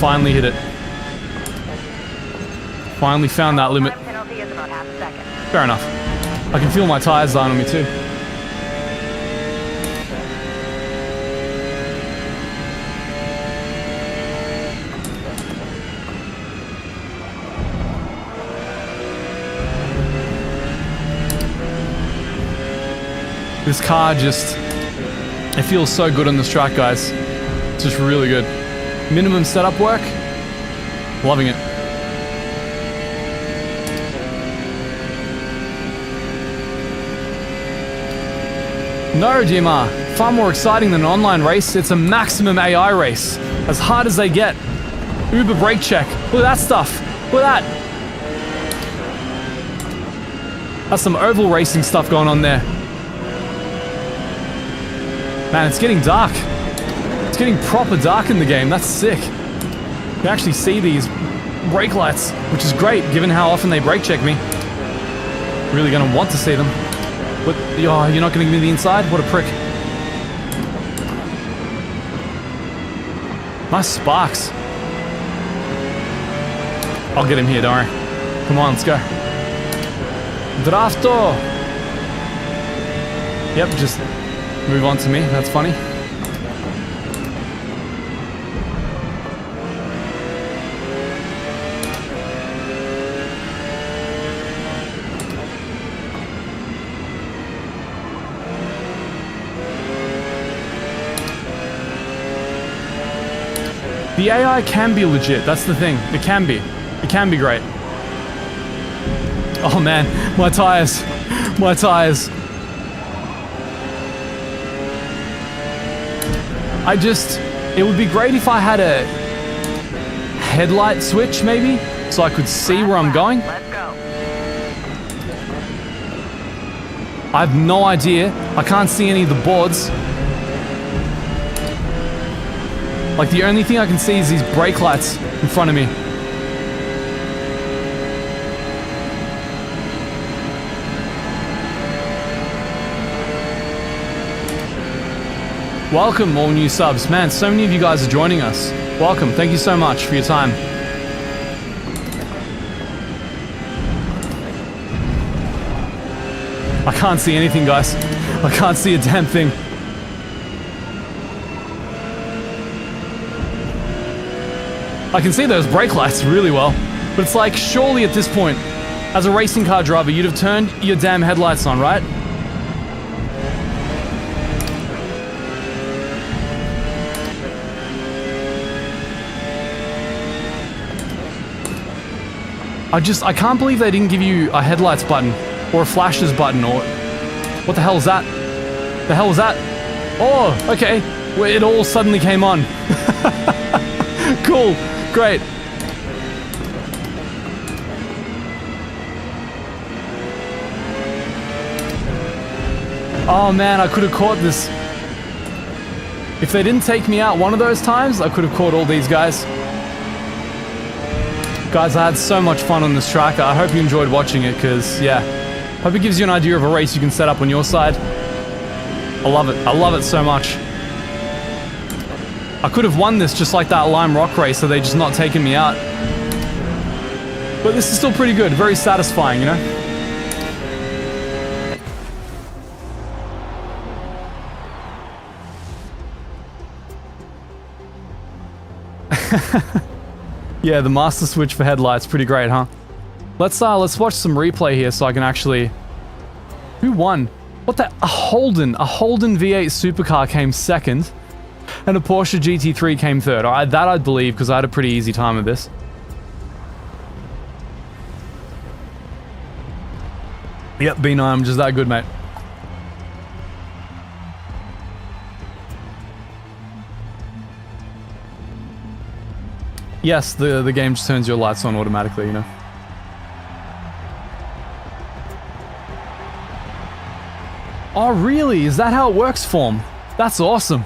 S1: Finally hit it. Finally found that limit.
S3: Penalty is about half a second.
S1: Fair enough. I can feel my tires dying on me too. This car just, it feels so good on this track, guys. It's just really good. Minimum setup work. Loving it. No, DMR. Far more exciting than an online race. It's a maximum AI race. As hard as they get. Uber brake check. Look at that stuff. Look at that. That's some oval racing stuff going on there. Man, it's getting dark. It's getting proper dark in the game. That's sick. You can actually see these brake lights, which is great given how often they brake check me. Really gonna want to see them. But, oh, you're not gonna give me the inside? What a prick. Nice sparks. I'll get him here, don't worry. Come on, let's go. Drafto! Yep, just move on to me. That's funny. The AI can be legit, that's the thing. It can be. It can be great. Oh man, my tires. My tires. It would be great if I had a headlight switch maybe, so I could see where I'm going.
S3: Let's go.
S1: I have no idea. I can't see any of the boards. Like, the only thing I can see is these brake lights in front of me. Welcome, all new subs. Man, so many of you guys are joining us. Welcome. Thank you so much for your time. I can't see anything, guys. I can't see a damn thing. I can see those brake lights really well, but it's like, surely at this point, as a racing car driver, you'd have turned your damn headlights on, right? I can't believe they didn't give you a headlights button, or a flashes button, or... What the hell is that? The hell is that? Oh, okay. Well, it all suddenly came on. Cool. Great. Oh man, I could have caught this. If they didn't take me out one of those times, I could have caught all these guys. Guys, I had so much fun on this track. I hope you enjoyed watching it, because, yeah. Hope it gives you an idea of a race you can set up on your side. I love it. I love it so much. I could have won this just like that Lime Rock race, so they just not taken me out. But this is still pretty good. Very satisfying, you know? Yeah, the master switch for headlights, pretty great, huh? Let's watch some replay here so I can actually... Who won? What the... A Holden V8 supercar came second, and a Porsche GT3 came third. Alright, that I'd believe, because I had a pretty easy time with this. Yep, B9, I'm just that good, mate. Yes, the game just turns your lights on automatically, you know. Oh, really? Is that how it works, Form? That's awesome.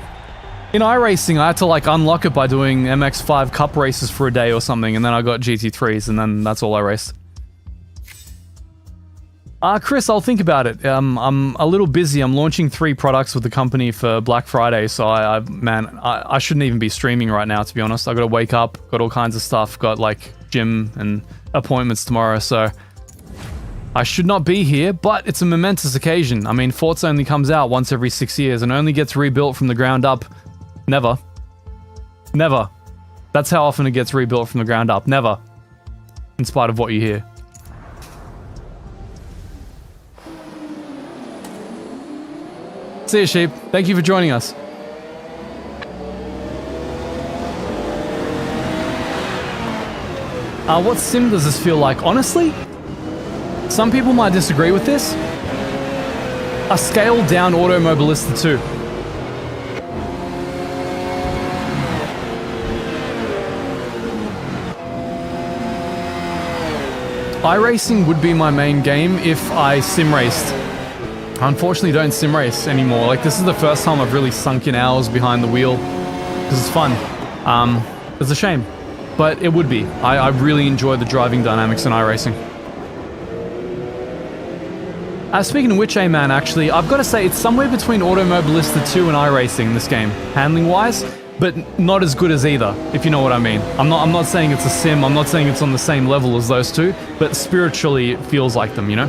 S1: In iRacing, I had to, like, unlock it by doing MX5 Cup races for a day or something, and then I got GT3s, and then that's all I raced. Chris, I'll think about it. I'm a little busy. I'm launching 3 products with the company for Black Friday, so I shouldn't even be streaming right now, to be honest. I gotta wake up, got all kinds of stuff, got like gym and appointments tomorrow, so I should not be here, but it's a momentous occasion. I mean, Forza only comes out once every 6 years and only gets rebuilt from the ground up. Never. Never. That's how often it gets rebuilt from the ground up. Never. In spite of what you hear. See you, sheep. Thank you for joining us. What sim does this feel like? Honestly, some people might disagree with this. A scaled down Automobilista 2. iRacing would be my main game if I sim raced. I unfortunately don't sim race anymore. Like, this is the first time I've really sunk in hours behind the wheel because it's fun. It's a shame, but it would be. I really enjoy the driving dynamics in iRacing. Speaking of which, man, actually, I've got to say it's somewhere between Automobilista 2 and iRacing, this game, handling-wise, but not as good as either, if you know what I mean. I'm not saying it's a sim, I'm not saying it's on the same level as those two, but spiritually it feels like them, you know?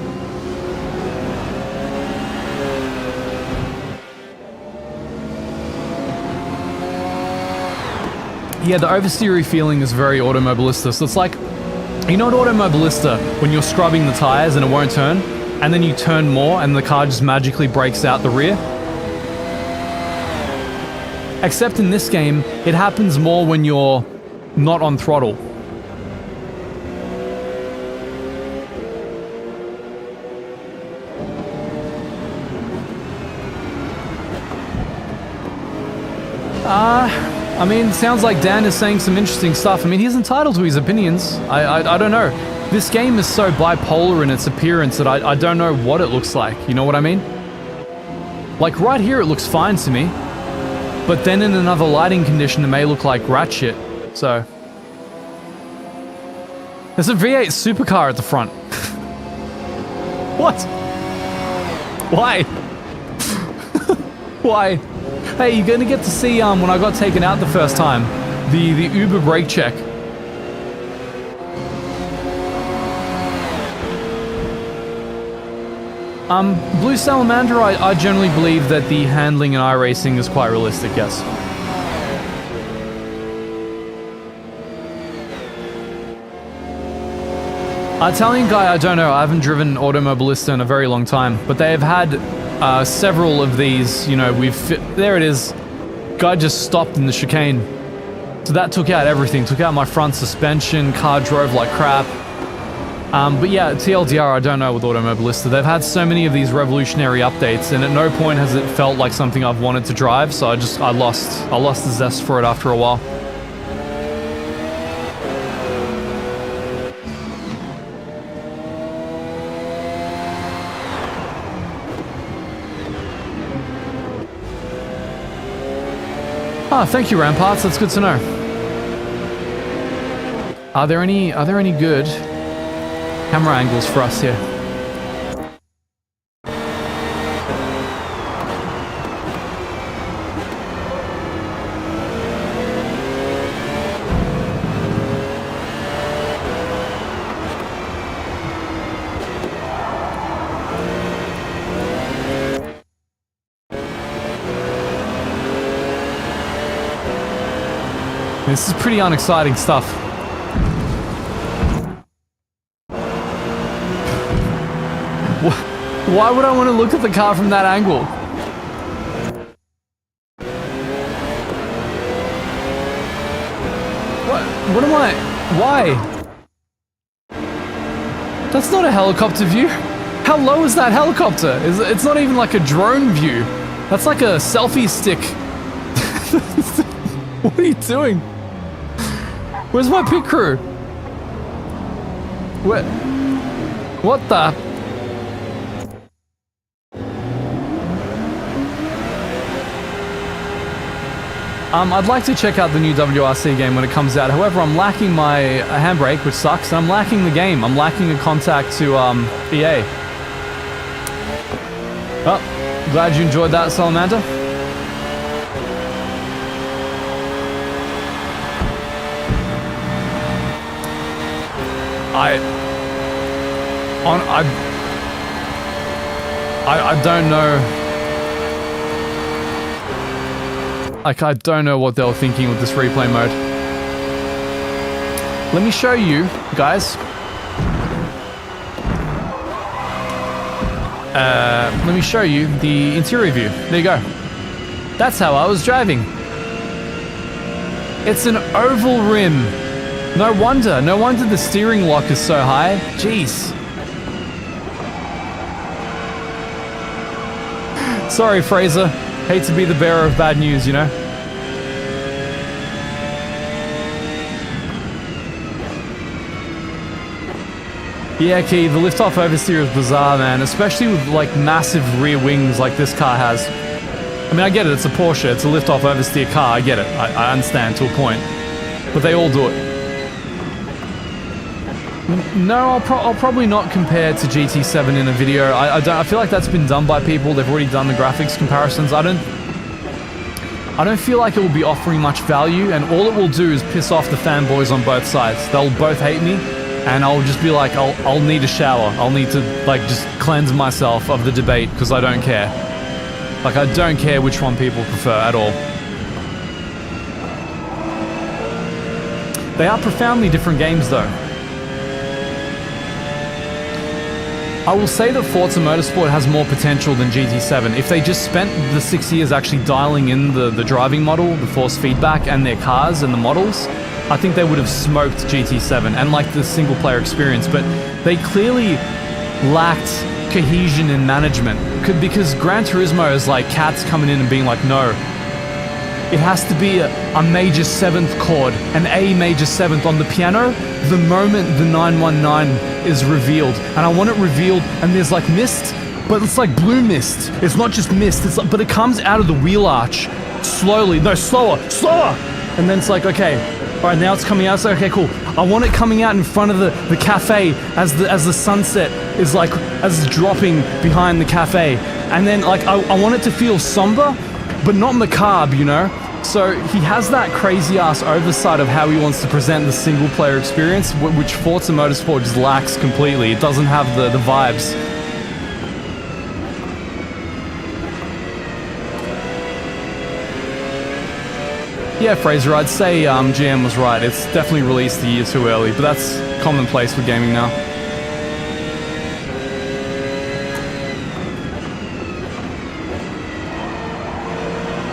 S1: Yeah, the oversteery feeling is very Automobilista, so it's like, you know what Automobilista, when you're scrubbing the tires and it won't turn, and then you turn more and the car just magically breaks out the rear? Except in this game, it happens more when you're not on throttle. I mean, sounds like Dan is saying some interesting stuff. I mean, he's entitled to his opinions. I don't know. This game is so bipolar in its appearance that I don't know what it looks like. You know what I mean? Like, right here it looks fine to me. But then in another lighting condition, it may look like rat shit. So... there's a V8 supercar at the front. What? Why? Why? Hey, you're gonna get to see, when I got taken out the first time, the Uber brake check. Blue Salamander, I generally believe that the handling in iRacing is quite realistic, yes. Italian guy, I don't know, I haven't driven Automobilista in a very long time, but they have had several of these, you know, there it is. Guy just stopped in the chicane. So that took out everything, took out my front suspension, car drove like crap. But yeah, TLDR, I don't know with Automobilista. They've had so many of these revolutionary updates, and at no point has it felt like something I've wanted to drive, so I lost the zest for it after a while. Ah, thank you, Ramparts. That's good to know. Are there any good camera angles for us here? This is pretty unexciting stuff. Why would I want to look at the car from that angle? What am I... Why? That's not a helicopter view. How low is that helicopter? It's not even like a drone view. That's like a selfie stick. What are you doing? Where's my pit crew? What the? I'd like to check out the new WRC game when it comes out. However, I'm lacking my handbrake, which sucks, and I'm lacking the game. I'm lacking a contact to EA. Oh, glad you enjoyed that, Salamander. I don't know. Like, I don't know what they were thinking with this replay mode. Let me show you, guys. Let me show you the interior view. There you go. That's how I was driving. It's an oval rim. No wonder the steering lock is so high. Jeez. Sorry, Fraser. Hate to be the bearer of bad news, you know? Yeah, Key, the liftoff oversteer is bizarre, man. Especially with, like, massive rear wings like this car has. I mean, I get it, it's a Porsche, it's a liftoff oversteer car, I get it. I understand to a point. But they all do it. No, I'll probably not compare to GT7 in a video. I feel like that's been done by people. They've already done the graphics comparisons. I don't feel like it will be offering much value, and all it will do is piss off the fanboys on both sides. They'll both hate me, and I'll just be like, I'll need a shower. I'll need to, like, just cleanse myself of the debate, because I don't care. Like, I don't care which one people prefer at all. They are profoundly different games, though. I will say that Forza Motorsport has more potential than GT7. If they just spent the 6 years actually dialing in the driving model, the force feedback, and their cars and the models, I think they would have smoked GT7 and like the single player experience, but they clearly lacked cohesion in management because Gran Turismo is like cats coming in and being like, no, it has to be a major 7th chord, an A major 7th on the piano the moment the 919 is revealed. And I want it revealed and there's like mist, but it's like blue mist. It's not just mist, it's like, but it comes out of the wheel arch slowly. No, slower. And then it's like, okay, all right, now it's coming out. It's like, okay, cool. I want it coming out in front of the cafe as the sunset is like, as it's dropping behind the cafe. And then like, I want it to feel somber, but not macabre, you know? So he has that crazy ass oversight of how he wants to present the single player experience, which Forza Motorsport just lacks completely. It doesn't have the vibes. Yeah, Fraser, I'd say GM was right. It's definitely released a year too early, but that's commonplace with gaming now.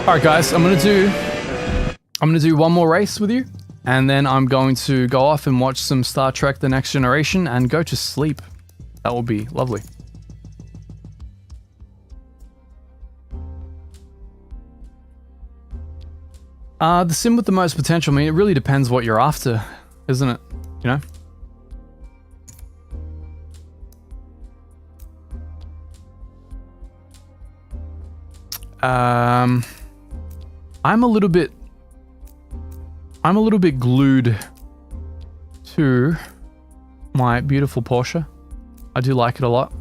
S1: Alright guys, I'm gonna do one more race with you, and then I'm going to go off and watch some Star Trek The Next Generation and go to sleep. That will be lovely. The sim with the most potential, I mean, it really depends what you're after, isn't it? You know? I'm a little bit glued to my beautiful Porsche. I do like it a lot.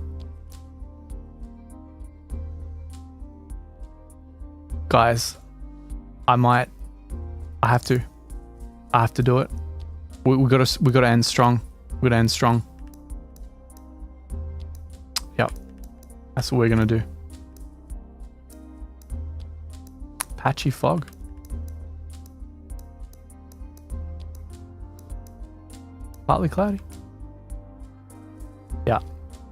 S1: Guys, I have to do it. We gotta end strong. We gotta end strong. Yep. That's what we're gonna do. Patchy fog. Partly cloudy. Yeah.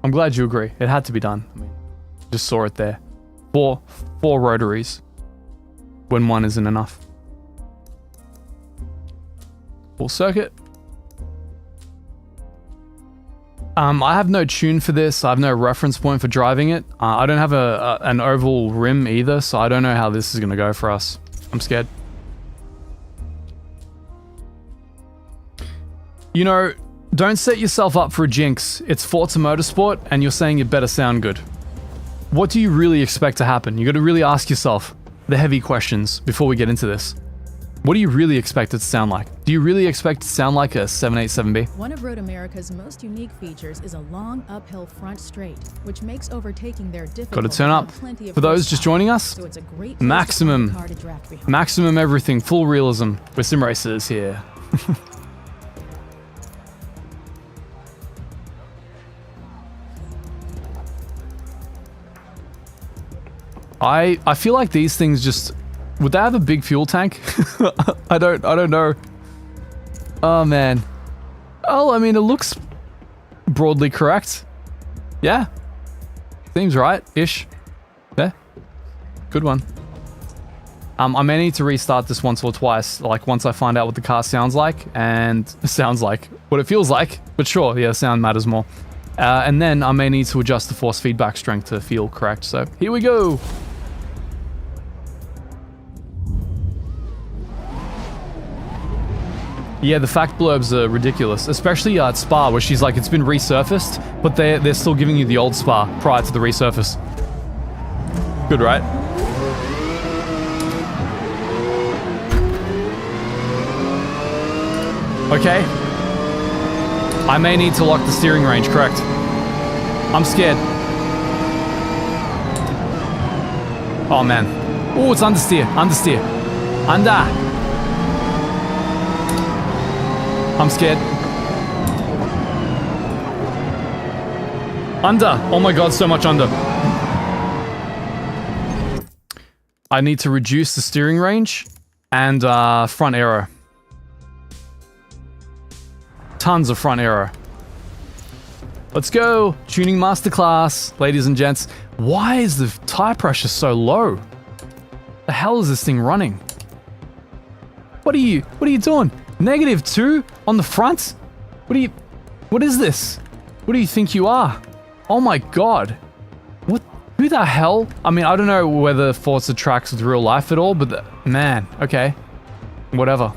S1: I'm glad you agree. It had to be done. I mean, just saw it there. Four rotaries when one isn't enough. Full circuit. I have no tune for this. I have no reference point for driving it. I don't have an oval rim either, so I don't know how this is going to go for us. I'm scared. You know, don't set yourself up for a jinx. It's Forza Motorsport, and you're saying it better sound good. What do you really expect to happen? You got to really ask yourself the heavy questions before we get into this. What do you really expect it to sound like? Do you really expect it to sound like a 787B?
S2: One of Road America's most unique features is a long uphill front straight, which makes overtaking there difficult.
S1: Got to turn up. For those just joining us,
S2: So it's a great
S1: maximum everything, full realism. We're sim racers here. I feel like these things just... Would they have a big fuel tank? I don't know. Oh man. Oh, I mean, it looks broadly correct. Yeah. Seems right-ish. There. Good one. I may need to restart this once or twice, like once I find out what the car sounds like, and sounds like, what it feels like, but sure, yeah, sound matters more. And then I may need to adjust the force feedback strength to feel correct, so here we go! Yeah, the fact blurbs are ridiculous, especially at Spa, where she's like, it's been resurfaced, but they're still giving you the old Spa prior to the resurface. Good, right? Okay. I may need to lock the steering range, correct. I'm scared. Oh, man. Oh, it's understeer. Understeer. Under. I'm scared. Under. Oh my god, so much under. I need to reduce the steering range and front aero. Tons of front aero. Let's go. Tuning masterclass, ladies and gents. Why is the tire pressure so low? The hell is this thing running? What are you doing? -2 on the front? What is this? What do you think you are? Oh my god. Who the hell? I mean, I don't know whether Forza tracks with real life at all, but man, okay. Whatever.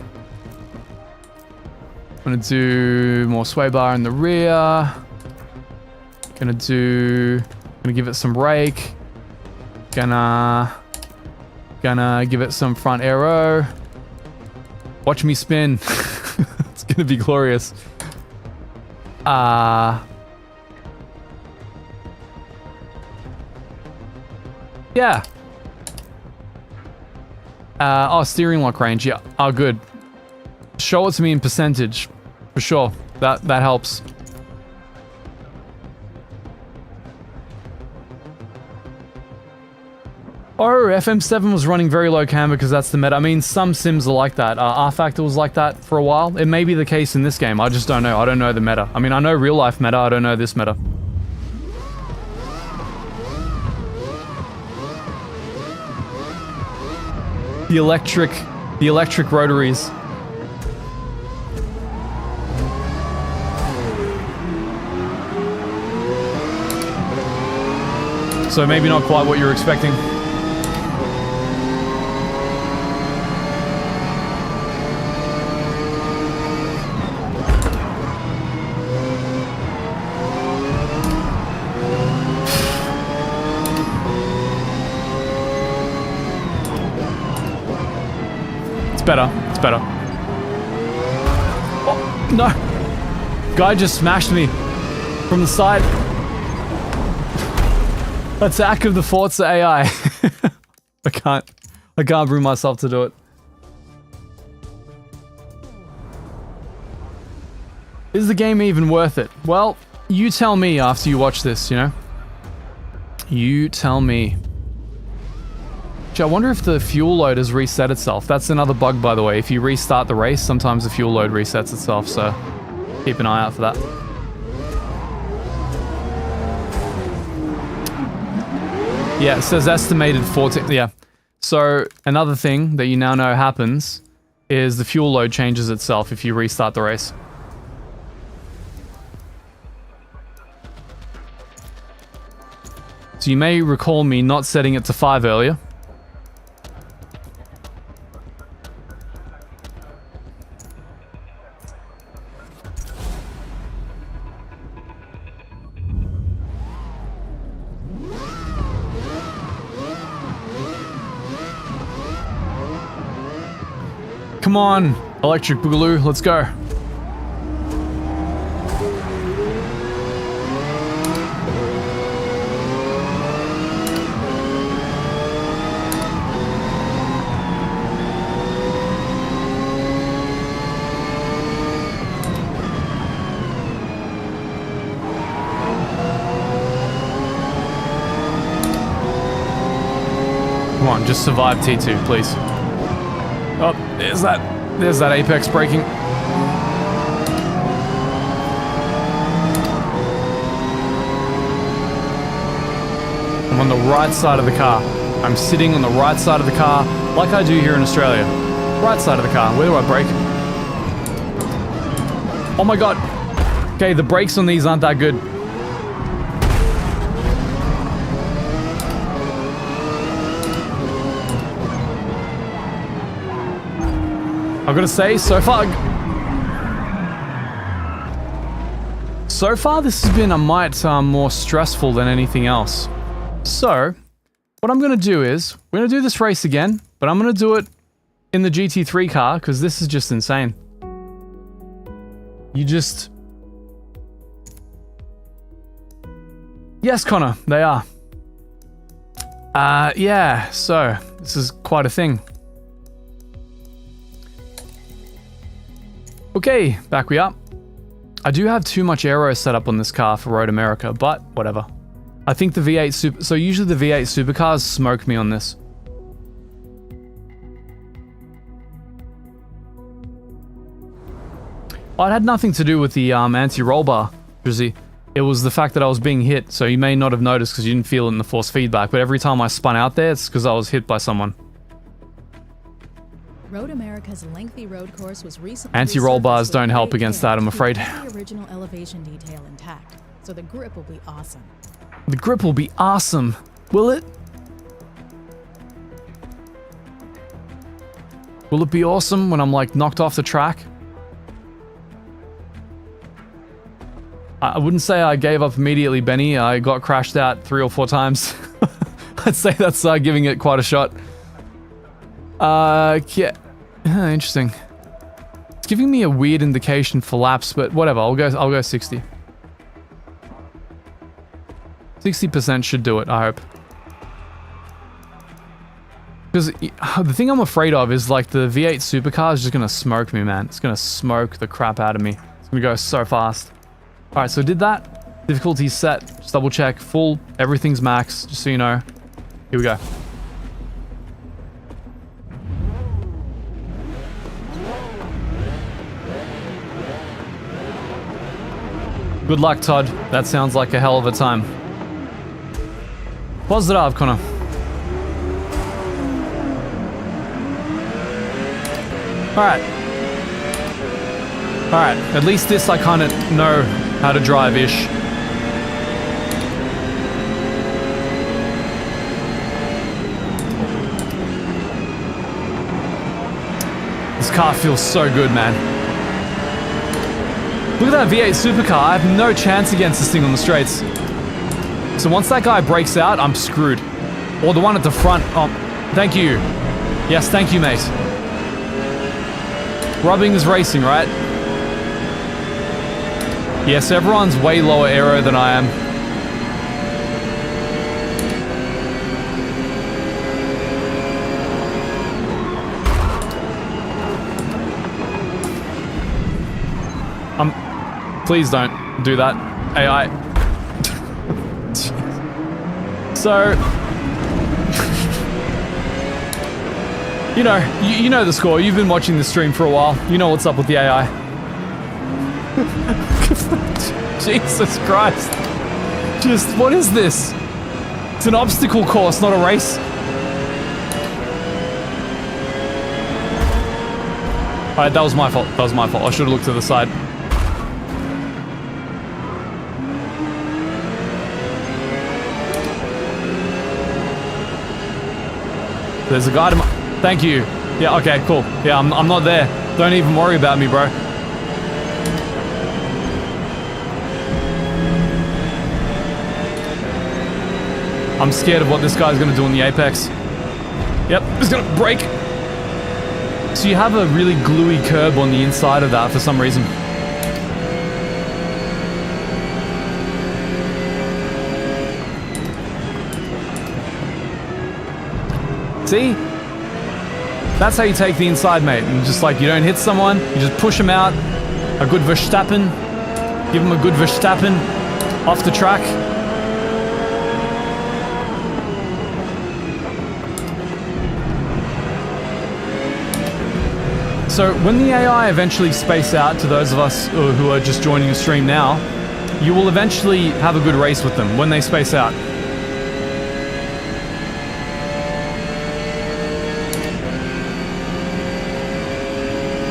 S1: I'm gonna do more sway bar in the rear. Gonna give it some rake. Gonna give it some front aero. Watch me spin. It's gonna be glorious. Yeah. Oh, steering lock range. Yeah. Oh, good. Show it to me in percentage. For sure. That helps. Oh, FM7 was running very low camber because that's the meta. I mean, some sims are like that. R-Factor was like that for a while. It may be the case in this game. I just don't know. I don't know the meta. I mean, I know real life meta. I don't know this meta. The electric rotaries. So maybe not quite what you're expecting. It's better. Oh, no. Guy just smashed me from the side. Attack of the Forza AI. I can't bring myself to do it. Is the game even worth it? Well, you tell me after you watch this, you know? You tell me. I wonder if the fuel load has reset itself. That's another bug, by the way. If you restart the race, sometimes the fuel load resets itself, so keep an eye out for that. Yeah, it says estimated 14... Yeah. So, another thing that you now know happens is the fuel load changes itself if you restart the race. So you may recall me not setting it to 5 earlier. Come on, Electric Boogaloo, let's go. Come on, just survive T2, please. Oh, there's that apex braking. I'm on the right side of the car. I'm sitting on the right side of the car, like I do here in Australia. Right side of the car. Where do I brake? Oh my god. Okay, the brakes on these aren't that good. I've got to say, so far this has been a mite more stressful than anything else. So, what I'm going to do is, we're going to do this race again, but I'm going to do it in the GT3 car, because this is just insane. Yes, Connor, they are. Yeah, so, this is quite a thing. Okay, back we are. I do have too much aero set up on this car for Road America, but whatever. I think the V8 Super... So usually the V8 supercars smoke me on this. Well, it had nothing to do with the anti-roll bar, Drizzy. It was the fact that I was being hit, so you may not have noticed because you didn't feel it in the force feedback, but every time I spun out there, it's because I was hit by someone.
S2: Road America's lengthy road course was recently
S1: anti-roll bars don't help against that, I'm afraid.
S2: The original elevation detail intact, so the grip will be awesome.
S1: The grip will be awesome, will it? Will it be awesome when I'm like knocked off the track? I wouldn't say I gave up immediately, Benny. I got crashed out 3 or 4 times. I'd say that's giving it quite a shot. Yeah. Interesting. It's giving me a weird indication for laps, but whatever. I'll go 60. 60% should do it, I hope. Because the thing I'm afraid of is like the V8 supercar is just gonna smoke me, man. It's gonna smoke the crap out of me. It's gonna go so fast. Alright, so did that. Difficulty set. Just double check. Full. Everything's max, just so you know. Here we go. Good luck, Todd. That sounds like a hell of a time. Pozdrav, Connor. Alright. Alright, at least this I kind of know how to drive-ish. This car feels so good, man. Look at that V8 supercar. I have no chance against this thing on the straights. So once that guy breaks out, I'm screwed. Or the one at the front. Oh, thank you. Yes, thank you, mate. Rubbing is racing, right? Yes, everyone's way lower aero than I am. Please don't do that, AI. So, you know the score. You've been watching the stream for a while. You know what's up with the AI. Jesus Christ. Just, what is this? It's an obstacle course, not a race. Alright, that was my fault. That was my fault. I should have looked to the side. There's a guy to my... Thank you. Yeah, okay, cool. Yeah, I'm not there. Don't even worry about me, bro. I'm scared of what this guy's gonna do on the apex. Yep, he's gonna brake. So you have a really gluey curb on the inside of that for some reason. See? That's how you take the inside, mate. And just like, you don't hit someone, you just push them out. A good Verstappen. Give them a good Verstappen off the track. So when the AI eventually space out to those of us who are just joining the stream now, you will eventually have a good race with them when they space out.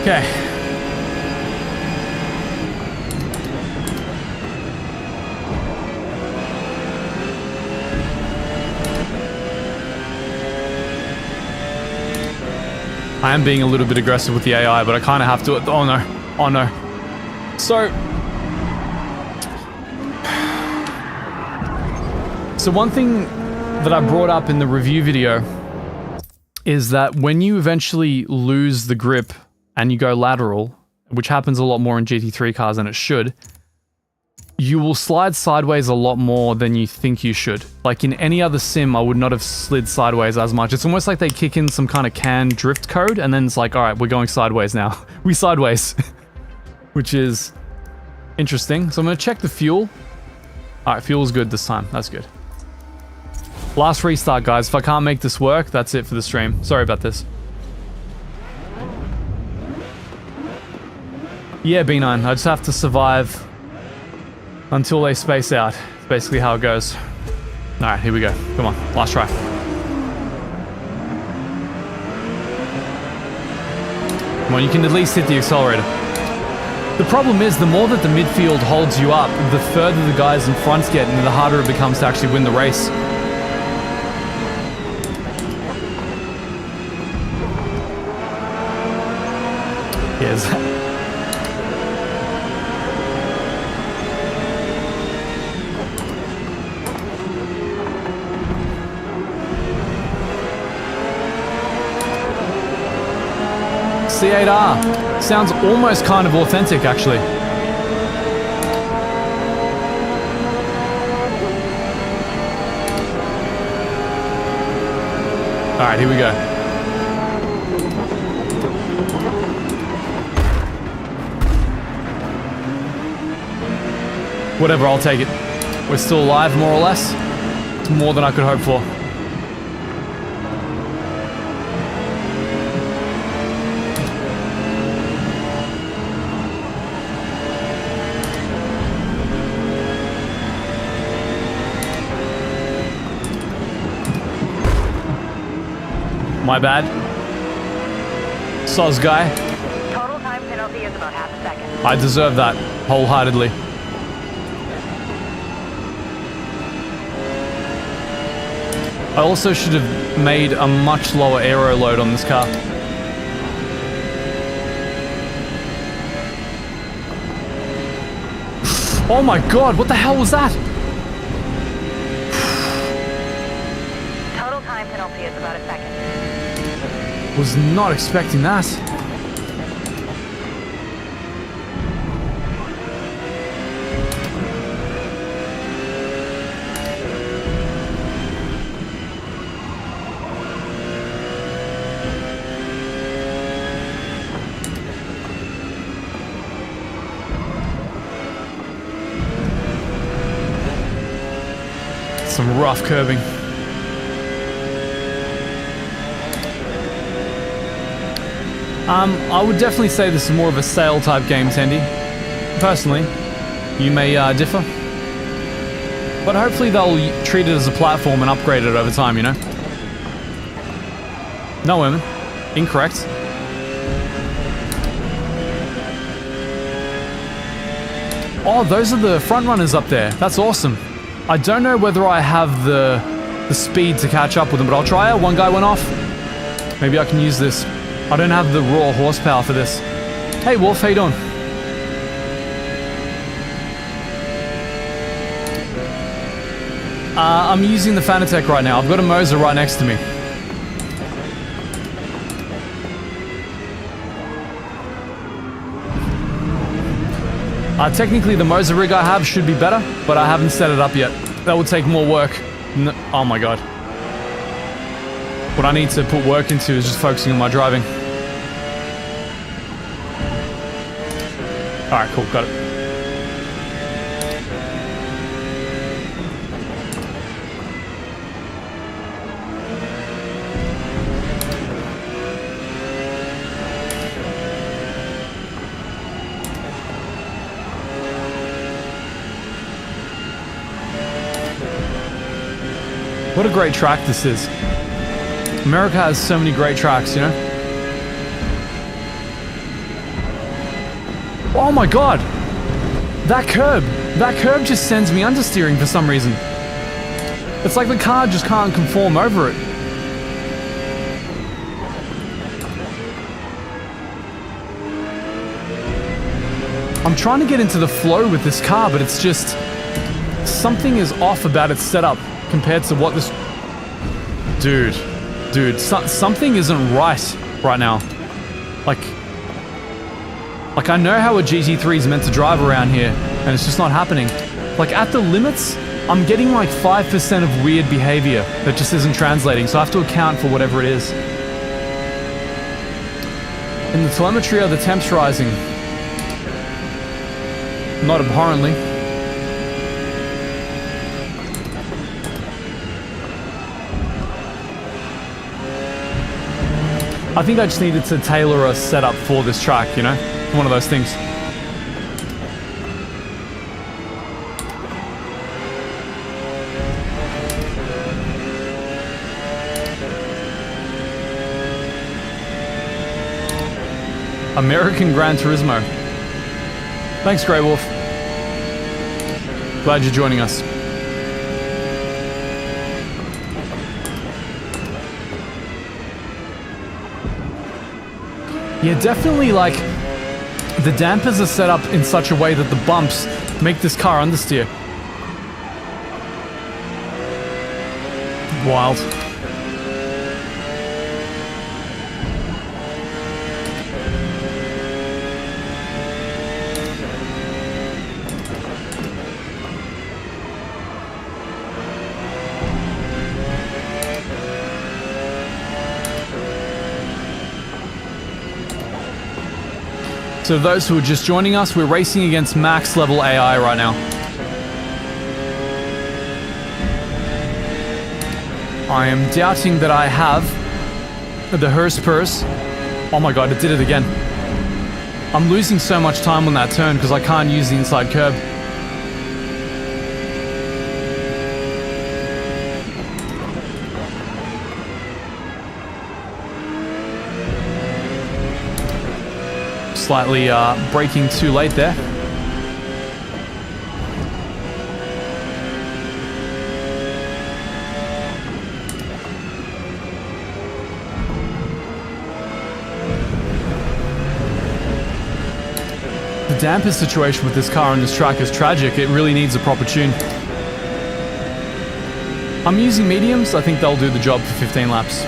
S1: Okay. I am being a little bit aggressive with the AI, but I kind of have to. Oh no. Oh no. So one thing that I brought up in the review video is that when you eventually lose the grip and you go lateral, which happens a lot more in GT3 cars than it should, you will slide sideways a lot more than you think you should. Like in any other sim, I would not have slid sideways as much. It's almost like they kick in some kind of canned drift code and then it's like, all right, we're going sideways now. We sideways. Which is interesting. So I'm going to check the fuel. All right, fuel's good this time. That's good. Last restart, guys. If I can't make this work, that's it for the stream. Sorry about this. Yeah, B9. I just have to survive until they space out. It's basically how it goes. Alright, here we go. Come on, last try. Come on, you can at least hit the accelerator. The problem is, the more that the midfield holds you up, the further the guys in front get and the harder it becomes to actually win the race. Yes. C8R. Sounds almost kind of authentic, actually. Alright, here we go. Whatever, I'll take it. We're still alive, more or less. It's more than I could hope for. My bad. Soz guy.
S3: Total time penalty is about half a second.
S1: I deserve that, wholeheartedly. I also should have made a much lower aero load on this car. Oh my god, what the hell was that?
S3: Total time penalty is about a second.
S1: Was not expecting that. Some rough curbing. I would definitely say this is more of a sail type game, Tandy. Personally, you may differ. But hopefully they'll treat it as a platform and upgrade it over time, you know? No women. Incorrect. Oh, those are the front runners up there. That's awesome. I don't know whether I have the speed to catch up with them, but I'll try it. One guy went off. Maybe I can use this. I don't have the raw horsepower for this. Hey Wolf, how you doing? I'm using the FANATEC right now. I've got a MOZA right next to me. Technically the MOZA rig I have should be better, but I haven't set it up yet. That would take more work. Oh my god. What I need to put work into is just focusing on my driving. Alright, cool, got it. What a great track this is. America has so many great tracks, you know? Oh my god! That curb just sends me understeering for some reason. It's like the car just can't conform over it. I'm trying to get into the flow with this car, but it's just... something is off about its setup compared to what this... Dude, something isn't right now. Like I know how a GT3 is meant to drive around here, and it's just not happening. Like at the limits, I'm getting like 5% of weird behavior that just isn't translating, so I have to account for whatever it is. In the telemetry, are the temps rising? Not abhorrently. I think I just needed to tailor a setup for this track, you know? One of those things. American Gran Turismo. Thanks, Grey Wolf. Glad you're joining us. Yeah, definitely, like, the dampers are set up in such a way that the bumps make this car understeer. Wild. So those who are just joining us, we're racing against max level AI right now. I am doubting that I have the Heusinkveld. Oh my god, it did it again. I'm losing so much time on that turn because I can't use the inside curb. Slightly braking too late there. The damper situation with this car on this track is tragic. It really needs a proper tune. I'm using mediums. I think they'll do the job for 15 laps.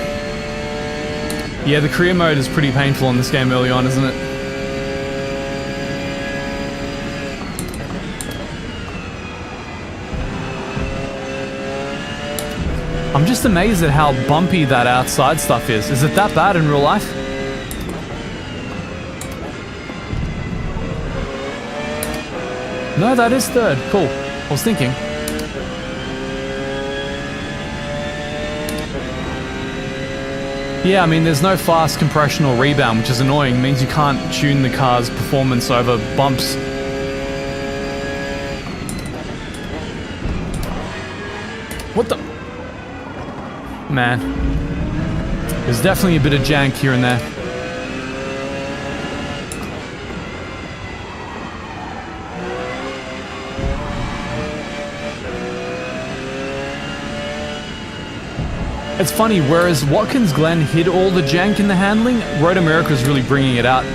S1: Yeah, the career mode is pretty painful in this game early on, isn't it? I'm just amazed at how bumpy that outside stuff is. Is it that bad in real life? No, that is third. Cool. I was thinking. Yeah, I mean, there's no fast compression or rebound, which is annoying. It means you can't tune the car's performance over bumps. What the... Man, there's definitely a bit of jank here and there. It's funny, whereas Watkins Glen hid all the jank in the handling, Road America's really bringing it out.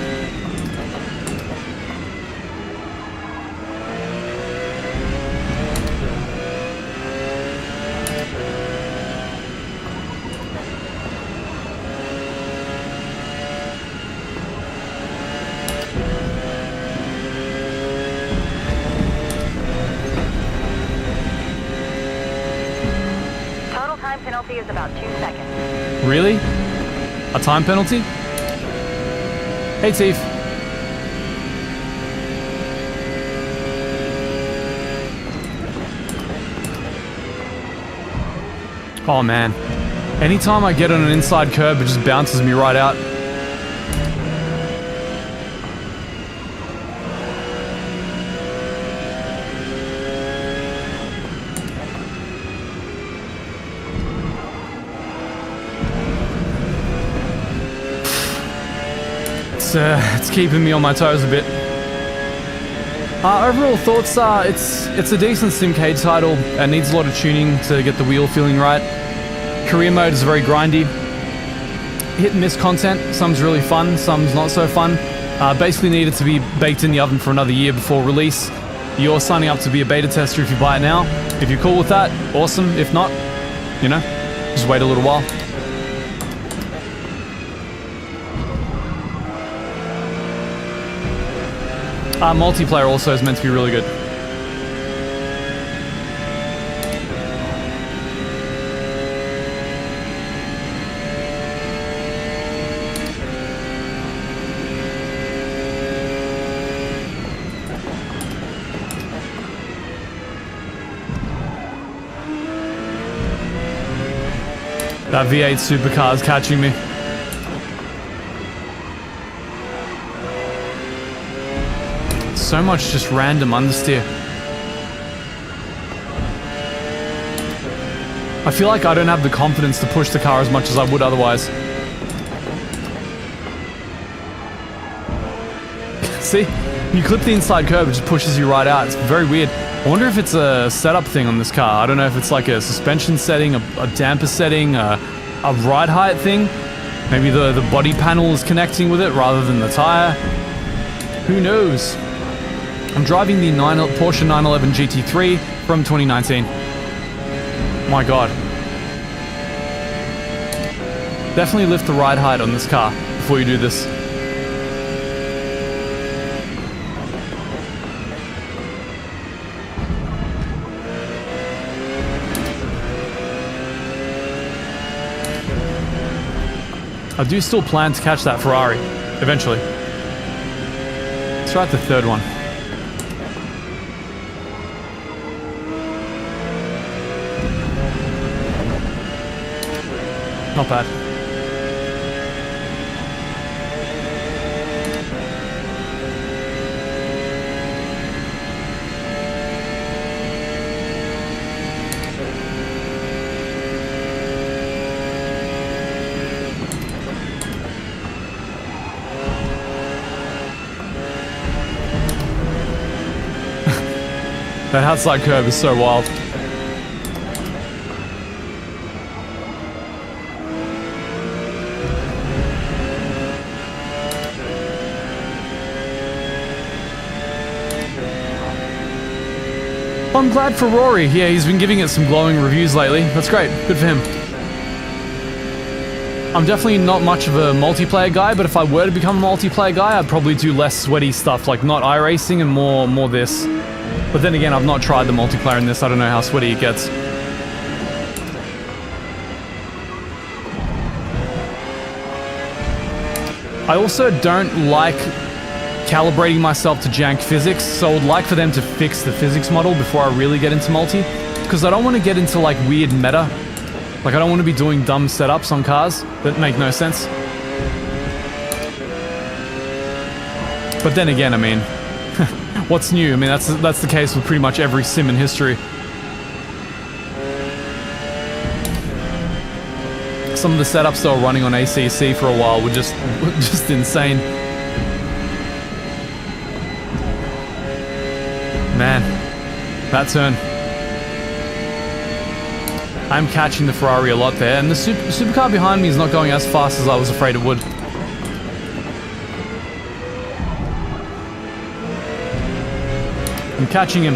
S3: Penalty is about 2 seconds.
S1: Really? A time penalty? Hey, Tief. Oh man. Anytime I get on an inside curb, it just bounces me right out. It's keeping me on my toes a bit. Overall thoughts are it's a decent Simcade title. It needs a lot of tuning to get the wheel feeling right. Career mode is very grindy. Hit and miss content. Some's really fun, some's not so fun. Basically needed to be baked in the oven for another year before release. You're signing up to be a beta tester if you buy it now. If you're cool with that, awesome. If not, you know, just wait a little while. Multiplayer also is meant to be really good. That V8 supercar is catching me. So much just random understeer. I feel like I don't have the confidence to push the car as much as I would otherwise. See? You clip the inside curb, it just pushes you right out. It's very weird. I wonder if it's a setup thing on this car. I don't know if it's like a suspension setting, a damper setting, a ride height thing. Maybe the body panel is connecting with it rather than the tire. Who knows? I'm driving the Porsche 911 GT3 from 2019. My god. Definitely lift the ride height on this car before you do this. I do still plan to catch that Ferrari, eventually. Let's try the third one. Not bad. That outside curve is so wild. I'm glad for Rory. Yeah, he's been giving it some glowing reviews lately. That's great. Good for him. I'm definitely not much of a multiplayer guy, but if I were to become a multiplayer guy, I'd probably do less sweaty stuff, like not iRacing and more this. But then again, I've not tried the multiplayer in this. I don't know how sweaty it gets. I also don't like calibrating myself to jank physics, so I would like for them to fix the physics model before I really get into multi, because I don't want to get into like weird meta. Like I don't want to be doing dumb setups on cars that make no sense. But then again, I mean, what's new? I mean, that's the case with pretty much every sim in history. Some of the setups that were running on ACC for a while were just insane. Man, that turn. I'm catching the Ferrari a lot there, and the supercar behind me is not going as fast as I was afraid it would. I'm catching him.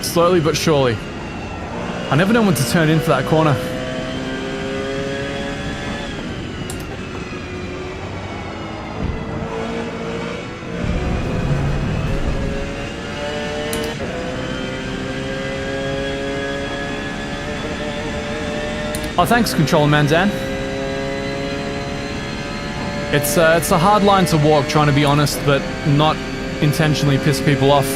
S1: Slowly but surely. I never know when to turn in for that corner. Oh, thanks, Controller Man Dan. It's a hard line to walk, trying to be honest, but not intentionally piss people off.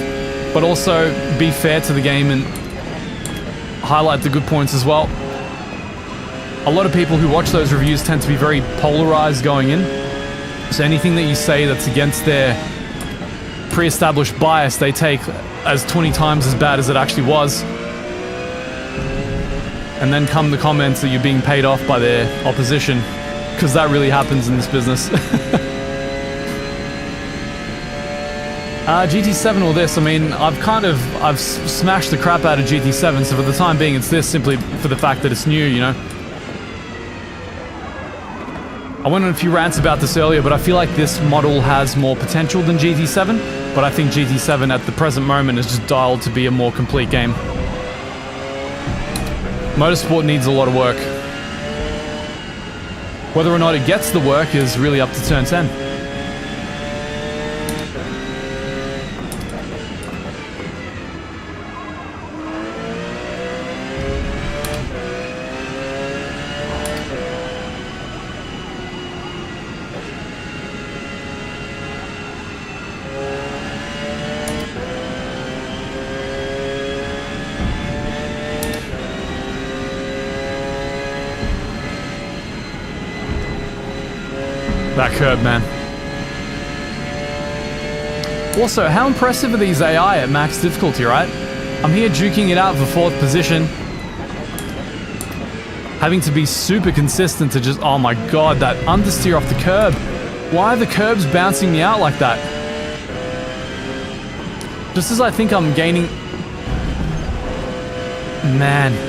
S1: But also be fair to the game and highlight the good points as well. A lot of people who watch those reviews tend to be very polarized going in. So anything that you say that's against their pre-established bias, they take as 20 times as bad as it actually was. And then come the comments that you're being paid off by their opposition, because that really happens in this business. GT7 or this, I mean, I've smashed the crap out of GT7, so for the time being it's this, simply for the fact that it's new, you know? I went on a few rants about this earlier, but I feel like this model has more potential than GT7, but I think GT7 at the present moment is just dialed to be a more complete game. Motorsport needs a lot of work. Whether or not it gets the work is really up to turn 10. That curb, man. Also, how impressive are these AI at max difficulty, right? I'm here duking it out for 4th position. Having to be super consistent to just... Oh my god, that understeer off the curb. Why are the curbs bouncing me out like that? Just as I think I'm gaining... Man.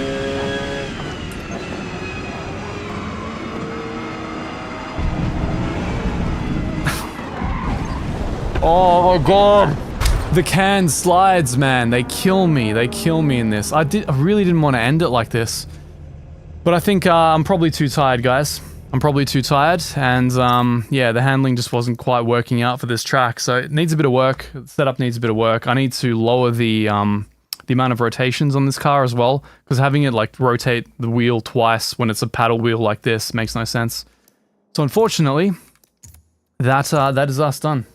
S1: Oh my god! The can slides, man. They kill me. They kill me in this. I really didn't want to end it like this. But I think I'm probably too tired, guys. I'm probably too tired, and yeah, the handling just wasn't quite working out for this track, so it needs a bit of work. The setup needs a bit of work. I need to lower the amount of rotations on this car as well, because having it like rotate the wheel twice when it's a paddle wheel like this makes no sense. So unfortunately, that is us done.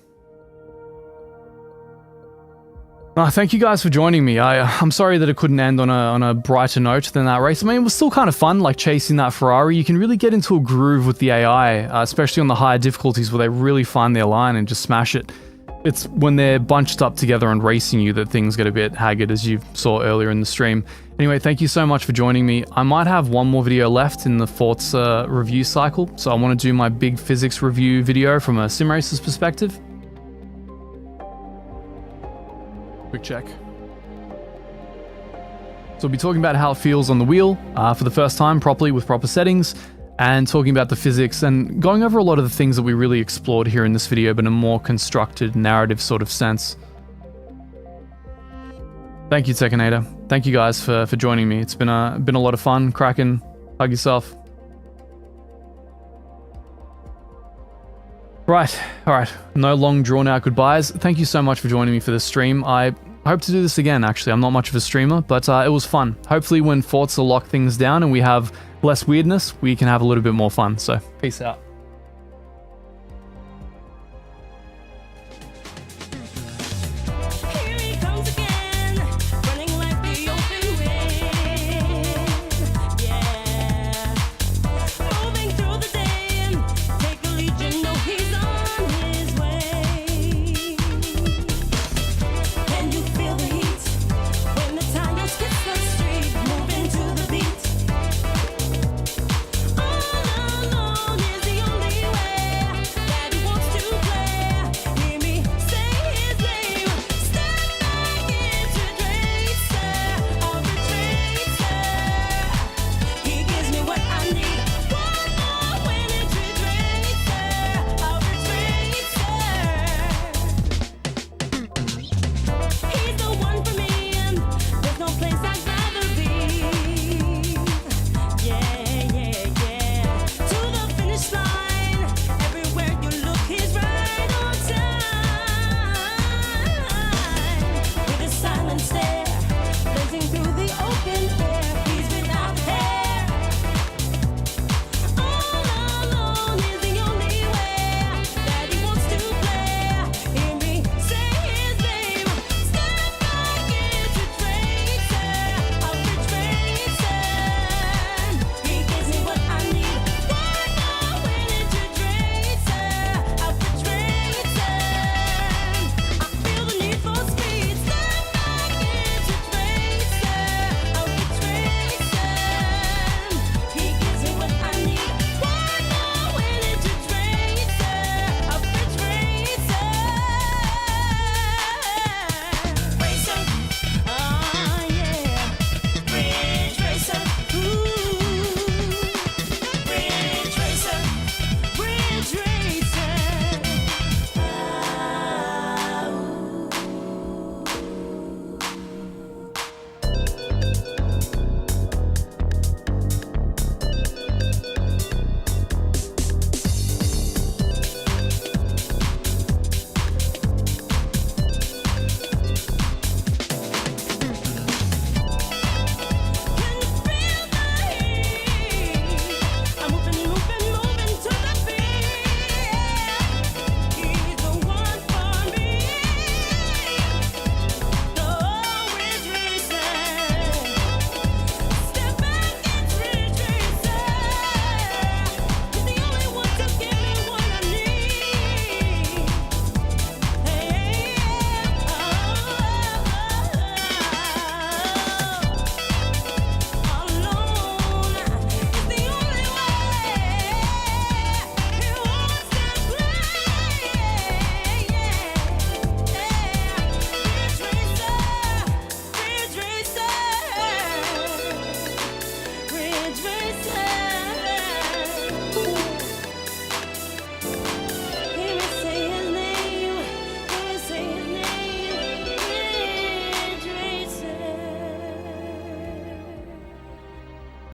S1: Thank you guys for joining me. I'm sorry that it couldn't end on a brighter note than that race. I mean, it was still kind of fun, like chasing that Ferrari. You can really get into a groove with the AI, especially on the higher difficulties where they really find their line and just smash it. It's when they're bunched up together and racing you that things get a bit haggard, as you saw earlier in the stream. Anyway, thank you so much for joining me. I might have one more video left in the Forza review cycle, so I want to do my big physics review video from a sim racer's perspective. Quick check. So we'll be talking about how it feels on the wheel for the first time properly with proper settings, and talking about the physics and going over a lot of the things that we really explored here in this video, but in a more constructed narrative sort of sense. Thank you, Tekinator. Thank you guys for joining me. It's been a lot of fun. Kraken, hug yourself. Right, alright, no long drawn out goodbyes. Thank you so much for joining me for this stream. I hope to do this again, actually. I'm not much of a streamer, but it was fun. Hopefully when Forza lock things down and we have less weirdness, we can have a little bit more fun. So, peace out.